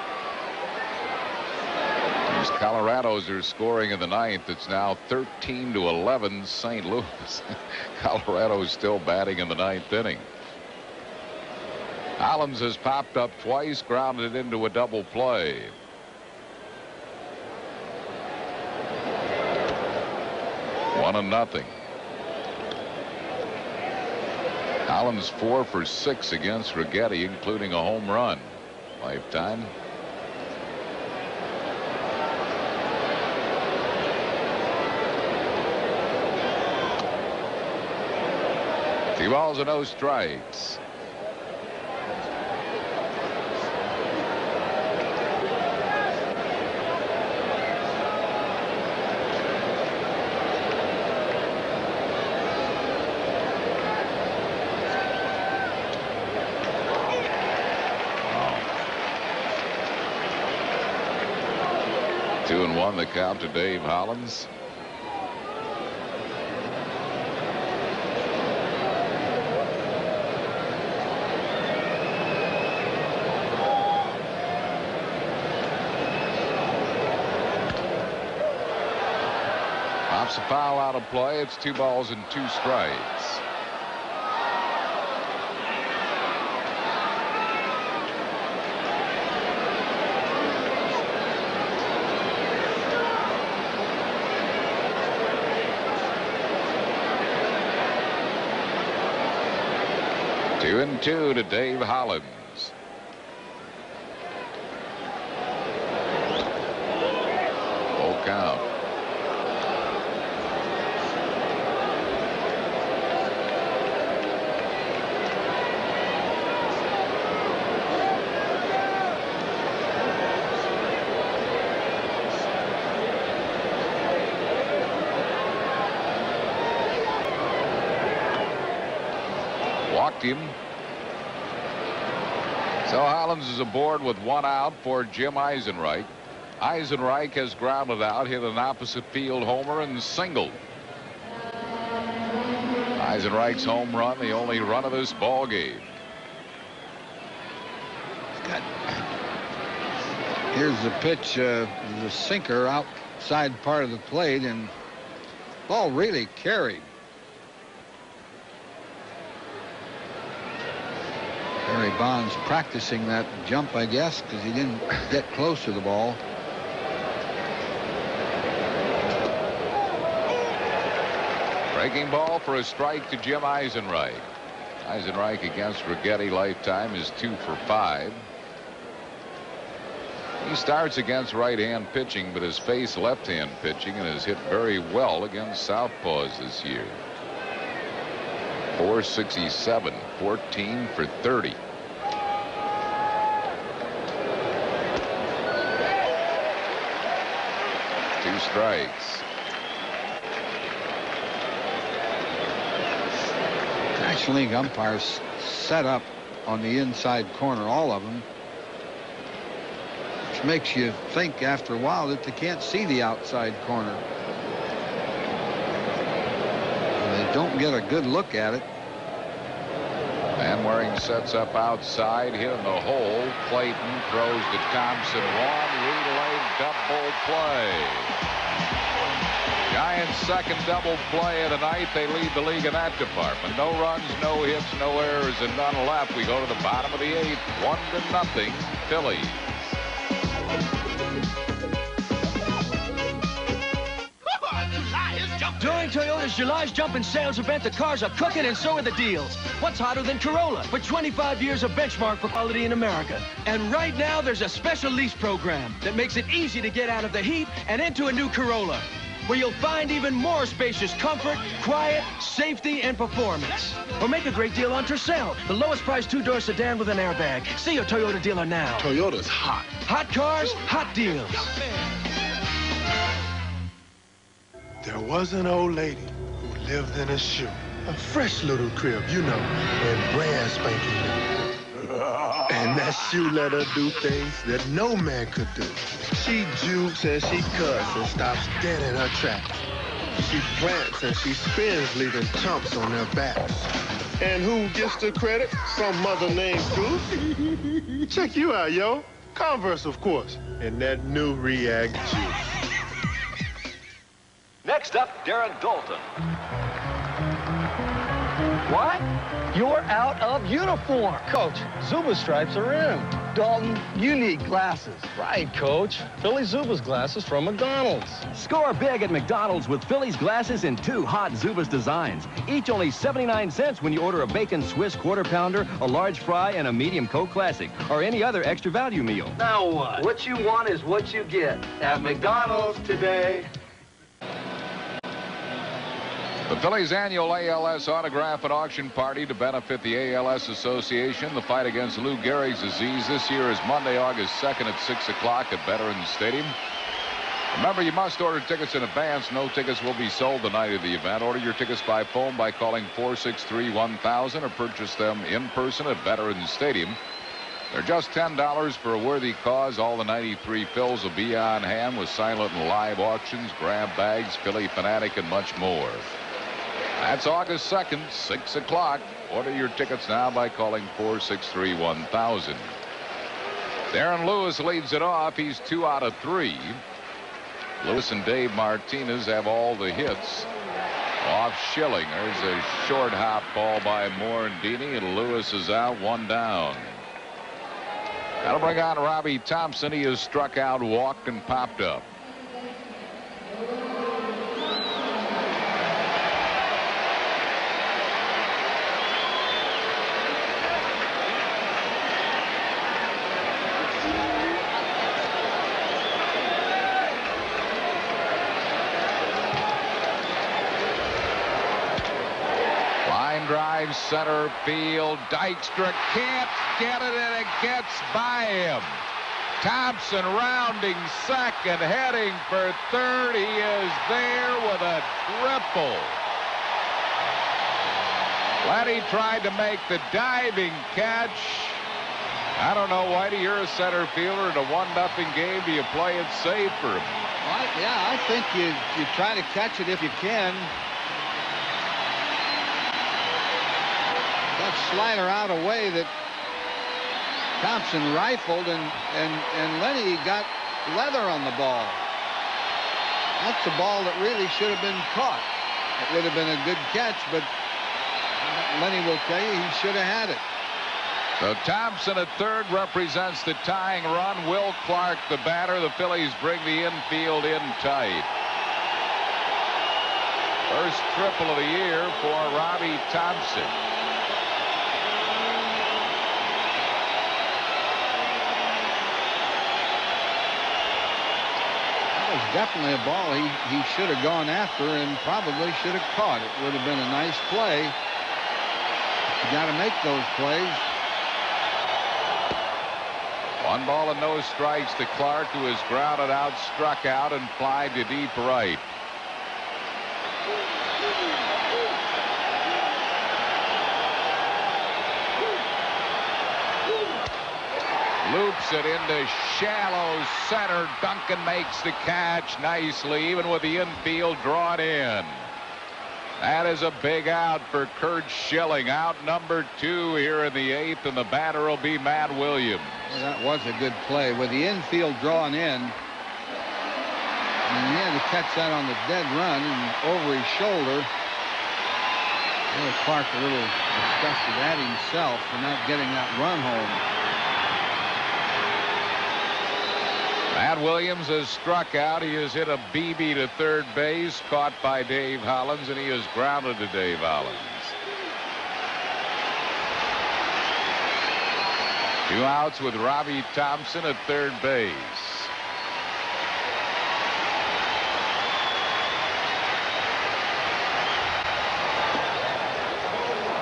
These Colorados are scoring in the 9th. It's now 13-11 St. Louis. Colorado's still batting in the 9th inning. Hollins has popped up twice, grounded into a double play. One and nothing. Hollins 4 for 6 against Righetti, including a home run. Lifetime. Two balls and no strikes. Two and one the count to Dave Hollins. Pops a foul out of play. It's 2 balls and 2 strikes. Two and 2 to Dave Hollins. Full count. Walked him. So Hollins is aboard with 1 out for Jim Eisenreich. Eisenreich has grounded out, hit an opposite field homer, and singled. Eisenreich's home run, the only run of this ball game. Here's the pitch, the sinker outside part of the plate, and ball really carried. Barry Bonds practicing that jump, I guess, because he didn't get close to the ball. Breaking ball for a strike to Jim Eisenreich. Eisenreich against Righetti lifetime is 2 for 5. He starts against right-hand pitching, but has faced left-hand pitching and has hit very well against southpaws this year. 467, 14 for 30. Two strikes. National League umpires set up on the inside corner, all of them, which makes you think after a while that they can't see the outside corner. They don't get a good look at it. Manwaring sets up outside, hit in the hole. Clayton throws to Thompson. One relay double play. Giants' second double play of the night. They lead the league in that department. No runs, no hits, no errors, and none left. We go to the bottom of the 8th. 1-0 Phillies. During Toyota's July's Jumpin' Sales event, the cars are cooking and so are the deals. What's hotter than Corolla? For 25 years, a benchmark for quality in America. And right now, there's a special lease program that makes it easy to get out of the heat and into a new Corolla, where you'll find even more spacious comfort, quiet, safety, and performance. Or make a great deal on Tercel, the lowest priced two-door sedan with an airbag. See your Toyota dealer now. Toyota's hot. Hot cars, hot deals. There was an old lady who lived in a shoe. A fresh little crib, you know, and brand spanking new. And that shoe let her do things that no man could do. She jukes and she cuts and stops dead in her tracks. She plants and she spins, leaving chumps on their backs. And who gets the credit? Some mother named Goose. Check you out, yo. Converse, of course. And that new React juice. Next up, Darren Dalton. What? You're out of uniform. Coach, Zuba stripes are in. Dalton, you need glasses. Right, Coach. Philly Zuba's glasses from McDonald's. Score big at McDonald's with Phillies glasses in 2 hot Zubas designs. Each only 79 cents when you order a bacon Swiss quarter pounder, a large fry, and a medium Coke Classic, or any other extra value meal. Now what? What you want is what you get at McDonald's today. The Phillies' annual ALS autograph and auction party to benefit the ALS Association. The fight against Lou Gehrig's disease this year is Monday, August 2nd at 6 o'clock at Veterans Stadium. Remember, you must order tickets in advance. No tickets will be sold the night of the event. Order your tickets by phone by calling 463-1000 or purchase them in person at Veterans Stadium. They're just $10 for a worthy cause. All the 93 Phils will be on hand with silent and live auctions, grab bags, Philly Fanatic, and much more. That's August 2nd, 6 o'clock. Order your tickets now by calling 463-1000. Darren Lewis leads it off. He's 2 out of 3. Lewis and Dave Martinez have all the hits. Off Schilling. There's a short hop ball by Morandini, and Lewis is out, 1 down. That'll bring on Robbie Thompson. He has struck out, walked, and popped up. Drive center field. Dykstra can't get it, and it gets by him. Thompson rounding second, heading for third. He is there with a triple. Letty tried to make the diving catch. I don't know, Whitey, you're a center fielder in a 1-0 game. Do you play it safe or? Well, yeah, I think you try to catch it if you can. That slider out a way that Thompson rifled, and Lenny got leather on the ball. That's a ball that really should have been caught. It would have been a good catch, but Lenny will tell you he should have had it. So Thompson at third represents the tying run. Will Clark, the batter. The Phillies bring the infield in tight. First triple of the year for Robbie Thompson. Definitely a ball he should have gone after and probably should have caught. It would have been a nice play. You got to make those plays. 1 ball and no strikes to Clark, who is grounded out, struck out, and flied to deep right. Loops it into shallow center. Duncan makes the catch nicely, even with the infield drawn in. That is a big out for Curt Schilling. Out number 2 here in the 8th, and the batter will be Matt Williams. Well, that was a good play with the infield drawn in. And he had to catch that on the dead run and over his shoulder. Clark a little disgusted at himself for not getting that run home. Matt Williams has struck out. He has hit a BB to third base, caught by Dave Hollins, and he is grounded to Dave Hollins. 2 outs with Robbie Thompson at third base.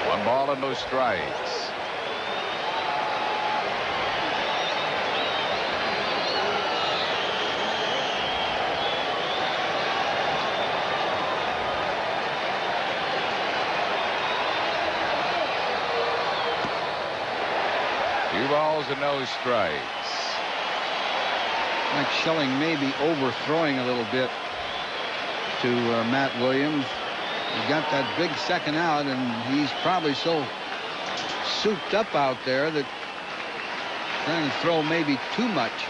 One ball and no strikes. Two balls and no strikes. Mike Schilling may be overthrowing a little bit to Matt Williams. He got that big second out, and he's probably so souped up out there that trying to throw maybe too much.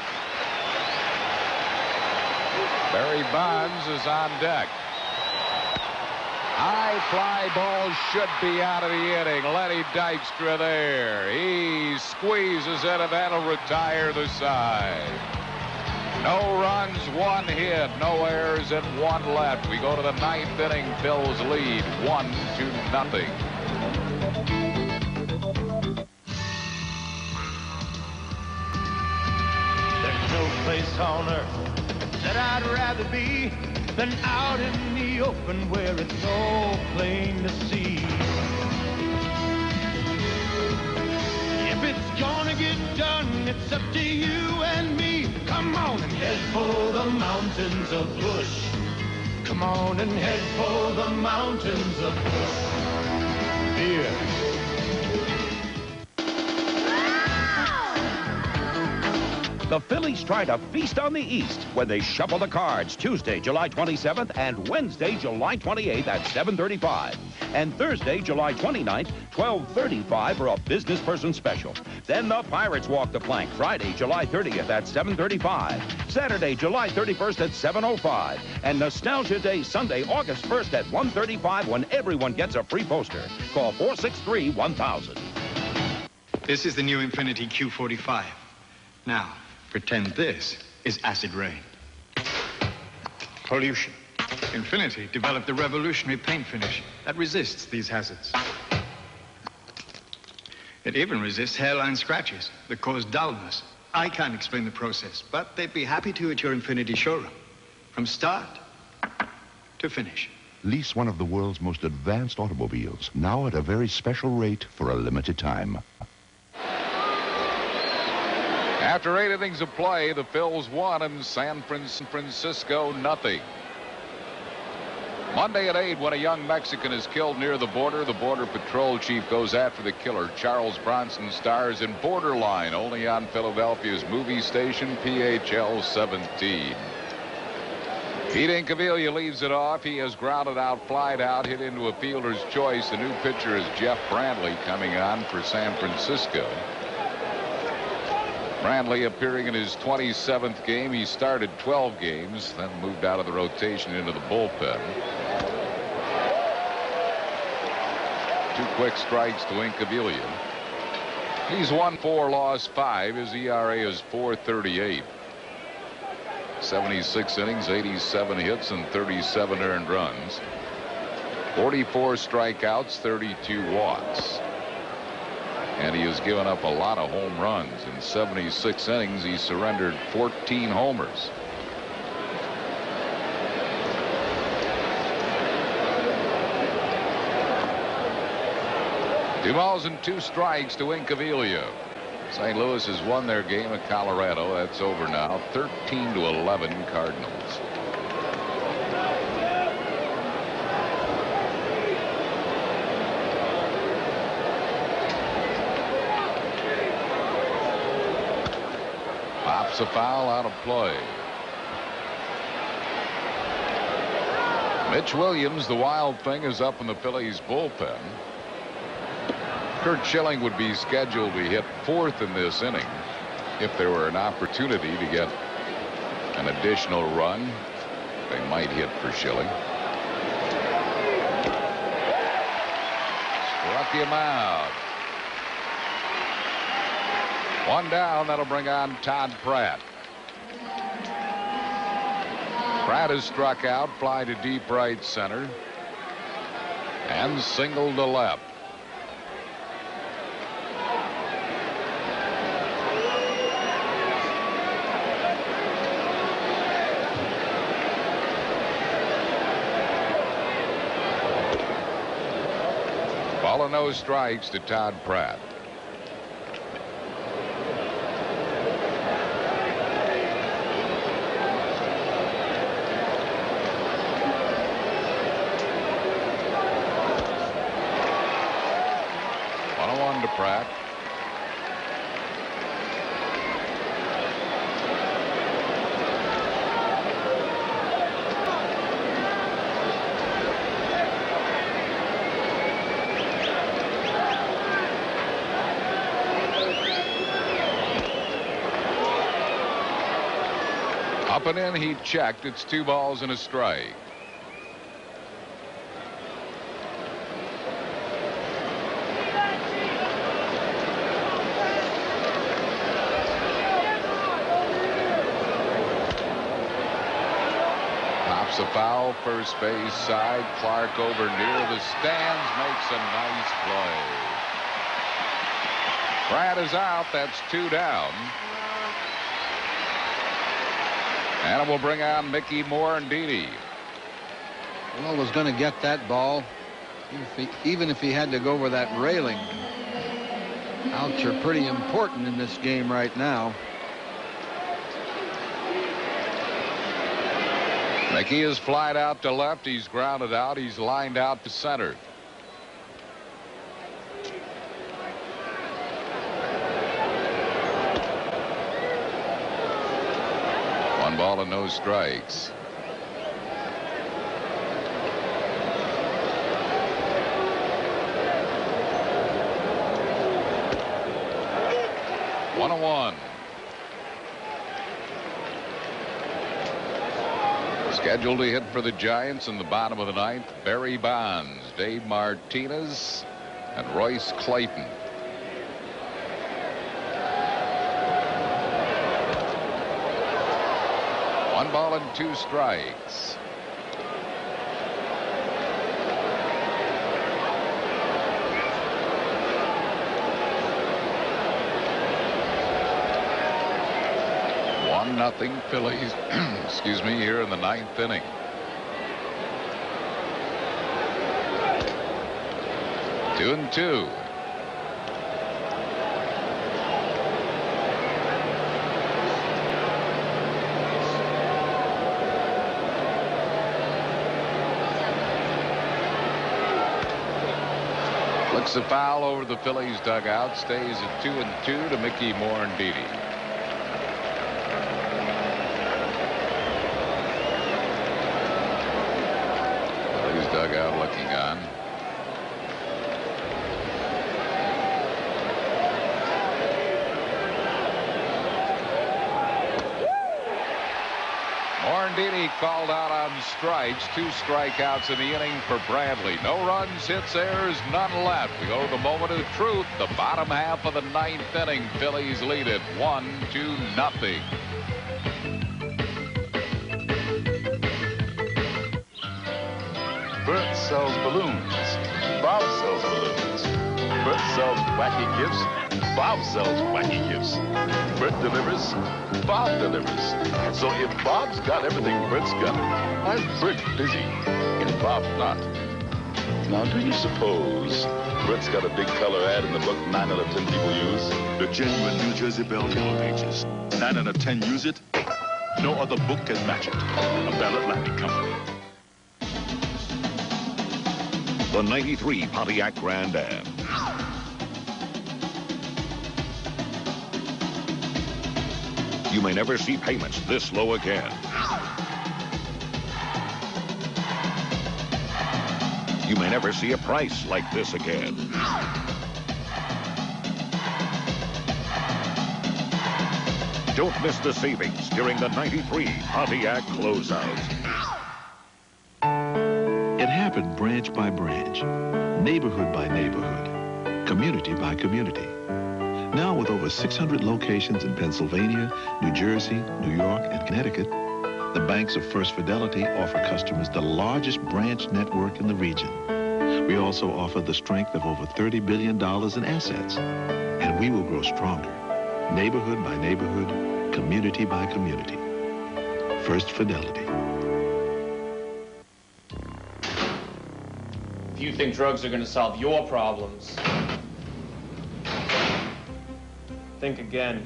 Barry Bonds is on deck. High fly ball should be out of the inning. Lenny Dykstra there. He squeezes it, and that'll retire the side. No runs, 1 hit, no errors, and 1 left. We go to the 9th inning. Phil's lead 1-0. There's no place on earth that I'd rather be than out in the open where it's so plain to see. If it's gonna get done, it's up to you and me. Come on and head for the mountains of Bush. Come on and head for the mountains of Bush. Here. The Phillies try to feast on the East when they shuffle the cards Tuesday, July 27th and Wednesday, July 28th at 7:35. And Thursday, July 29th, 12:35 for a business person special. Then the Pirates walk the plank Friday, July 30th at 7:35. Saturday, July 31st at 7:05. And Nostalgia Day, Sunday, August 1st at 1:35 when everyone gets a free poster. Call 463-1000. This is the new Infiniti Q45. Now, pretend this is acid rain. Pollution. Infiniti developed a revolutionary paint finish that resists these hazards. It even resists hairline scratches that cause dullness. I can't explain the process, but they'd be happy to at your Infiniti showroom. From start to finish. Lease one of the world's most advanced automobiles, now at a very special rate for a limited time. After 8 innings of play, the Phils won and San Francisco nothing. Monday at 8, when a young Mexican is killed near the border patrol chief goes after the killer. Charles Bronson stars in Borderline, only on Philadelphia's movie station PHL 17. Pete Incaviglia leads it off. He has grounded out, flied out, hit into a fielder's choice. The new pitcher is Jeff Brantley coming on for San Francisco. Brantley appearing in his 27th game. He started 12 games, then moved out of the rotation into the bullpen. 2 quick strikes to Incaviglia. He's won 4, lost 5. His ERA is 4.38. 76 innings, 87 hits, and 37 earned runs. 44 strikeouts, 32 walks. And he has given up a lot of home runs. In 76 innings, he surrendered 14 homers. Two balls and 2 strikes to Incaviglia. St. Louis has won their game at Colorado. That's over now. 13-11 Cardinals. Pops a foul out of play. Mitch Williams, the wild thing, is up in the Phillies bullpen. Curt Schilling would be scheduled to hit 4th in this inning if there were an opportunity to get an additional run. They might hit for Schilling. Struck him out. 1 down. That'll bring on Todd Pratt. Pratt is struck out, fly to deep right center, and single to left. Ball and no strikes to Todd Pratt. To Pratt. Up and in, he checked. It's 2 balls and a strike. A foul, first base side. Clark over near the stands, makes a nice play. Pratt is out. That's 2 down. And we'll bring on Mickey Morandini. Well, was going to get that ball, even if he had to go over that railing. Outs are pretty important in this game right now. Mickey is flied out to left. He's grounded out. He's lined out to center. One ball and no strikes. One and one. Scheduled to hit for the Giants in the bottom of the 9th, Barry Bonds, Dave Martinez, and Royce Clayton. One ball and 2 strikes. Nothing Phillies, excuse me, here in the 9th inning. Two and two. Flicks a foul over the Phillies dugout, stays at 2 and 2 to Mickey Morandini. Dugout looking on. Morandini called out on strikes. 2 strikeouts in the inning for Bradley. No runs, hits, errors, none left. We go to the moment of truth. The bottom half of the 9th inning. Phillies lead it 1-0. Bert sells balloons. Bob sells balloons. Bert sells wacky gifts. Bob sells wacky gifts. Bert delivers. Bob delivers. So if Bob's got everything Bert's got, why is Bert busy and Bob not? Now, do you suppose Bert's got a big color ad in the book 9 out of 10 people use? The genuine New Jersey Belle Yellow Pages. 9 out of 10 use it. No other book can match it. A Bell Atlantic company. The 93 Pontiac Grand Am. You may never see payments this low again. You may never see a price like this again. Don't miss the savings during the 93 Pontiac closeout. It happened branch by branch, neighborhood by neighborhood, community by community. Now with over 600 locations in Pennsylvania, New Jersey, New York, and Connecticut, The banks of First Fidelity offer customers the largest branch network in the region. We also offer the strength of over $30 billion in assets. And we will grow stronger, neighborhood by neighborhood, community by community. First Fidelity. If you think drugs are going to solve your problems, think again.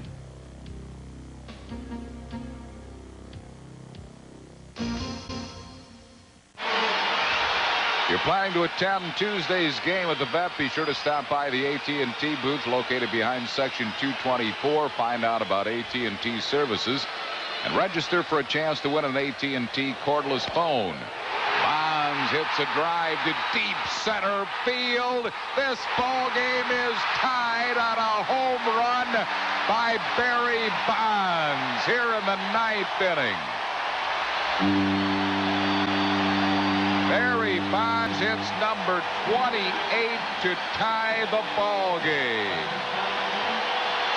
You're planning to attend Tuesday's game at the vet, be sure to stop by the AT&T booth located behind Section 224. Find out about AT&T services and register for a chance to win an AT&T cordless phone. Bonds hits a drive to deep center field. This ball game is tied on a home run by Barry Bonds here in the 9th inning. Barry Bonds hits number 28 to tie the ball game.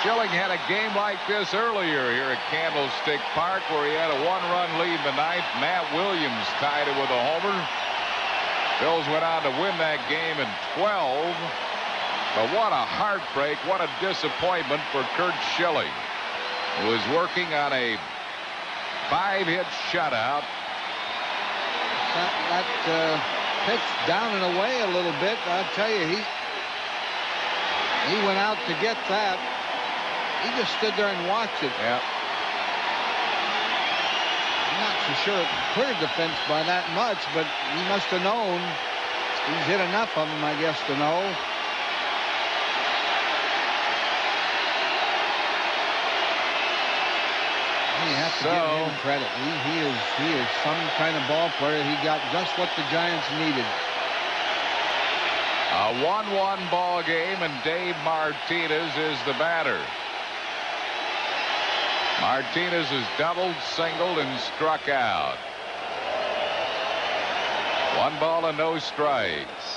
Schilling had a game like this earlier here at Candlestick Park where he had a one-run lead in the 9th. Matt Williams tied it with a homer. Phillies went on to win that game in 12. But what a heartbreak, what a disappointment for Curt Schilling, who was working on a 5-hit shutout. That pitch down and away a little bit. I'll tell you, he went out to get that. He just stood there and watched it. Yeah. I'm not so sure it cleared the fence by that much, but he must have known. He's hit enough of them, I guess, to know. You have to give him credit. He is some kind of ball player. He got just what the Giants needed. A 1-1 ball game, and Dave Martinez is the batter. Martinez has doubled, singled, and struck out. 1 ball and no strikes.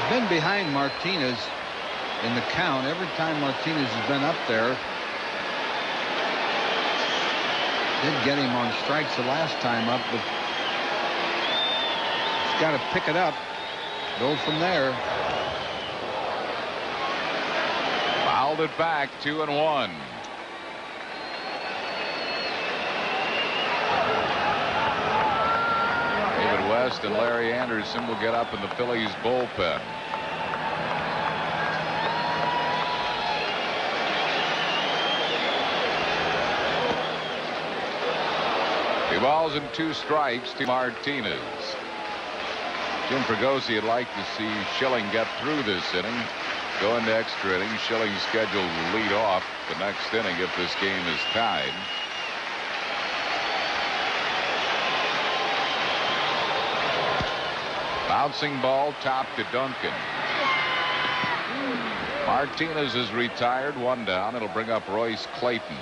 Been behind Martinez in the count every time Martinez has been up there. Did get him on strikes the last time up, but he's got to pick it up, go from there. Fouled it back, 2-1. David West and Larry Anderson will get up in the Phillies bullpen. 2 balls and 2 strikes to Martinez. Jim Fregosi would like to see Schilling get through this inning, go into extra innings. Schilling's scheduled to lead off the next inning if this game is tied. Bouncing ball, top to Duncan. Martinez is retired, 1 down. It'll bring up Royce Clayton.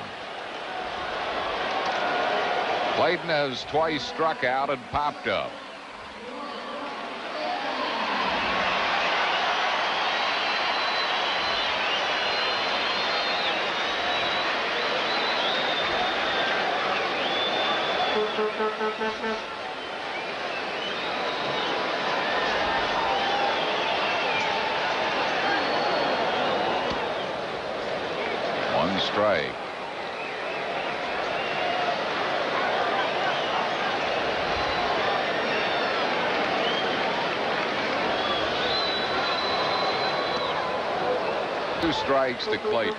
Clayton has twice struck out and popped up. One strike. Two strikes to Clayton.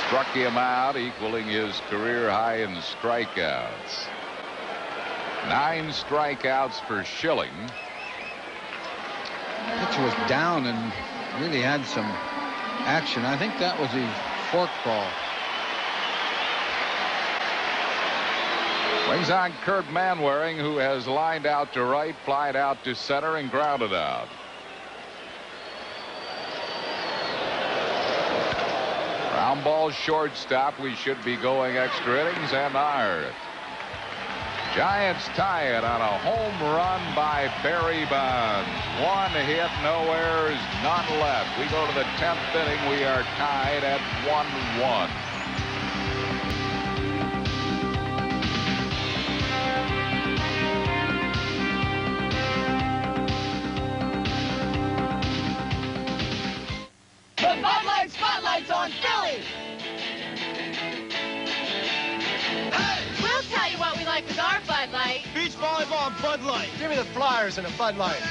Struck him out, equaling his career high in strikeouts. 9 strikeouts for Schilling. Pitcher was down and really had some action. I think that was his fork ball. Brings on Kurt Manwaring, who has lined out to right, flied out to center, and grounded out. Ground ball shortstop. We should be going extra innings and are. Giants tie it on a home run by Barry Bonds. 1 hit, no errors, none left. We go to the 10th inning. We are tied at 1-1. The Bud Light Spotlight's on Phillies! We'll tell you what we like with our Bud Light. Beach volleyball and Bud Light. Give me the Flyers and a Bud Light.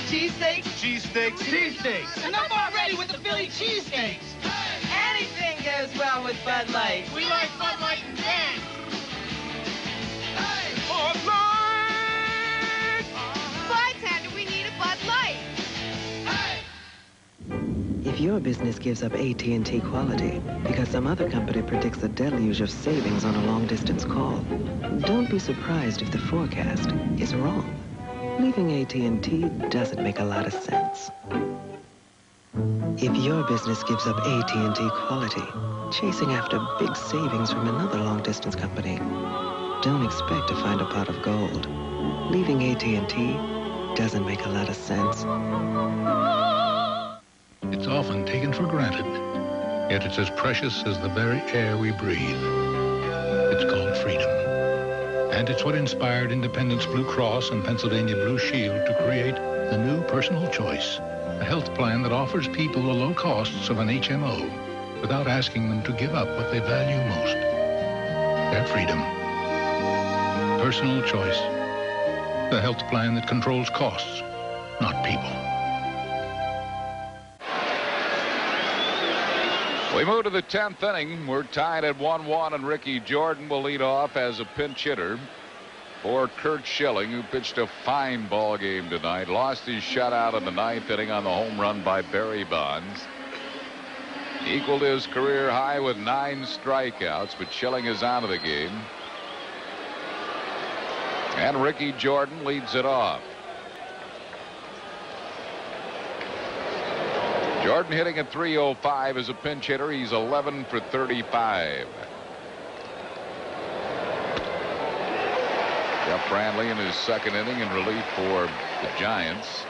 Cheesesteaks. Cheesesteaks. Cheesesteaks. And I'm all ready with the Philly cheesesteaks. Anything goes well with Bud Light. We like Bud Light and Dan. Bud Light! Bartender, we need a Bud Light. If your business gives up AT&T quality because some other company predicts a deluge of savings on a long-distance call, don't be surprised if the forecast is wrong. Leaving AT&T doesn't make a lot of sense. If your business gives up AT&T quality, chasing after big savings from another long-distance company, don't expect to find a pot of gold. Leaving AT&T doesn't make a lot of sense. It's often taken for granted, yet it's as precious as the very air we breathe. It's called freedom. And it's what inspired Independence Blue Cross and Pennsylvania Blue Shield to create the new Personal Choice, a health plan that offers people the low costs of an HMO without asking them to give up what they value most, their freedom. Personal Choice, the health plan that controls costs, not people. We move to the 10th inning. We're tied at 1-1, and Ricky Jordan will lead off as a pinch hitter for Curt Schilling, who pitched a fine ball game tonight. Lost his shutout in the 9th inning on the home run by Barry Bonds. Equaled his career high with 9 strikeouts, but Schilling is out of the game. And Ricky Jordan leads it off. Jordan hitting at .305 as a pinch hitter. He's 11 for 35. Jeff Brantley in his 2nd inning in relief for the Giants.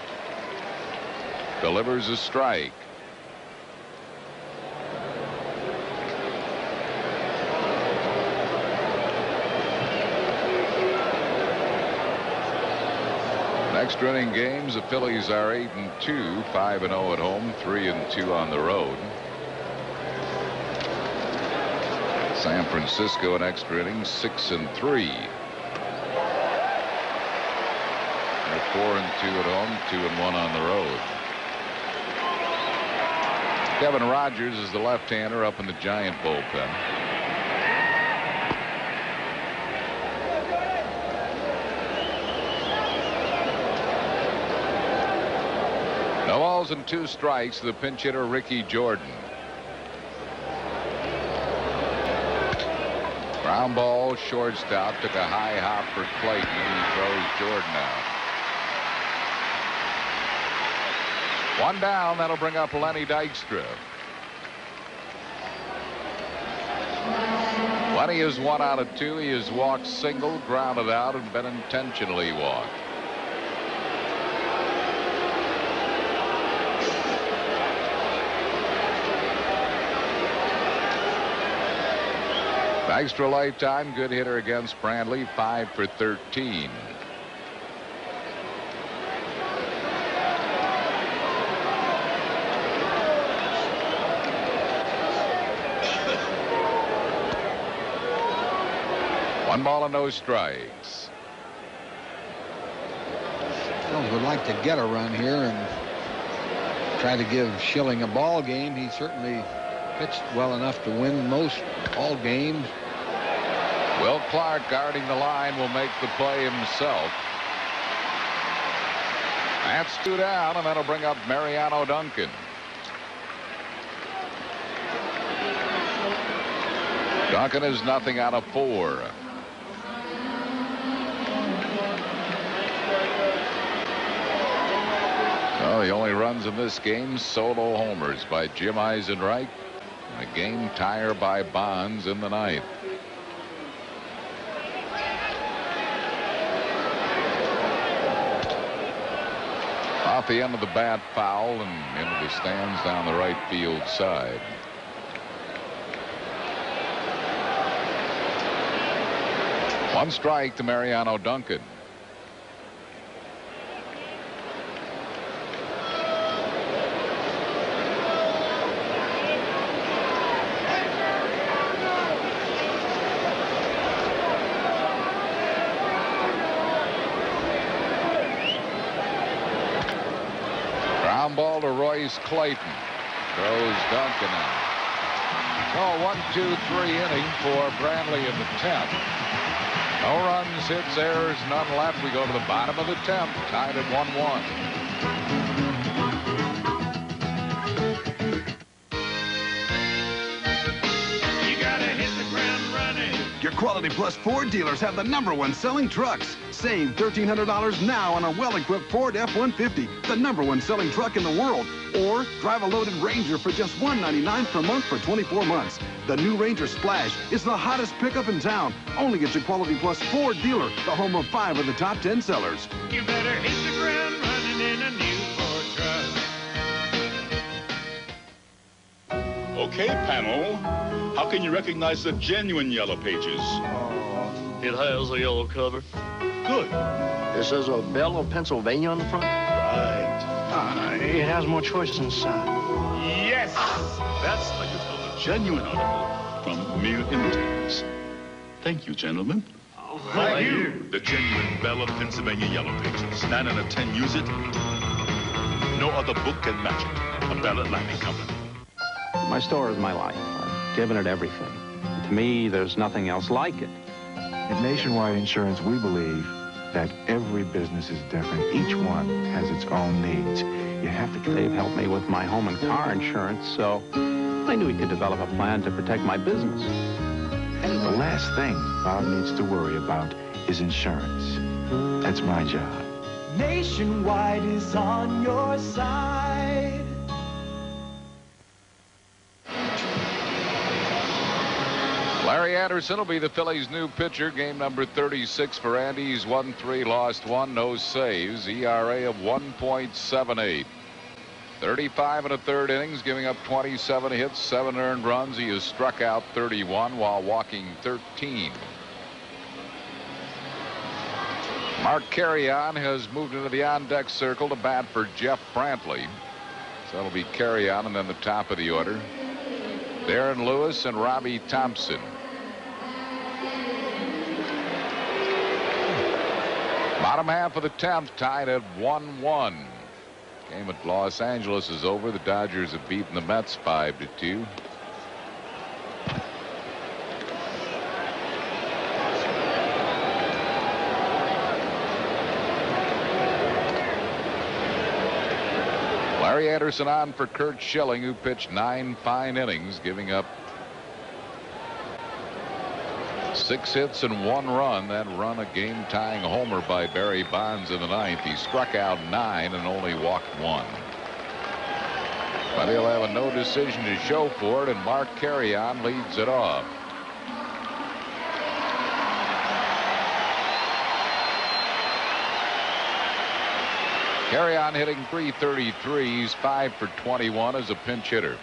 Delivers a strike. Extra inning games, the Phillies are 8-2, 5-0 at home, 3-2 on the road. San Francisco in extra innings, 6-3. They're 4-2 at home, 2-1 on the road. Kevin Rogers is the left-hander up in the Giant bullpen. No balls and 2 strikes to the pinch hitter Ricky Jordan. Ground ball, shortstop, took a high hop for Clayton, and he throws Jordan out. 1 down, that'll bring up Lenny Dykstra. Lenny is 1 out of 2. He has walked single, grounded out, and been intentionally walked. Extra lifetime, good hitter against Brantley, 5 for 13. One ball and no strikes. Phillies would like to get a run here and try to give Schilling a ball game. He certainly pitched well enough to win most all games. Will Clark guarding the line will make the play himself. That's 2 down, and that'll bring up Mariano Duncan. Duncan is nothing out of 4. The only runs in this game, solo homers by Jim Eisenreich, and a game tire by Bonds in the ninth. Off the end of the bat, foul, and into the stands down the right field side. One strike to Mariano Duncan. Ground ball to Royce Clayton. Throws Duncan out. So 1-2-3 inning for Brantley in the 10th. No runs, hits, errors, none left. We go to the bottom of the 10th, tied at 1-1. You gotta hit the ground running. Your Quality Plus Ford dealers have the #1 selling trucks. Save $1,300 now on a well-equipped Ford F-150, the #1 selling truck in the world. Or drive a loaded Ranger for just $199 per month for 24 months. The new Ranger Splash is the hottest pickup in town. Only at your Quality Plus Ford dealer, the home of 5 of the top 10 sellers. You better hit the ground running in a new Ford truck. Okay, panel. How can you recognize the genuine Yellow Pages? It has a yellow cover. Good. It says a Belle of Pennsylvania on the front. Right. It has more choices inside. Yes! That's how you tell a genuine article from mere imitators. Thank you, gentlemen. Thank you. The genuine Belle of Pennsylvania Yellow Pages. 9 out of 10 use it. No other book can match it. A Bell Atlantic Company. My store is my life. I've given it everything. To me, there's nothing else like it. At Nationwide Insurance, we believe that every business is different. Each one has its own needs. You have to... They've helped me with my home and car insurance, so I knew we could develop a plan to protect my business. The last thing Bob needs to worry about is insurance. That's my job. Nationwide is on your side. Larry Anderson will be the Phillies' new pitcher. Game number 36 for Andy. He's won 3, lost 1, no saves. ERA of 1.78. 35 1/3 innings, giving up 27 hits, 7 earned runs. He has struck out 31 while walking 13. Mark Carrion has moved into the on-deck circle to bat for Jeff Brantley. So it'll be Carrion and then the top of the order. Darren Lewis and Robbie Thompson. Bottom half of the 10th, tied at 1-1. Game at Los Angeles is over. The Dodgers have beaten the Mets 5-2. Larry Anderson on for Curt Schilling, who pitched 9 fine innings, giving up 6 hits and 1 run. That run a game-tying homer by Barry Bonds in the 9th. He struck out 9 and only walked 1. But he'll have a no decision to show for it, and Mark Carrion leads it off. Carrion hitting .333. He's 5 for 21 as a pinch hitter.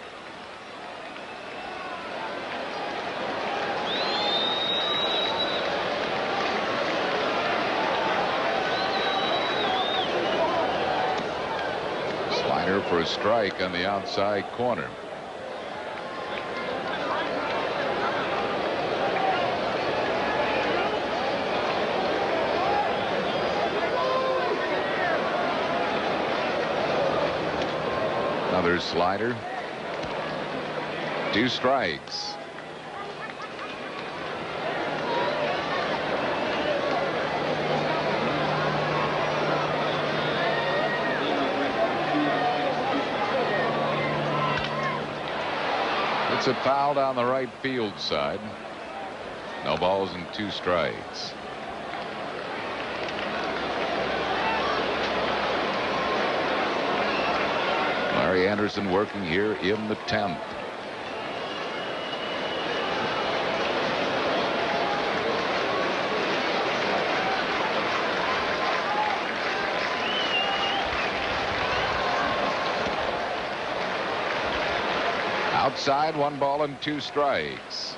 Slider for a strike on the outside corner. Another slider. 2 strikes. It's a foul down the right field side. No balls and 2 strikes. Larry Anderson working here in the 10th. Outside, 1 ball and 2 strikes.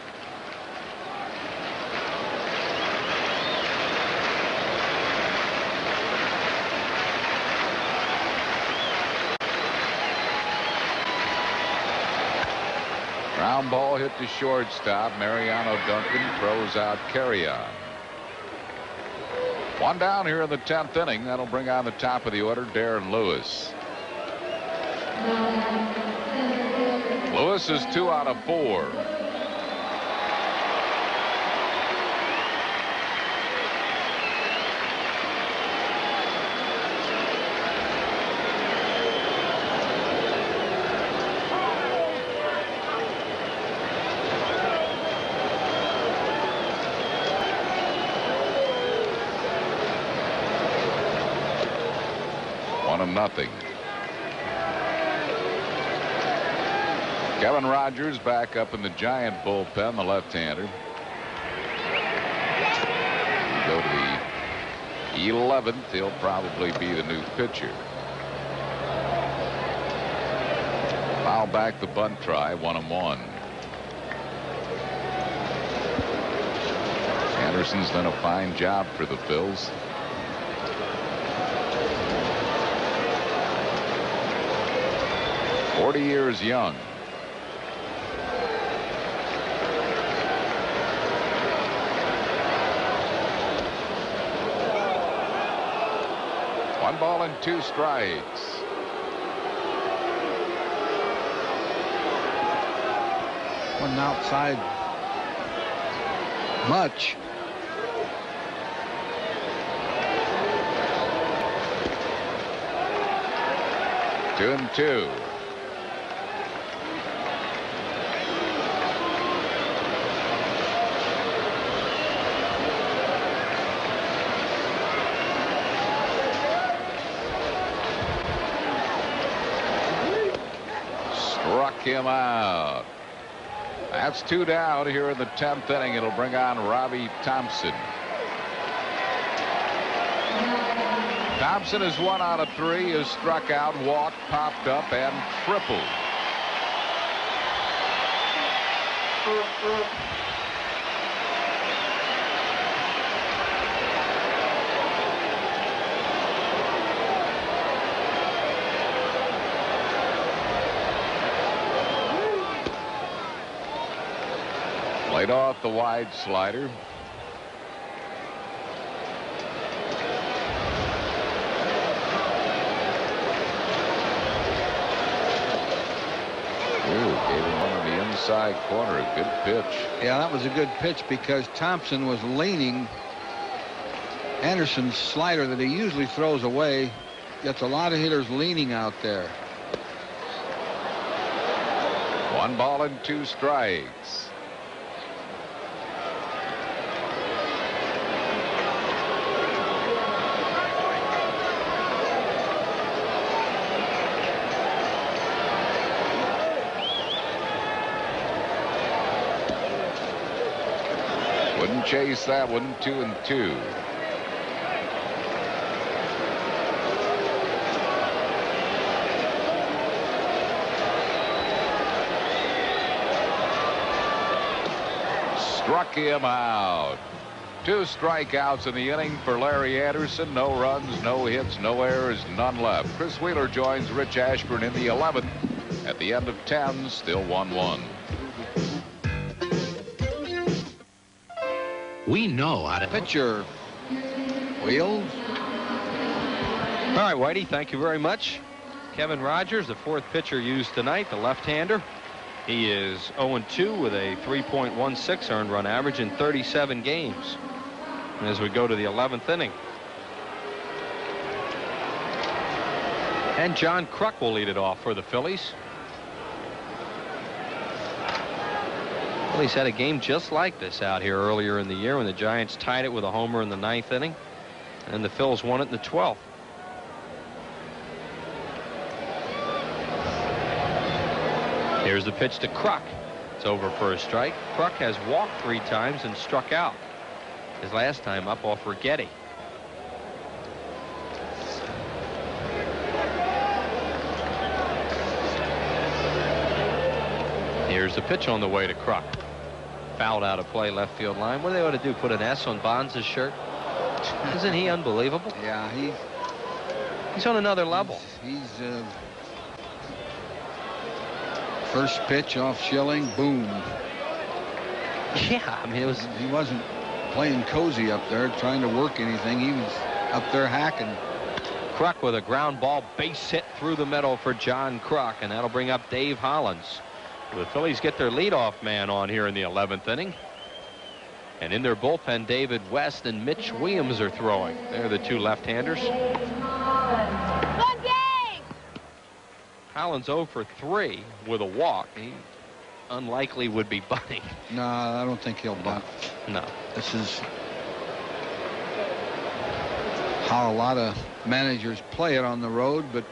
Ground ball hit to shortstop. Mariano Duncan throws out Carrion. 1 down here in the 10th inning. That'll bring on the top of the order, Darren Lewis. Lewis is 2 out of 4. Nothing. Kevin Rogers back up in the Giant bullpen, the left-hander. Go to the 11th. He'll probably be the new pitcher. Foul back the bunt try, 1-1. Anderson's done a fine job for the Phils. Forty years young. One ball and 2 strikes. One outside. Much. Two and 2. Him out. That's 2 down here in the 10th inning. It'll bring on Robbie Thompson. Thompson is 1 out of 3. Is struck out, walked, popped up, and tripled. Laid off the wide slider. Gave him one on the inside corner. A good pitch. Yeah, that was a good pitch because Thompson was leaning. Anderson's slider that he usually throws away gets a lot of hitters leaning out there. 1 ball and 2 strikes. Wouldn't chase that one. 2 and 2. Struck him out. 2 strikeouts in the inning for Larry Anderson. No runs, no hits, no errors, none left. Chris Wheeler joins Rich Ashburn in the 11th. At the end of 10, still 1-1. We know how to pitcher. Wheels. All right, Whitey, thank you very much. Kevin Rogers, the 4th pitcher used tonight, the left-hander. He is 0-2 with a 3.16 earned run average in 37 games. And as we go to the 11th inning. And John Kruk will lead it off for the Phillies. Phillies had a game just like this out here earlier in the year when the Giants tied it with a homer in the 9th inning. And the Phils won it in the 12th. Here's the pitch to Kruk. It's over for a strike. Kruk has walked 3 times and struck out. His last time up off Rigetti. Here's the pitch on the way to Kruk. Fouled out of play, left field line. What do they ought to do? Put an S on Bonds' shirt? Isn't he unbelievable? Yeah, he's on another level. He's first pitch off Schilling, boom. Yeah, I mean, he wasn't playing cozy up there, trying to work anything. He was up there hacking. Kruk with a ground ball base hit through the middle for John Kruk, and that'll bring up Dave Hollins. The Phillies get their leadoff man on here in the 11th inning. And in their bullpen, David West and Mitch Williams are throwing. They're the 2 left-handers. Hollins 0 for 3 with a walk. He unlikely would be bunting. No, I don't think he'll bunt. No. This is how a lot of managers play it on the road, but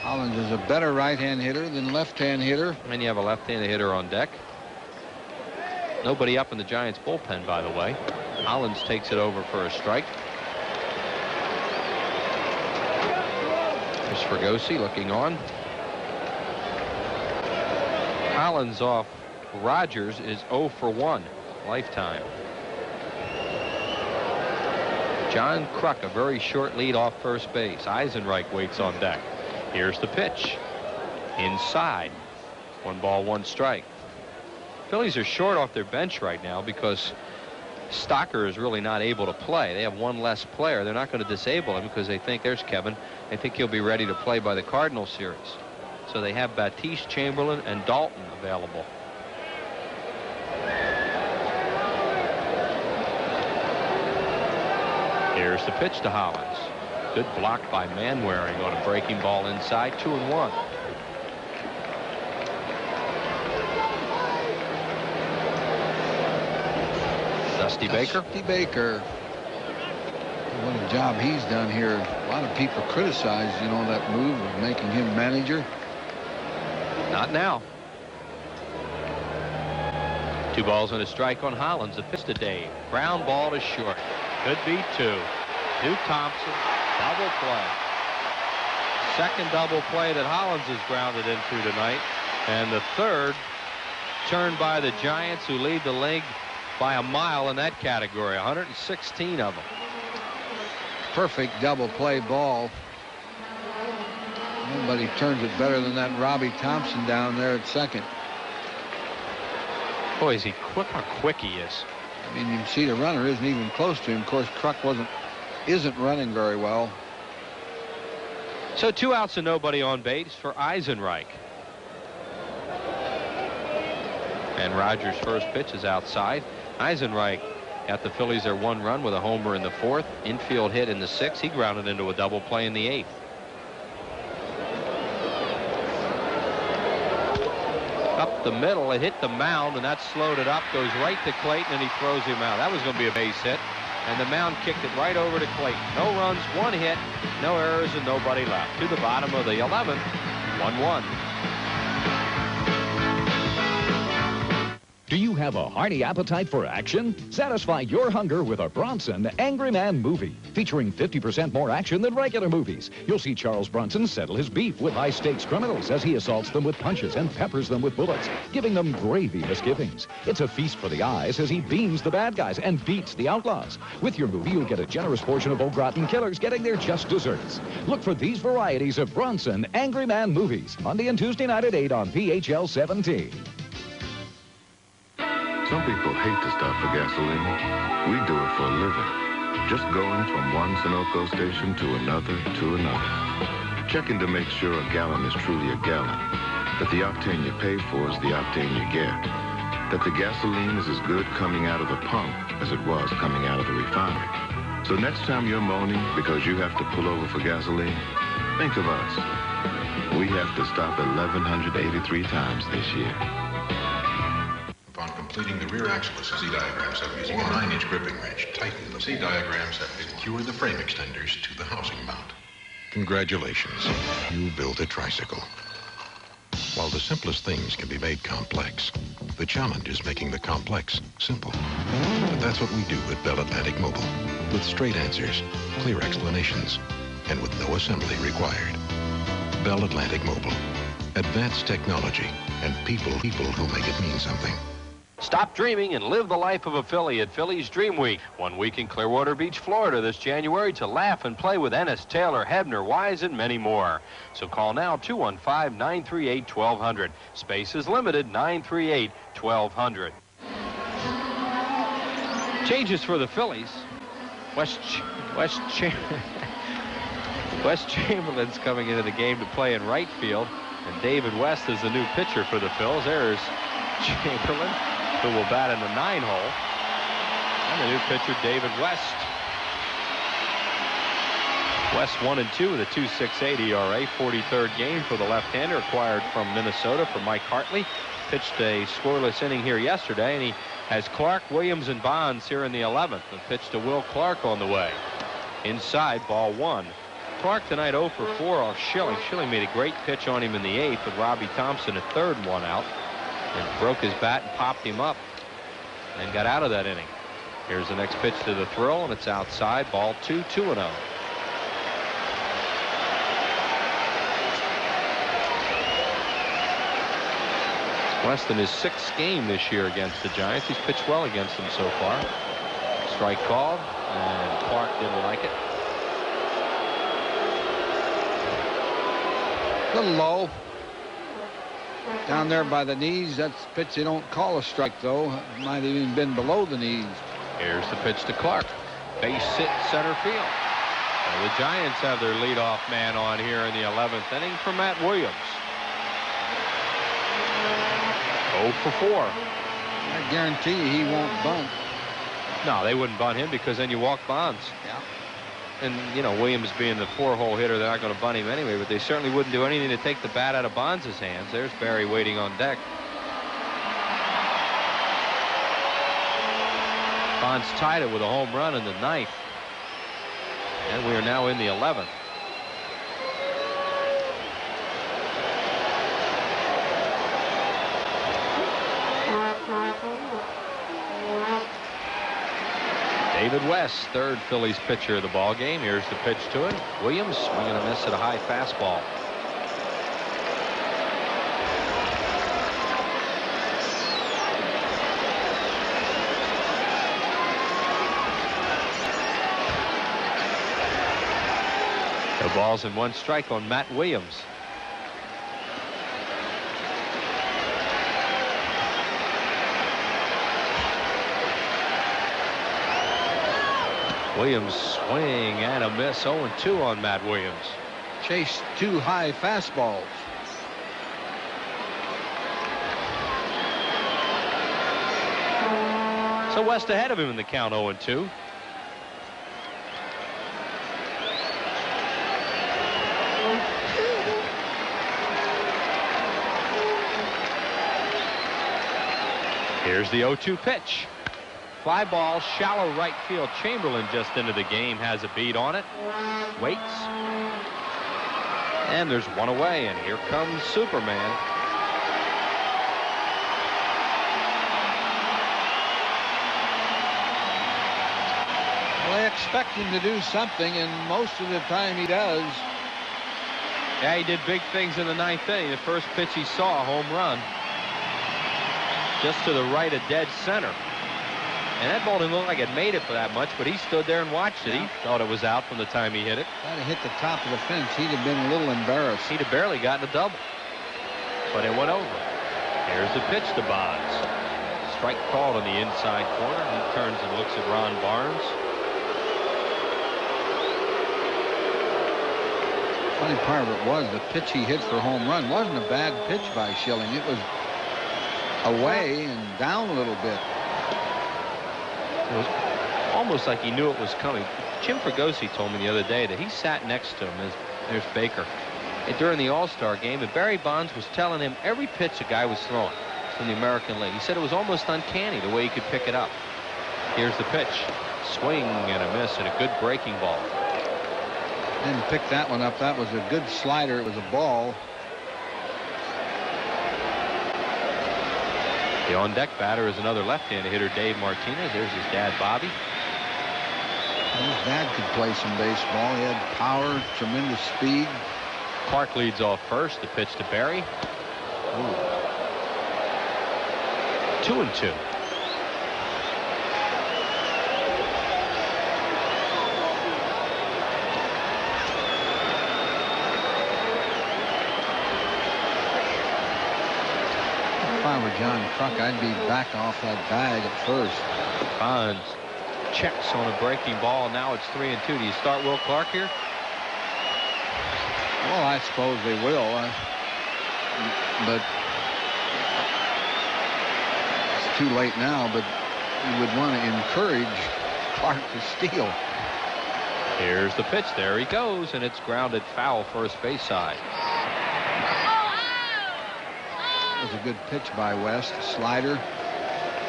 Hollins is a better right-hand hitter than left-hand hitter. And you have a left-handed hitter on deck. Nobody up in the Giants bullpen, by the way. Hollins takes it over for a strike. There's Fregosi looking on. Hollins off Rogers is 0 for 1 lifetime. John Kruk, a very short lead off first base. Eisenreich waits on deck. Here's the pitch. Inside. 1 ball, 1 strike. Phillies are short off their bench right now because Stocker is really not able to play. They have 1 less player. They're not going to disable him because they think, there's Kevin, they think he'll be ready to play by the Cardinal series. So they have Batiste, Chamberlain, and Dalton available. Here's the pitch to Hollins. Good block by Manwaring on a breaking ball inside. 2-1. Dusty Baker. Dusty Baker. What a job he's done here. A lot of people criticize, that move of making him manager. Not now. 2 balls and a strike on Hollins. The pitch to Dave. Ground ball to short. Could be 2. Duke Thompson. Double play. Second double play that Hollins has grounded into tonight. And the third turned by the Giants, who lead the league by a mile in that category. 116 of them. Perfect double play ball. Nobody turns it better than that Robbie Thompson down there at second. Boy, is he quick. How quick he is. I mean, you can see the runner isn't even close to him. Of course, Kruk isn't running very well. So 2 outs and nobody on base for Eisenreich. And Rogers' first pitch is outside. Eisenreich got the Phillies their 1 run with a homer in the 4th. Infield hit in the 6th. He grounded into a double play in the 8th. Up the middle, it hit the mound, and that slowed it up. Goes right to Clayton, and he throws him out. That was going to be a base hit. And the mound kicked it right over to Clayton. No runs, 1 hit, no errors, and nobody left. To the bottom of the 11th, 1-1. Do you have a hearty appetite for action? Satisfy your hunger with a Bronson Angry Man movie, featuring 50% more action than regular movies. You'll see Charles Bronson settle his beef with high-stakes criminals as he assaults them with punches and peppers them with bullets, giving them gravy misgivings. It's a feast for the eyes as he beams the bad guys and beats the outlaws. With your movie, you'll get a generous portion of au gratin killers getting their just desserts. Look for these varieties of Bronson Angry Man movies, Monday and Tuesday night at 8 on PHL 17. Some people hate to stop for gasoline. We do it for a living. Just going from one Sunoco station to another. Checking to make sure a gallon is truly a gallon. That the octane you pay for is the octane you get. That the gasoline is as good coming out of the pump as it was coming out of the refinery. So next time you're moaning because you have to pull over for gasoline, think of us. We have to stop 1,183 times this year. Upon completing the rear axle assembly diagram set using a 9-inch gripping wrench, tighten the C diagram set to secure the frame extenders to the housing mount. Congratulations, you built a tricycle. While the simplest things can be made complex, the challenge is making the complex simple. But that's what we do at Bell Atlantic Mobile, with straight answers, clear explanations, and with no assembly required. Bell Atlantic Mobile, advanced technology and people who make it mean something. Stop dreaming and live the life of a Philly at Phillies Dream Week. 1 week in Clearwater Beach, Florida this January to laugh and play with Ennis, Taylor, Hebner, Wise, and many more. So call now 215-938-1200. Space is limited, 938-1200. Changes for the Phillies. Wes Chamberlain's coming into the game to play in right field, and David West is the new pitcher for the Phils. There's Chamberlain, who will bat in the 9-hole, and the new pitcher, David West. West 1-2 with a 2.68 ERA, 43rd game for the left-hander, acquired from Minnesota for Mike Hartley. Pitched a scoreless inning here yesterday, and he has Clark, Williams, and Bonds here in the 11th. And pitched to Will Clark on the way. Inside, ball 1. Clark tonight 0 for 4 off Schilling. Schilling made a great pitch on him in the 8th with Robbie Thompson at third and 1 out. And broke his bat and popped him up and got out of that inning. Here's the next pitch to the throw, and it's outside. Ball 2, 2-0. West in his 6th game this year against the Giants. He's pitched well against them so far. Strike called, and Clark didn't like it. A little low. Down there by the knees, that's a pitch they don't call a strike, though. It might have even been below the knees. Here's the pitch to Clark. Base hit center field. Well, the Giants have their leadoff man on here in the 11th inning for Matt Williams. 0 for 4. I guarantee you he won't bunt. No, they wouldn't bunt him because then you walk Bonds. Yeah. And, you know, Williams being the 4-hole hitter, they're not going to bunt him anyway, but they certainly wouldn't do anything to take the bat out of Bonds' hands. There's Barry waiting on deck. Bonds tied it with a home run in the 9th. And we are now in the 11th. David West, third Phillies pitcher of the ball game. Here's the pitch to it. Williams swinging a miss at a high fastball. The ball's in 1 strike on Matt Williams. Williams swing and a miss. 0-2 on Matt Williams. Chased 2 high fastballs. So West ahead of him in the count, 0-2. Here's the 0-2 pitch. Fly ball, shallow right field. Chamberlain just into the game, has a beat on it. Waits. And there's one away, and here comes Superman. Well, they expect him to do something, and most of the time he does. Yeah, he did big things in the 9th inning. The first pitch he saw, a home run. Just to the right of dead center. And that ball didn't look like it made it for that much, but he stood there and watched it. Yeah. He thought it was out from the time he hit it. If that had hit the top of the fence, he'd have been a little embarrassed. He'd have barely gotten a double. But it went over. Here's the pitch to Bonds. Strike called on the inside corner. He turns and looks at Ron Barnes. Funny part of it was the pitch he hit for home run wasn't a bad pitch by Schilling. It was away and down a little bit. It was almost like he knew it was coming. Jim Fregosi told me the other day that he sat next to him. There's Baker. And during the All-Star game, and Barry Bonds was telling him every pitch a guy was throwing from the American League. He said it was almost uncanny the way he could pick it up. Here's the pitch. Swing and a miss and a good breaking ball. Didn't pick that one up. That was a good slider. It was a ball. The on-deck batter is another left-handed hitter, Dave Martinez. There's his dad, Bobby. His dad could play some baseball. He had power, tremendous speed. Clark leads off first. The pitch to Barry. 2-2. If I were John Kruk, I'd be back off that bag at first. Bonds checks on a breaking ball. Now it's 3-2. Do you start Will Clark here? Well, I suppose they will. But it's too late now. But you would want to encourage Clark to steal. Here's the pitch. There he goes, and it's grounded foul first base side. That was a good pitch by West. Slider.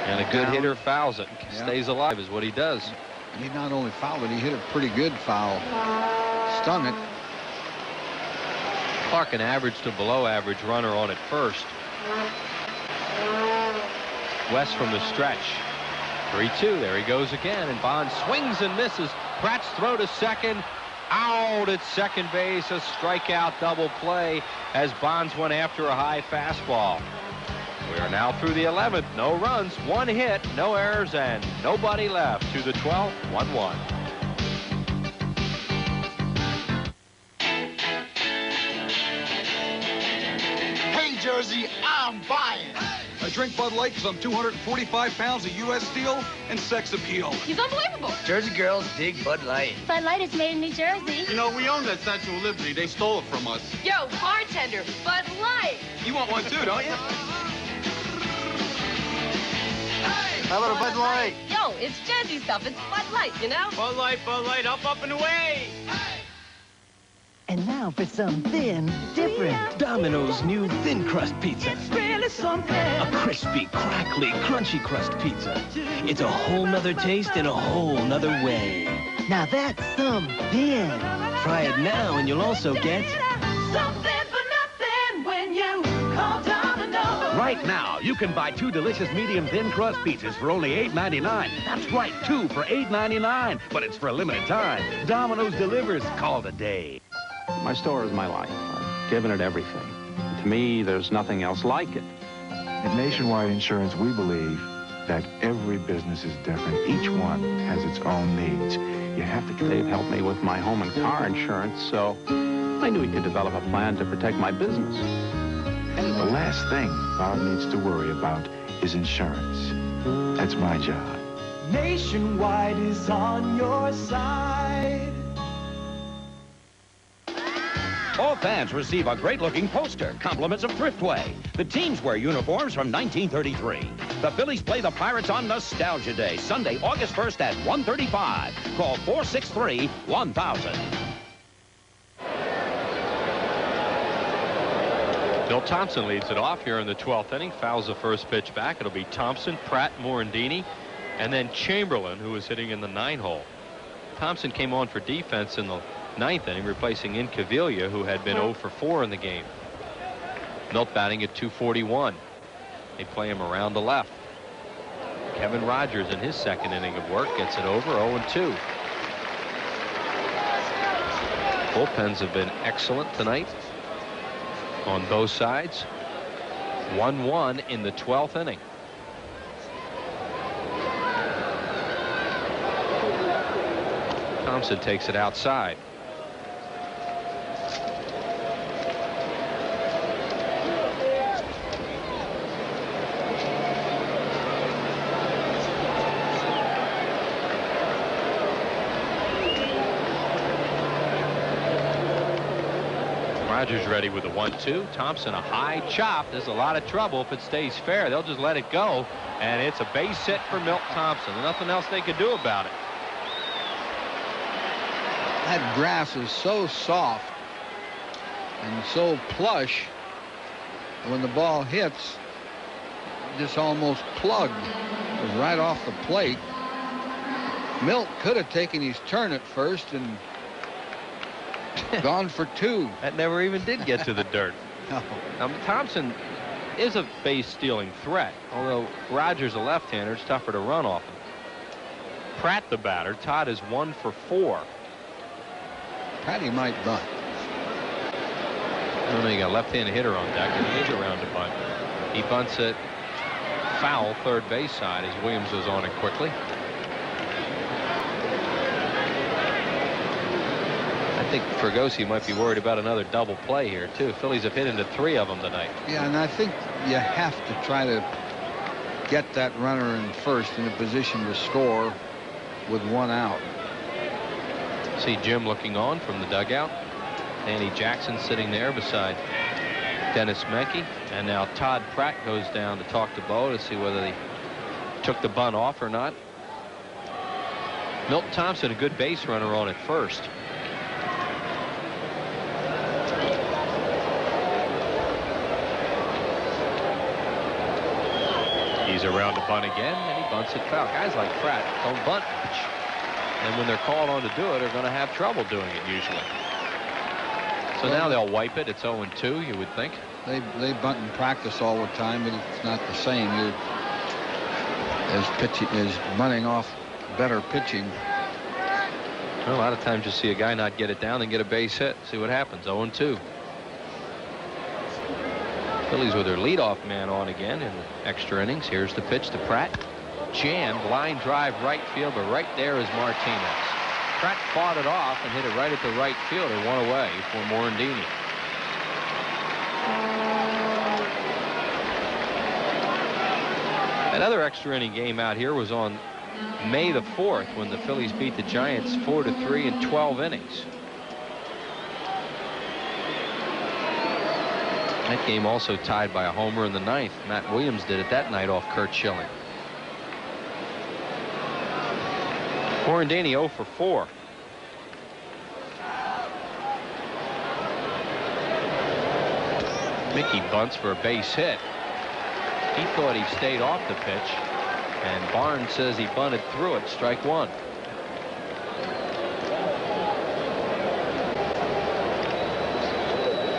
And a good hitter fouls it. Stays alive is what he does. He not only fouled it, he hit a pretty good foul. Stung it. Clark an average to below average runner on at first. West from the stretch. 3-2. There he goes again, and Bonds swings and misses. Pratt's throw to second. Out at second base. A strikeout double play as Bonds went after a high fastball. We are now through the 11th. No runs, one hit, no errors, and nobody left. To the 12th, 1-1. Hey, Jersey, I'm buying. I drink Bud Light because I'm 245 pounds of U.S. steel and sex appeal. He's unbelievable. Jersey girls dig Bud Light. Bud Light is made in New Jersey. You know, we own that Statue of Liberty. They stole it from us. Yo, bartender, Bud Light. You want one too, don't you? How about a Bud Light? Yo, it's Jersey stuff. It's Bud Light, you know? Bud Light, up and away. And now for something different. Domino's new thin crust pizza. It's really something. A crispy, crackly, crunchy crust pizza. It's a whole nother taste in a whole nother way. Now that's something. Try it now and you'll also get Something for nothing when you call Domino's. Right now, you can buy 2 delicious medium thin crust pizzas for only $8.99. That's right, 2 for $8.99. But it's for a limited time. Domino's delivers. Call today. My store is my life. I've given it everything. To me, there's nothing else like it. At Nationwide Insurance, we believe that every business is different. Each one has its own needs. You have to. They've helped me with my home and car insurance, so I knew he could develop a plan to protect my business. The last thing Bob needs to worry about is insurance. That's my job. Nationwide is on your side. All fans receive a great-looking poster, compliments of Thriftway. The teams wear uniforms from 1933. The Phillies play the Pirates on Nostalgia Day, Sunday, August 1st at 1:35. Call 463-1000. Bill Thompson leads it off here in the 12th inning. Fouls the first pitch back. It'll be Thompson, Pratt, Morandini, and then Chamberlain, who is hitting in the 9-hole. Thompson came on for defense in the 9th inning, replacing Incaviglia, who had been 0 for 4 in the game. Milt batting at 241. They play him around the left. Kevin Rogers in his second inning of work gets it over 0-2. Bullpens have been excellent tonight on both sides. 1-1 in the 12th inning. Thompson takes it outside. Rogers ready with a 1-2. Thompson a high chop. There's a lot of trouble if it stays fair. They'll just let it go, and it's a base hit for Milt Thompson. Nothing else they could do about it. That grass is so soft and so plush. When the ball hits, just almost plugged. It was right off the plate. Milt could have taken his turn at first and gone for 2. That never even did get to the dirt. No. Thompson is a base-stealing threat. Although Rogers, a left-hander, it's tougher to run off him. Pratt, the batter. Todd is 1 for 4. Patty might bunt. I don't know, you got a left-handed hitter on deck, and he is around to bunt. He bunts it foul, third base side, as Williams was on it quickly. I think Fregosi might be worried about another double play here, too. Phillies have hit into 3 of them tonight. Yeah, and I think you have to try to get that runner in first in a position to score with 1 out. See Jim looking on from the dugout. Danny Jackson sitting there beside Dennis Menke. And now Todd Pratt goes down to talk to Bo to see whether he took the bunt off or not. Milton Thompson, a good base runner on at first. He's around to bunt again, and he bunts it foul. Guys like Pratt don't bunt much. And when they're called on to do it, they're going to have trouble doing it usually. So now they'll wipe it. It's 0-2, you would think. They bunt in practice all the time, but it's not the same. You're as bunting off better pitching. Well, a lot of times you see a guy not get it down and get a base hit. See what happens. 0-2. Phillies with their leadoff man on again in extra innings. Here's the pitch to Pratt. Jammed, line drive right field, but right there is Martinez. Pratt fought it off and hit it right at the right field and one away for Morandini. Another extra inning game out here was on May the 4th when the Phillies beat the Giants 4-3 in 12 innings. That game also tied by a homer in the 9th. Matt Williams did it that night off Curt Schilling. Morandini 0 for 4. Mickey bunts for a base hit. He thought he stayed off the pitch, and Barnes says he bunted through it. Strike 1.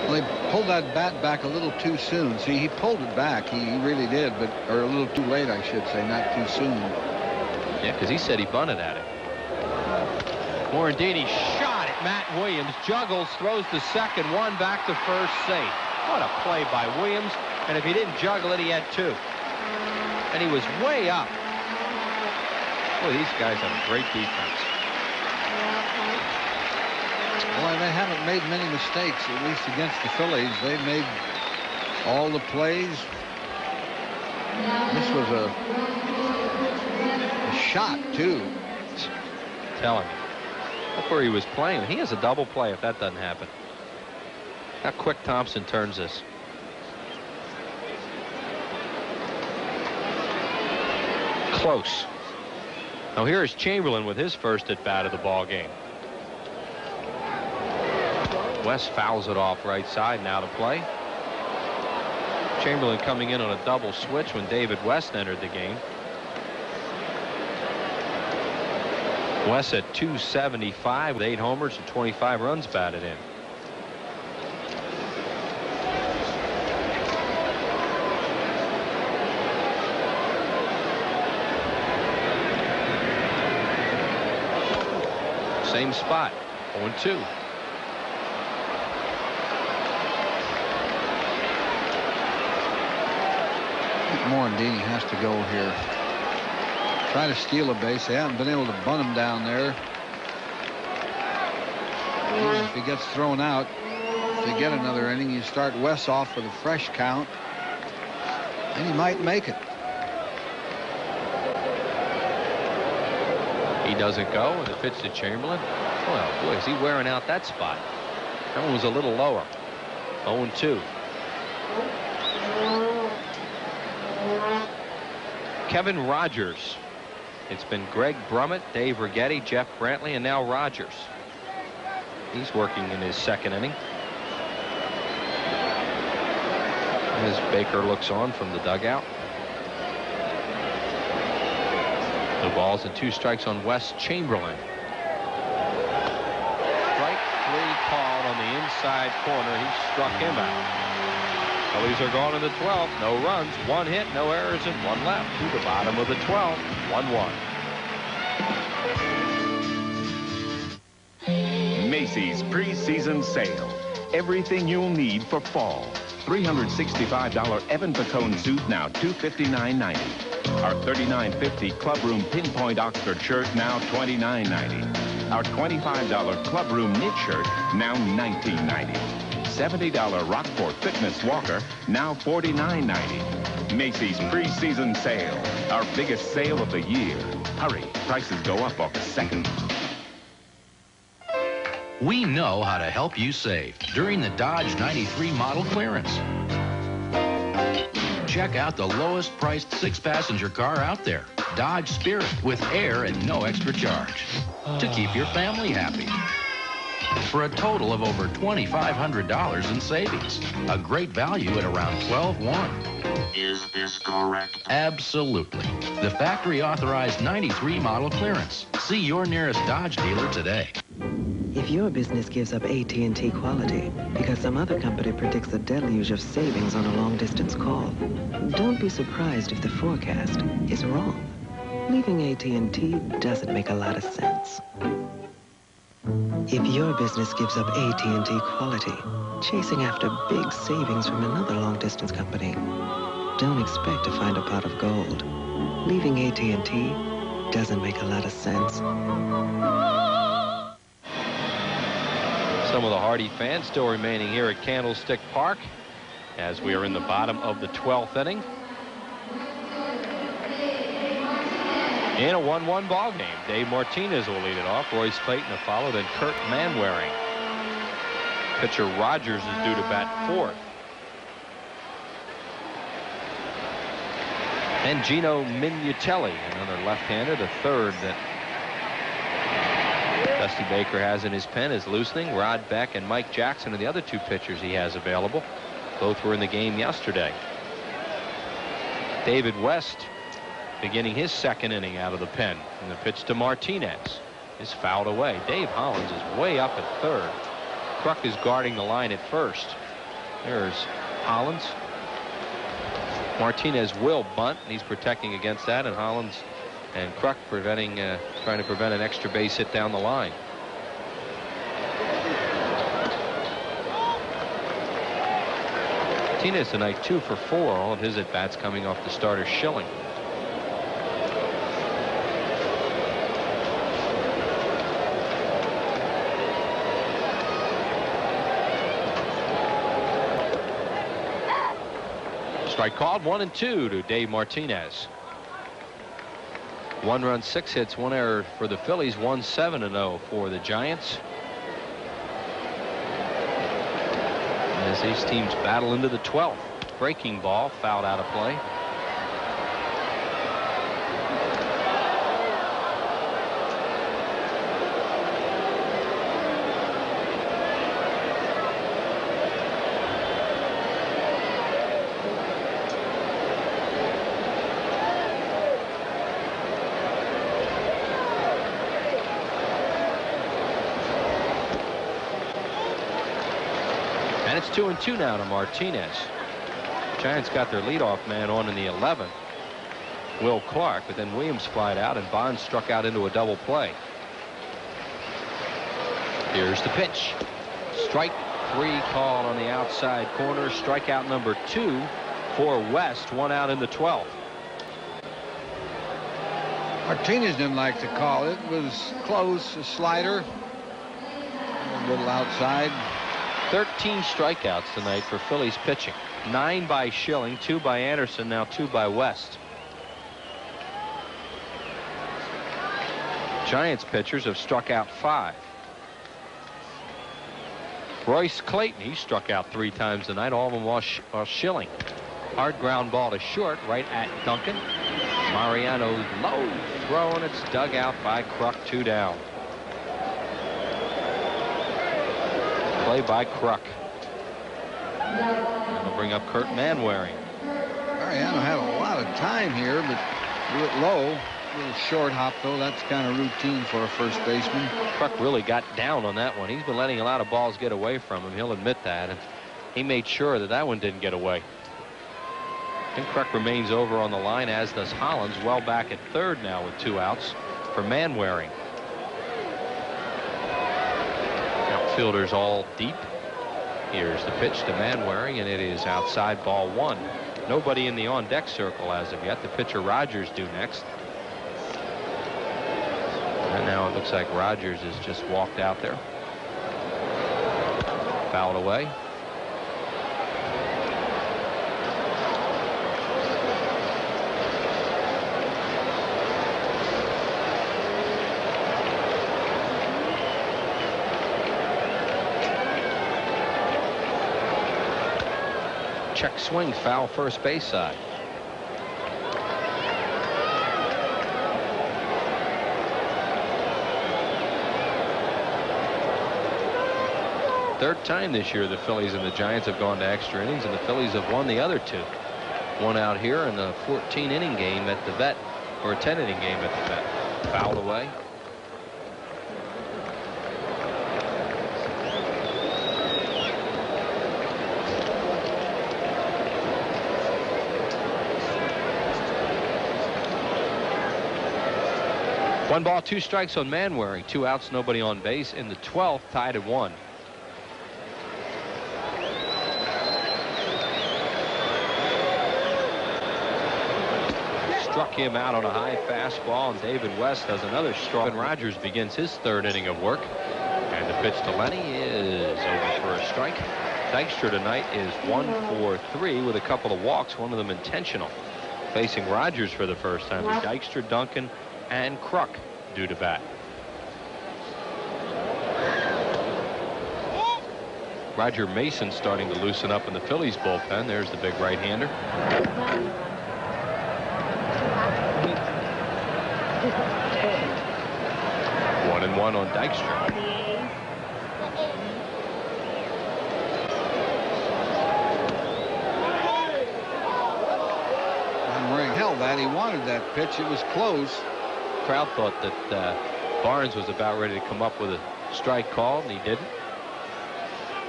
Well, they pulled that bat back a little too soon. See, he pulled it back. He really did, or a little too late, I should say, not too soon. Yeah, because he said he bunted at it. Morandini shot at Matt Williams, juggles, throws to second, 1 back to first, safe. What a play by Williams, and if he didn't juggle it, he had 2. And he was way up. Boy, these guys have a great defense. Boy, they haven't made many mistakes, at least against the Phillies. They've made all the plays. This was a shot, too. Telling me. That's where he was playing. He has a double play if that doesn't happen. How quick Thompson turns this. Close. Now here is Chamberlain with his first at bat of the ball game. West fouls it off right side, now to play. Chamberlain coming in on a double switch when David West entered the game. West at 275 with 8 homers and 25 runs batted in. Same spot, 0-2. Morandini has to go here. Try to steal a base. They haven't been able to bunt him down there. If he gets thrown out, if they get another inning, you start West off with a fresh count, and he might make it. He doesn't go, and the pitch to Chamberlain. Well, boy, is he wearing out that spot. That one was a little lower. 0-2. Kevin Rogers. It's been Greg Brummett, Dave Righetti, Jeff Brantley, and now Rogers. He's working in his second inning. As Baker looks on from the dugout. The balls and 2 strikes on West Chamberlain. Strike 3 called on the inside corner. He struck him out. Phillies are gone in the 12th. No runs, 1 hit, no errors, and 1 left. To the bottom of the 12th, 1-1. Macy's preseason sale. Everything you'll need for fall. $365 Evan Pacone suit, now $259.90. Our $39.50 Clubroom Pinpoint Oxford shirt, now $29.90. Our $25 Clubroom knit shirt, now $19.90. $70 Rockport Fitness Walker, now $49.90. Macy's preseason sale. Our biggest sale of the year. Hurry, prices go up August 2nd. We know how to help you save during the Dodge 93 model clearance. Check out the lowest priced 6-passenger car out there, Dodge Spirit, with air and no extra charge, to keep your family happy. For a total of over $2,500 in savings. A great value at around $12,100. Is this correct? Absolutely. The factory authorized 93 model clearance. See your nearest Dodge dealer today. If your business gives up AT&T quality because some other company predicts a deluge of savings on a long-distance call, don't be surprised if the forecast is wrong. Leaving AT&T doesn't make a lot of sense. If your business gives up AT&T quality, chasing after big savings from another long-distance company, don't expect to find a pot of gold. Leaving AT&T doesn't make a lot of sense. Some of the Hardy fans still remaining here at Candlestick Park as we are in the bottom of the 12th inning. In a 1-1 ball game, Dave Martinez will lead it off. Royce Clayton to follow, then Kurt Manwaring. Pitcher Rogers is due to bat 4th. And Gino Minutelli, another left-hander, the third that Dusty Baker has in his pen, is loosening. Rod Beck and Mike Jackson are the other 2 pitchers he has available. Both were in the game yesterday. David West beginning his 2nd inning out of the pen. And the pitch to Martinez is fouled away. Dave Hollins is way up at 3rd. Kruk is guarding the line at 1st. There's Hollins. Martinez will bunt, and he's protecting against that, and Hollins and Kruk trying to prevent an extra base hit down the line. Martinez tonight 2 for 4, all of his at-bats coming off the starter Schilling. Strike called, 1-2 to Dave Martinez. 1 run, 6 hits, 1 error for the Phillies, 1-7-0 for the Giants. As these teams battle into the 12th. Breaking ball fouled out of play. And it's 2-2 now to Martinez. Giants got their leadoff man on in the 11th, Will Clark, but then Williams flied out and Bonds struck out into a double play. Here's the pitch. Strike 3 called on the outside corner. Strikeout number 2 for West. 1 out in the 12th. Martinez didn't like the call. It was close, a slider, a little outside. 13 strikeouts tonight for Phillies pitching. 9 by Schilling, 2 by Anderson, now 2 by West. Giants pitchers have struck out 5. Royce Clayton, he struck out 3 times tonight, all of them while Schilling. Hard ground ball to short, right at Duncan. Mariano's low throw, and it's dug out by Kruk, 2 down. Play by Kruk. That'll bring up Kurt Manwaring. Mariano had a lot of time here, but threw it low. A little short hop, though. That's kind of routine for a first baseman. Kruk really got down on that one. He's been letting a lot of balls get away from him. He'll admit that. And he made sure that that one didn't get away. And Kruk remains over on the line, as does Hollins, well back at third now with 2 outs for Manwaring. Outfielders all deep. Here's the pitch to Manwaring, and it is outside, ball 1. Nobody in the on-deck circle as of yet. The pitcher Rogers due next. And now it looks like Rogers has just walked out there. Fouled away. Check swing, foul first base side. Third time this year the Phillies and the Giants have gone to extra innings, and the Phillies have won the other 2. One out here in the 14-inning game at the Vet, or a 10-inning game at the Vet. Fouled away. One ball, 2 strikes on Manwaring. 2 outs, nobody on base in the 12th, tied at 1. Struck him out on a high fastball, and David West does another strike. And Rogers begins his 3rd inning of work. And the pitch to Lenny is over for a strike. Dykstra tonight is 1 for 3 with a couple of walks, one of them intentional. Facing Rogers for the first time. Dykstra, Duncan, and Kruk due to bat. Roger Mason starting to loosen up in the Phillies bullpen. There's the big right-hander. 1-1 on Dykstra. Held that. He wanted that pitch. It was close. Crowd thought that Barnes was about ready to come up with a strike call, and he didn't.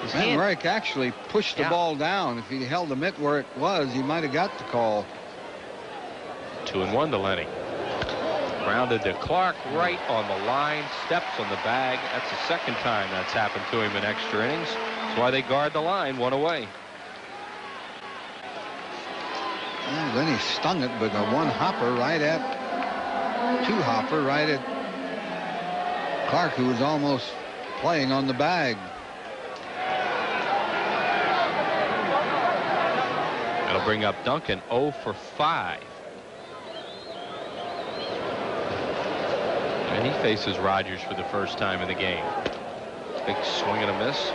Van Ryk actually pushed the ball down. If he held the mitt where it was, he might have got the call. 2-1 to Lenny. Grounded to Clark, right on the line, steps on the bag. That's the 2nd time that's happened to him in extra innings. That's why they guard the line, 1 away. Well, then he stung it, but a 1-hopper right at 2-hopper right at Clark, who was almost playing on the bag. That'll bring up Duncan 0 for 5. And he faces Rogers for the first time in the game. Big swing and a miss.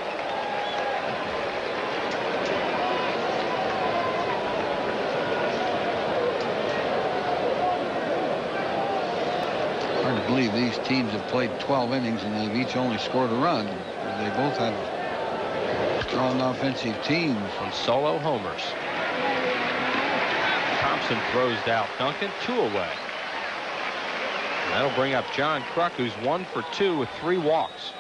Hard to believe these teams have played 12 innings and they've each only scored a run. They both have strong offensive teams. From solo homers. Thompson throws out Duncan, 2 away. And that'll bring up John Kruk, who's 1 for 2 with 3 walks.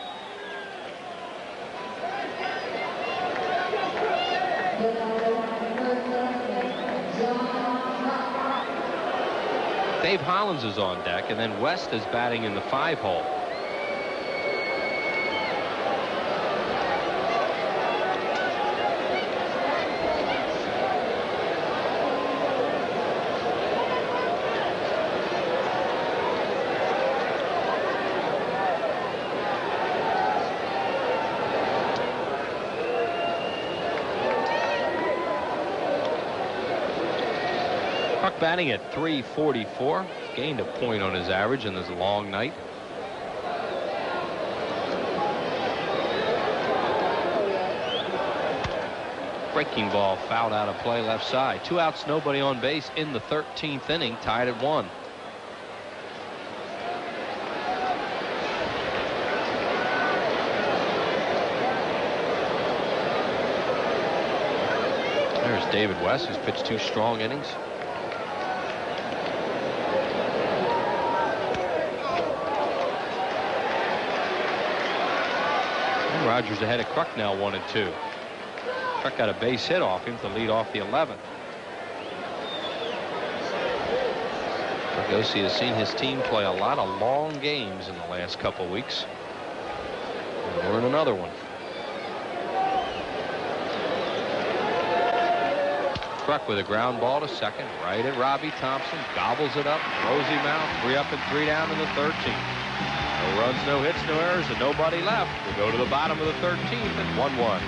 Dave Hollins is on deck, and then West is batting in the 5-hole. Kruk batting at .344. Gained a point on his average in this long night. Breaking ball fouled out of play left side. 2 outs, nobody on base in the 13th inning, tied at 1. There's David West, who's pitched 2 strong innings. And Rogers ahead of Kruk now, 1-2. Truck got a base hit off him to lead off the 11th. Fregosi has seen his team play a lot of long games in the last couple weeks. And we're in another one. Truck with a ground ball to second, right at Robbie Thompson, gobbles it up, throws him out, 3 up and 3 down in the 13th. No runs, no hits, no errors, and nobody left. We go to the bottom of the 13th at 1-1.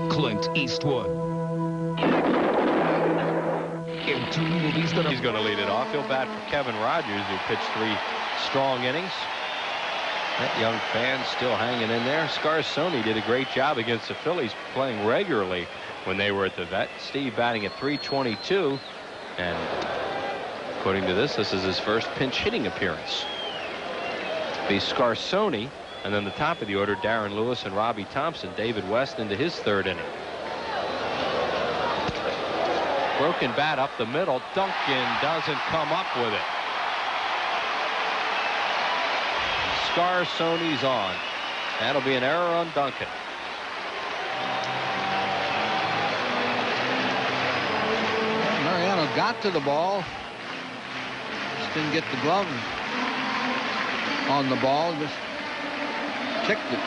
Clint Eastwood. In 2 movies that he's going to lead it off. Feel bad for Kevin Rogers, who pitched 3 strong innings. That young fan still hanging in there. Scarsoni did a great job against the Phillies, playing regularly when they were at the vet. Steve batting at .322, and according to this is his first pinch hitting appearance. Be Scarsoni, and then the top of the order, Darren Lewis and Robbie Thompson. David West into his 3rd inning. Broken bat up the middle. Duncan doesn't come up with it. Scarsoni's on. That'll be an error on Duncan. Mariano got to the ball. Just didn't get the glove on the ball. Just kicked it.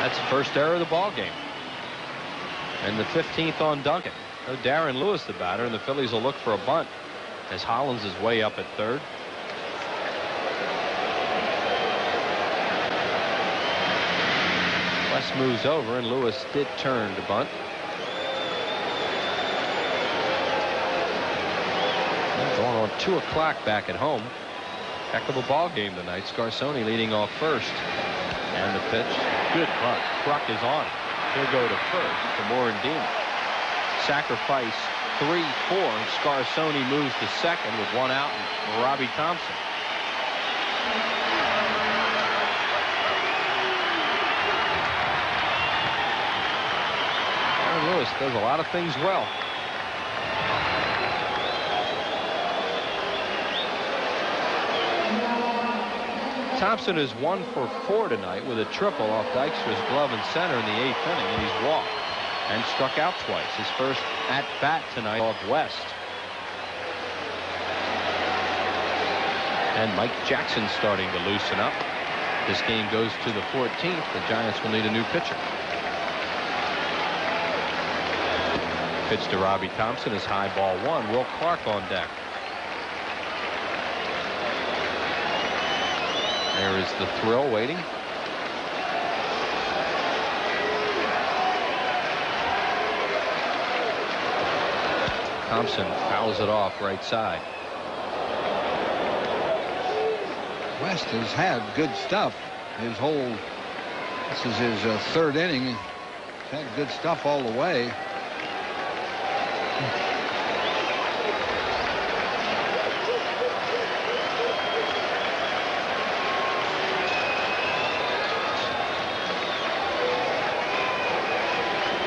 That's the first error of the ball game. And the 15th on Duncan. So Darren Lewis the batter, and the Phillies will look for a bunt as Hollins is way up at 3rd. West moves over, and Lewis did turn to bunt. And going on 2 o'clock back at home. Heck of a ball game tonight. Scarsoni leading off first. And the pitch. Good bunt. Kruk is on it. He'll go to first to Morandini. Sacrifice 3-4. And Scarsoni moves to second with 1 out and Robbie Thompson. Lewis does a lot of things well. Thompson is 1 for 4 tonight with a triple off Dykstra's glove in center in the 8th inning, and he's walked and struck out twice. His first at bat tonight off West. And Mike Jackson starting to loosen up. This game goes to the 14th. The Giants will need a new pitcher. Pitch to Robbie Thompson is high ball 1. Will Clark on deck. There is the thrill waiting. Thompson fouls it off right side. West has had good stuff. This is his 3rd inning. He's had good stuff all the way.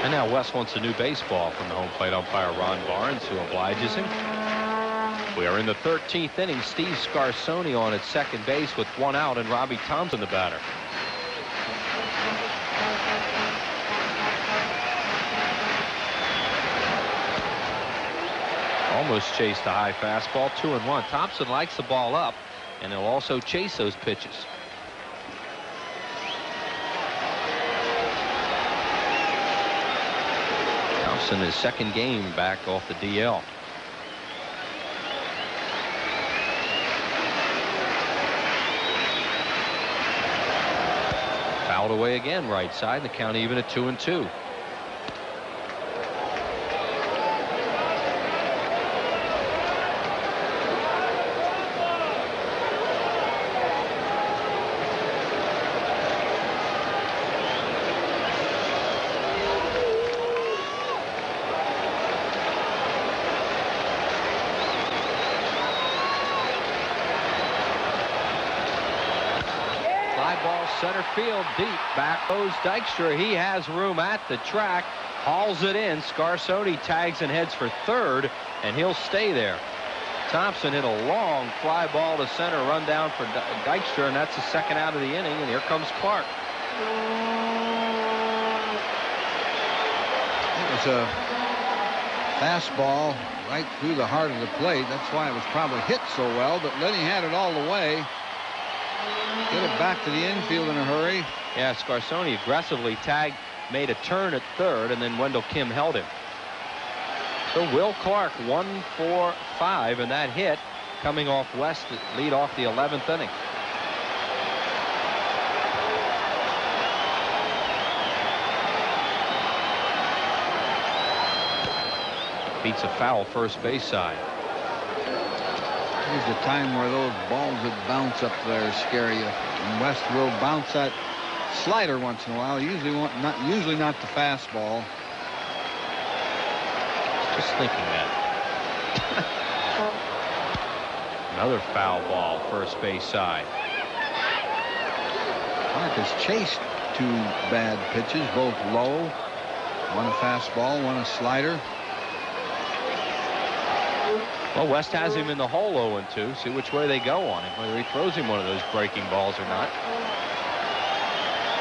And now West wants a new baseball from the home plate umpire Ron Barnes, who obliges him. We are in the 13th inning. Steve Scarsoni on at second base with 1 out, and Robbie Thompson the batter. Almost chased a high fastball. 2-1. Thompson likes the ball up, and he'll also chase those pitches. Thompson his 2nd game back off the DL. Fouled away again right side. The count even at 2-2. Center field deep. Back goes Dykstra. He has room at the track. Hauls it in. Scarsoni tags and heads for 3rd, and he'll stay there. Thompson hit a long fly ball to center, run down for Dykstra, and that's the second out of the inning, and here comes Clark. It was a fastball right through the heart of the plate. That's why it was probably hit so well, but Lenny had it all the way. Get it back to the infield in a hurry. Yeah, Scarsoni aggressively tagged, made a turn at third, and then Wendell Kim held him. So Will Clark 1 for 5, and that hit coming off West to lead off the 11th inning. Beats a foul first base side. Here's the time where those balls that bounce up there scare you. And West will bounce that slider once in a while. Usually not the fastball. Just thinking that. Another foul ball first base side. Clark has chased 2 bad pitches, both low. One a fastball, one a slider. Well, West has him in the hole 0-2. See which way they go on him, whether he throws him one of those breaking balls or not.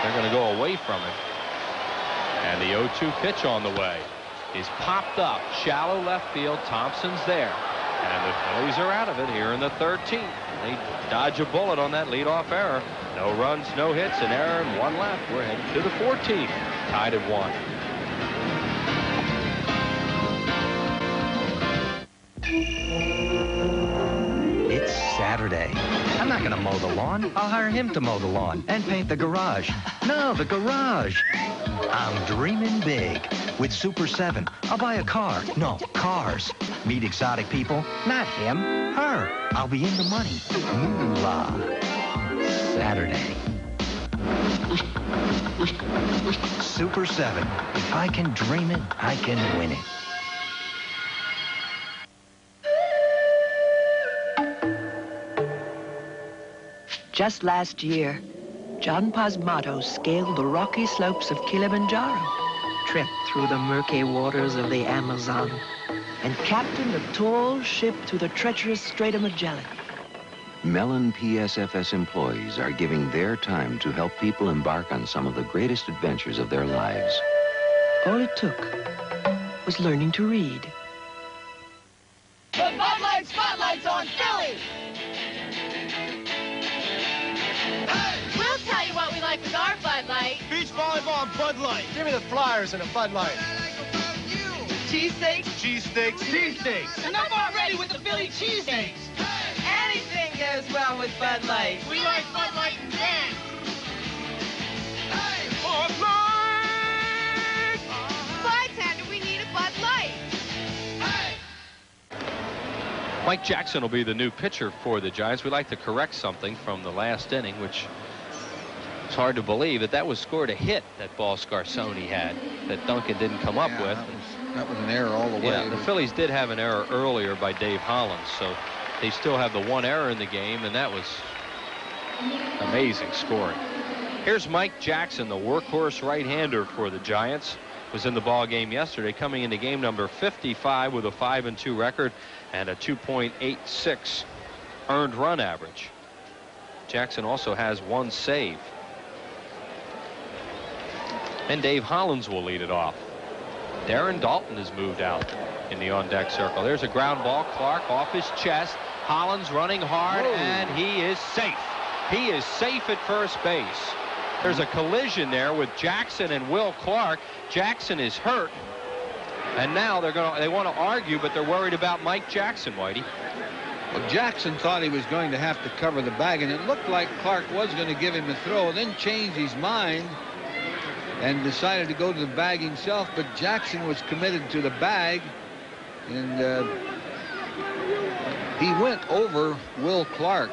They're going to go away from him. And the 0-2 pitch on the way is popped up. Shallow left field. Thompson's there. And the Phillies are out of it here in the 13th. They dodge a bullet on that leadoff error. No runs, no hits, an error, and 1 left. We're headed to the 14th. Tied at 1. It's Saturday. I'm not going to mow the lawn. I'll hire him to mow the lawn and paint the garage. No, the garage. I'm dreaming big. With Super 7, I'll buy a car. No, cars. Meet exotic people. Not him. Her. I'll be in the money. Moolah. Saturday. Super 7. If I can dream it, I can win it. Just last year, John Pasmato scaled the rocky slopes of Kilimanjaro, tripped through the murky waters of the Amazon, and captained a tall ship through the treacherous Strait of Magellan. Mellon PSFS employees are giving their time to help people embark on some of the greatest adventures of their lives. All it took was learning to read. The Bud Light Spotlight's on Phillies! We'll tell you what we like with our Bud Light. Beach volleyball and Bud Light. Give me the Flyers and a Bud Light. Cheesesteaks? Cheesesteaks. Cheesesteaks. Enough already with the Philly cheesesteaks. Anything goes well with Bud Light. We like Bud Light and Dan. Bud Light! Bartender, we need a Bud Light. Mike Jackson will be the new pitcher for the Giants. We'd like to correct something from the last inning, which it's hard to believe that was scored a hit, that ball Scarsoni had, that Duncan didn't come up with. That was an error all the way. Yeah, the Phillies did have an error earlier by Dave Hollins, so they still have the 1 error in the game, and that was amazing scoring. Here's Mike Jackson, the workhorse right-hander for the Giants. Was in the ball game yesterday, coming into game number 55 with a 5-2 record and a 2.86 earned run average. Jackson also has 1 save. And Dave Hollins will lead it off. Darren Dalton has moved out in the on-deck circle. There's a ground ball. Clark off his chest. Hollins running hard, and he is safe. He is safe at first base. There's a collision there with Jackson and Will Clark. Jackson is hurt, and now they want to argue, but they're worried about Mike Jackson, Whitey. Well, Jackson thought he was going to have to cover the bag, and it looked like Clark was going to give him a throw, then changed his mind and decided to go to the bag himself, but Jackson was committed to the bag, and he went over Will Clark.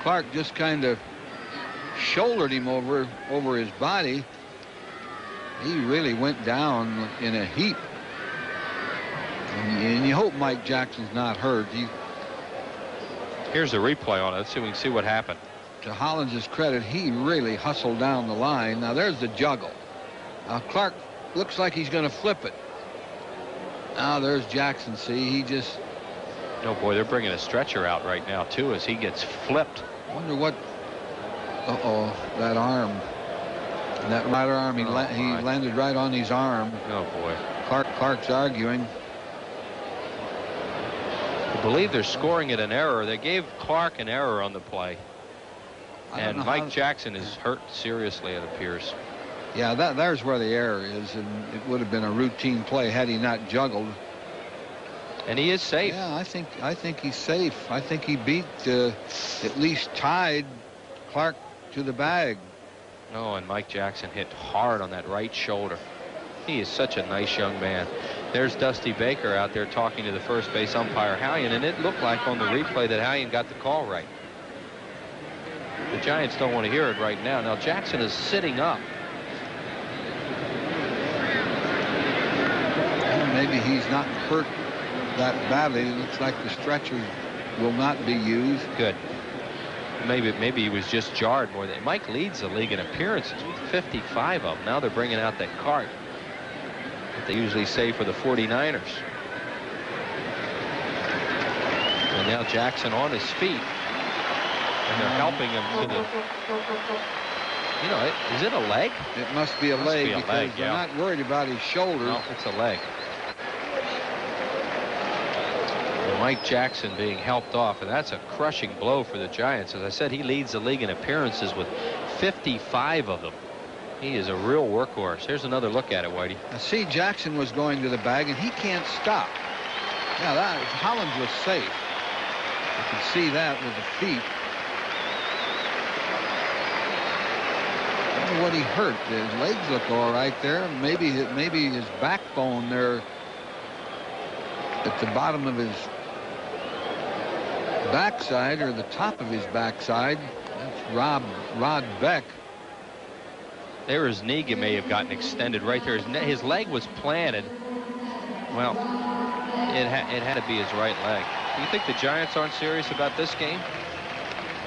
Clark just kind of shouldered him over his body. He really went down in a heap. And you hope Mike Jackson's not hurt. Here's a replay on it. Let's see if we can see what happened. To Hollins' credit, he really hustled down the line. Now there's the juggle. Now Clark looks like he's going to flip it. Now there's Jackson. See, he just Oh, boy, they're bringing a stretcher out right now, too, as he gets flipped. I wonder what... Uh-oh, that arm. That right arm, he landed right on his arm. Oh, boy. Clark's arguing. I believe they're scoring it an error. They gave Clark an error on the play. And Mike Jackson is hurt seriously, it appears. Yeah, there's where the error is, and it would have been a routine play had he not juggled. And he is safe. Yeah, I think he's safe. I think he beat, at least tied Clark to the bag. Oh, and Mike Jackson hit hard on that right shoulder. He is such a nice young man. There's Dusty Baker out there talking to the first base umpire, Hallion, and it looked like on the replay that Hallion got the call right. The Giants don't want to hear it right now. Now, Jackson is sitting up. Well, maybe he's not hurt that badly. It looks like the stretcher will not be used. Good. Maybe he was just jarred more than... Mike leads the league in appearances with 55 of them. Now they're bringing out that cart that they usually say for the 49ers. And now Jackson on his feet. And they're helping him to the... You know, is it a leg? It must be a leg because they're not worried about his shoulder. No, it's a leg. Mike Jackson being helped off, and that's a crushing blow for the Giants. As I said, he leads the league in appearances with 55 of them. He is a real workhorse. Here's another look at it, Whitey. I see Jackson was going to the bag, and he can't stop. Yeah, Hollins was safe. You can see that with the feet. I don't know what he hurt. His legs look all right there. Maybe his backbone there at the bottom of his backside, or the top of his backside. That's Rod Beck. There, his knee may have gotten extended right there. His leg was planted. Well, it had to be his right leg. Do you think the Giants aren't serious about this game?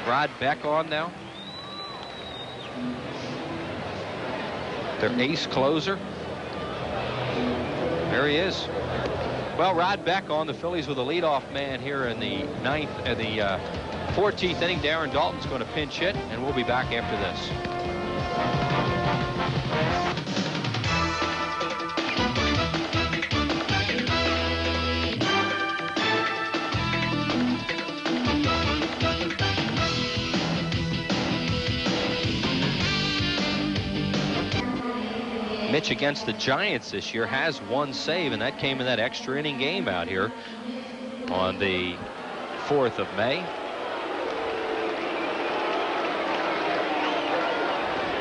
Rod Beck on now. Their ace closer. There he is. Well, Rod Beck on the Phillies with a leadoff man here in the 14th inning. Darren Dalton's going to pinch hit, and we'll be back after this. Mitch against the Giants this year has one save, and that came in that extra inning game out here on the 4th of May.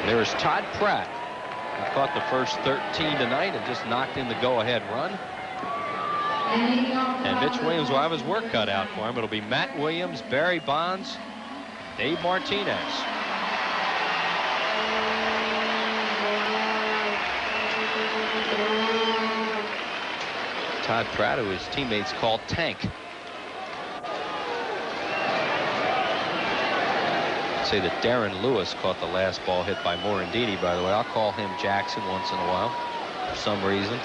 There's Todd Pratt, who caught the first 13 tonight and just knocked in the go-ahead run. And Mitch Williams will have his work cut out for him. It'll be Matt Williams, Barry Bonds, Dave Martinez. Todd Pratt, who his teammates call Tank. I'd say that Darren Lewis caught the last ball hit by Morandini, by the way. I'll call him Jackson once in a while for some reason.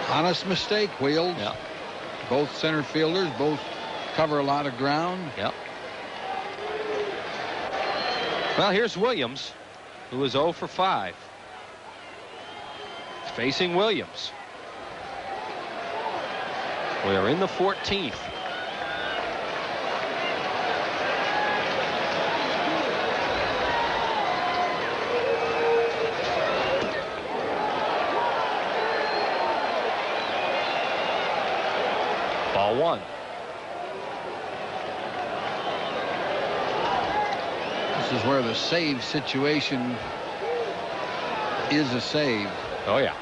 Honest mistake, Wheels. Yeah. Both center fielders, both cover a lot of ground. Yep. Well, here's Williams, who is 0 for 5. Facing Williams. We are in the 14th. Ball 1. This is where the save situation is a save. Oh, yeah.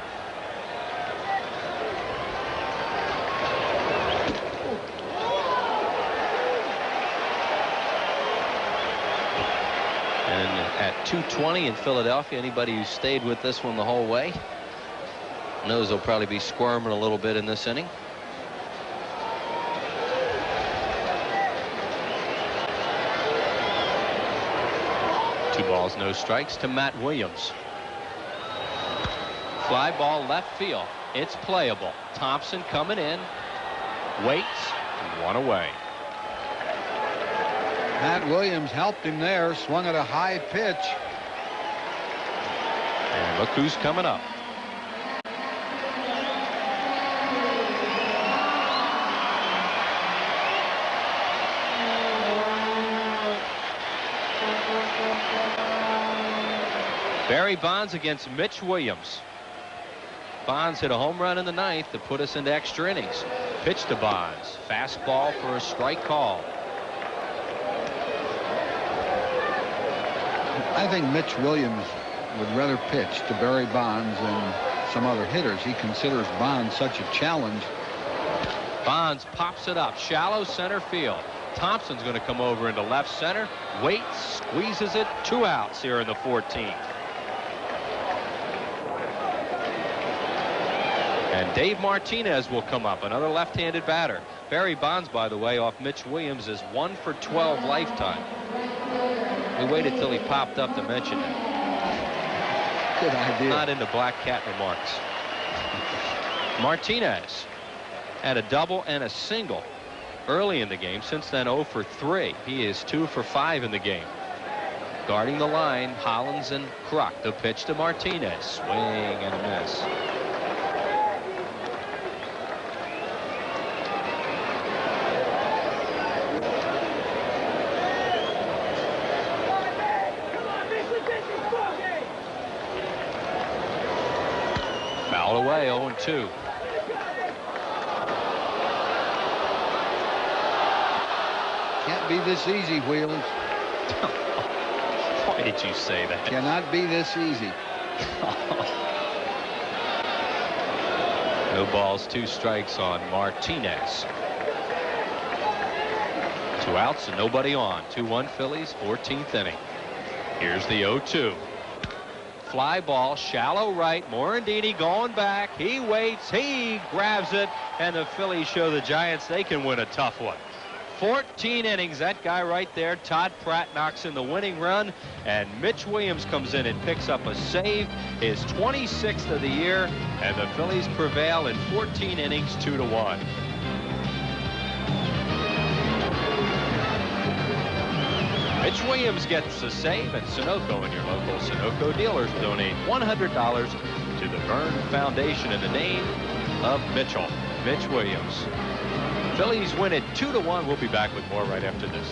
At 2:20 in Philadelphia, anybody who stayed with this one the whole way knows they'll probably be squirming a little bit in this inning. Two balls, no strikes to Matt Williams. Fly ball left field. It's playable. Thompson coming in. Waits. 1 away. Matt Williams helped him there, swung at a high pitch. And look who's coming up. Barry Bonds against Mitch Williams. Bonds hit a home run in the 9th to put us into extra innings. Pitch to Bonds. Fastball for a strike call. I think Mitch Williams would rather pitch to Barry Bonds than some other hitters. He considers Bonds such a challenge. Bonds pops it up. Shallow center field. Thompson's going to come over into left center. Waits, squeezes it. 2 outs here in the 14th. And Dave Martinez will come up, another left-handed batter. Barry Bonds, by the way, off Mitch Williams is 1 for 12 lifetime. We waited till he popped up to mention it. Good idea. Not into Black Cat remarks. Martinez had a double and a single early in the game. Since then, 0 for 3. He is 2 for 5 in the game. Guarding the line, Hollins and Kruk. The pitch to Martinez. Swing and a miss. Foul away, 0-2. Can't be this easy, Wheels. Why did you say that? Cannot be this easy. No balls, 2 strikes on Martinez. 2 outs and nobody on. 2-1 Phillies, 14th inning. Here's the 0-2. Fly ball, shallow right. Morandini going back. He waits. He grabs it. And the Phillies show the Giants they can win a tough one. 14 innings. That guy right there, Todd Pratt, knocks in the winning run. And Mitch Williams comes in and picks up a save. His 26th of the year. And the Phillies prevail in 14 innings, 2-1. Mitch Williams gets a save, and Sunoco and your local Sunoco dealers donate $100 to the Byrne Foundation in the name of Mitch Williams. Phillies win it 2-1. We'll be back with more right after this.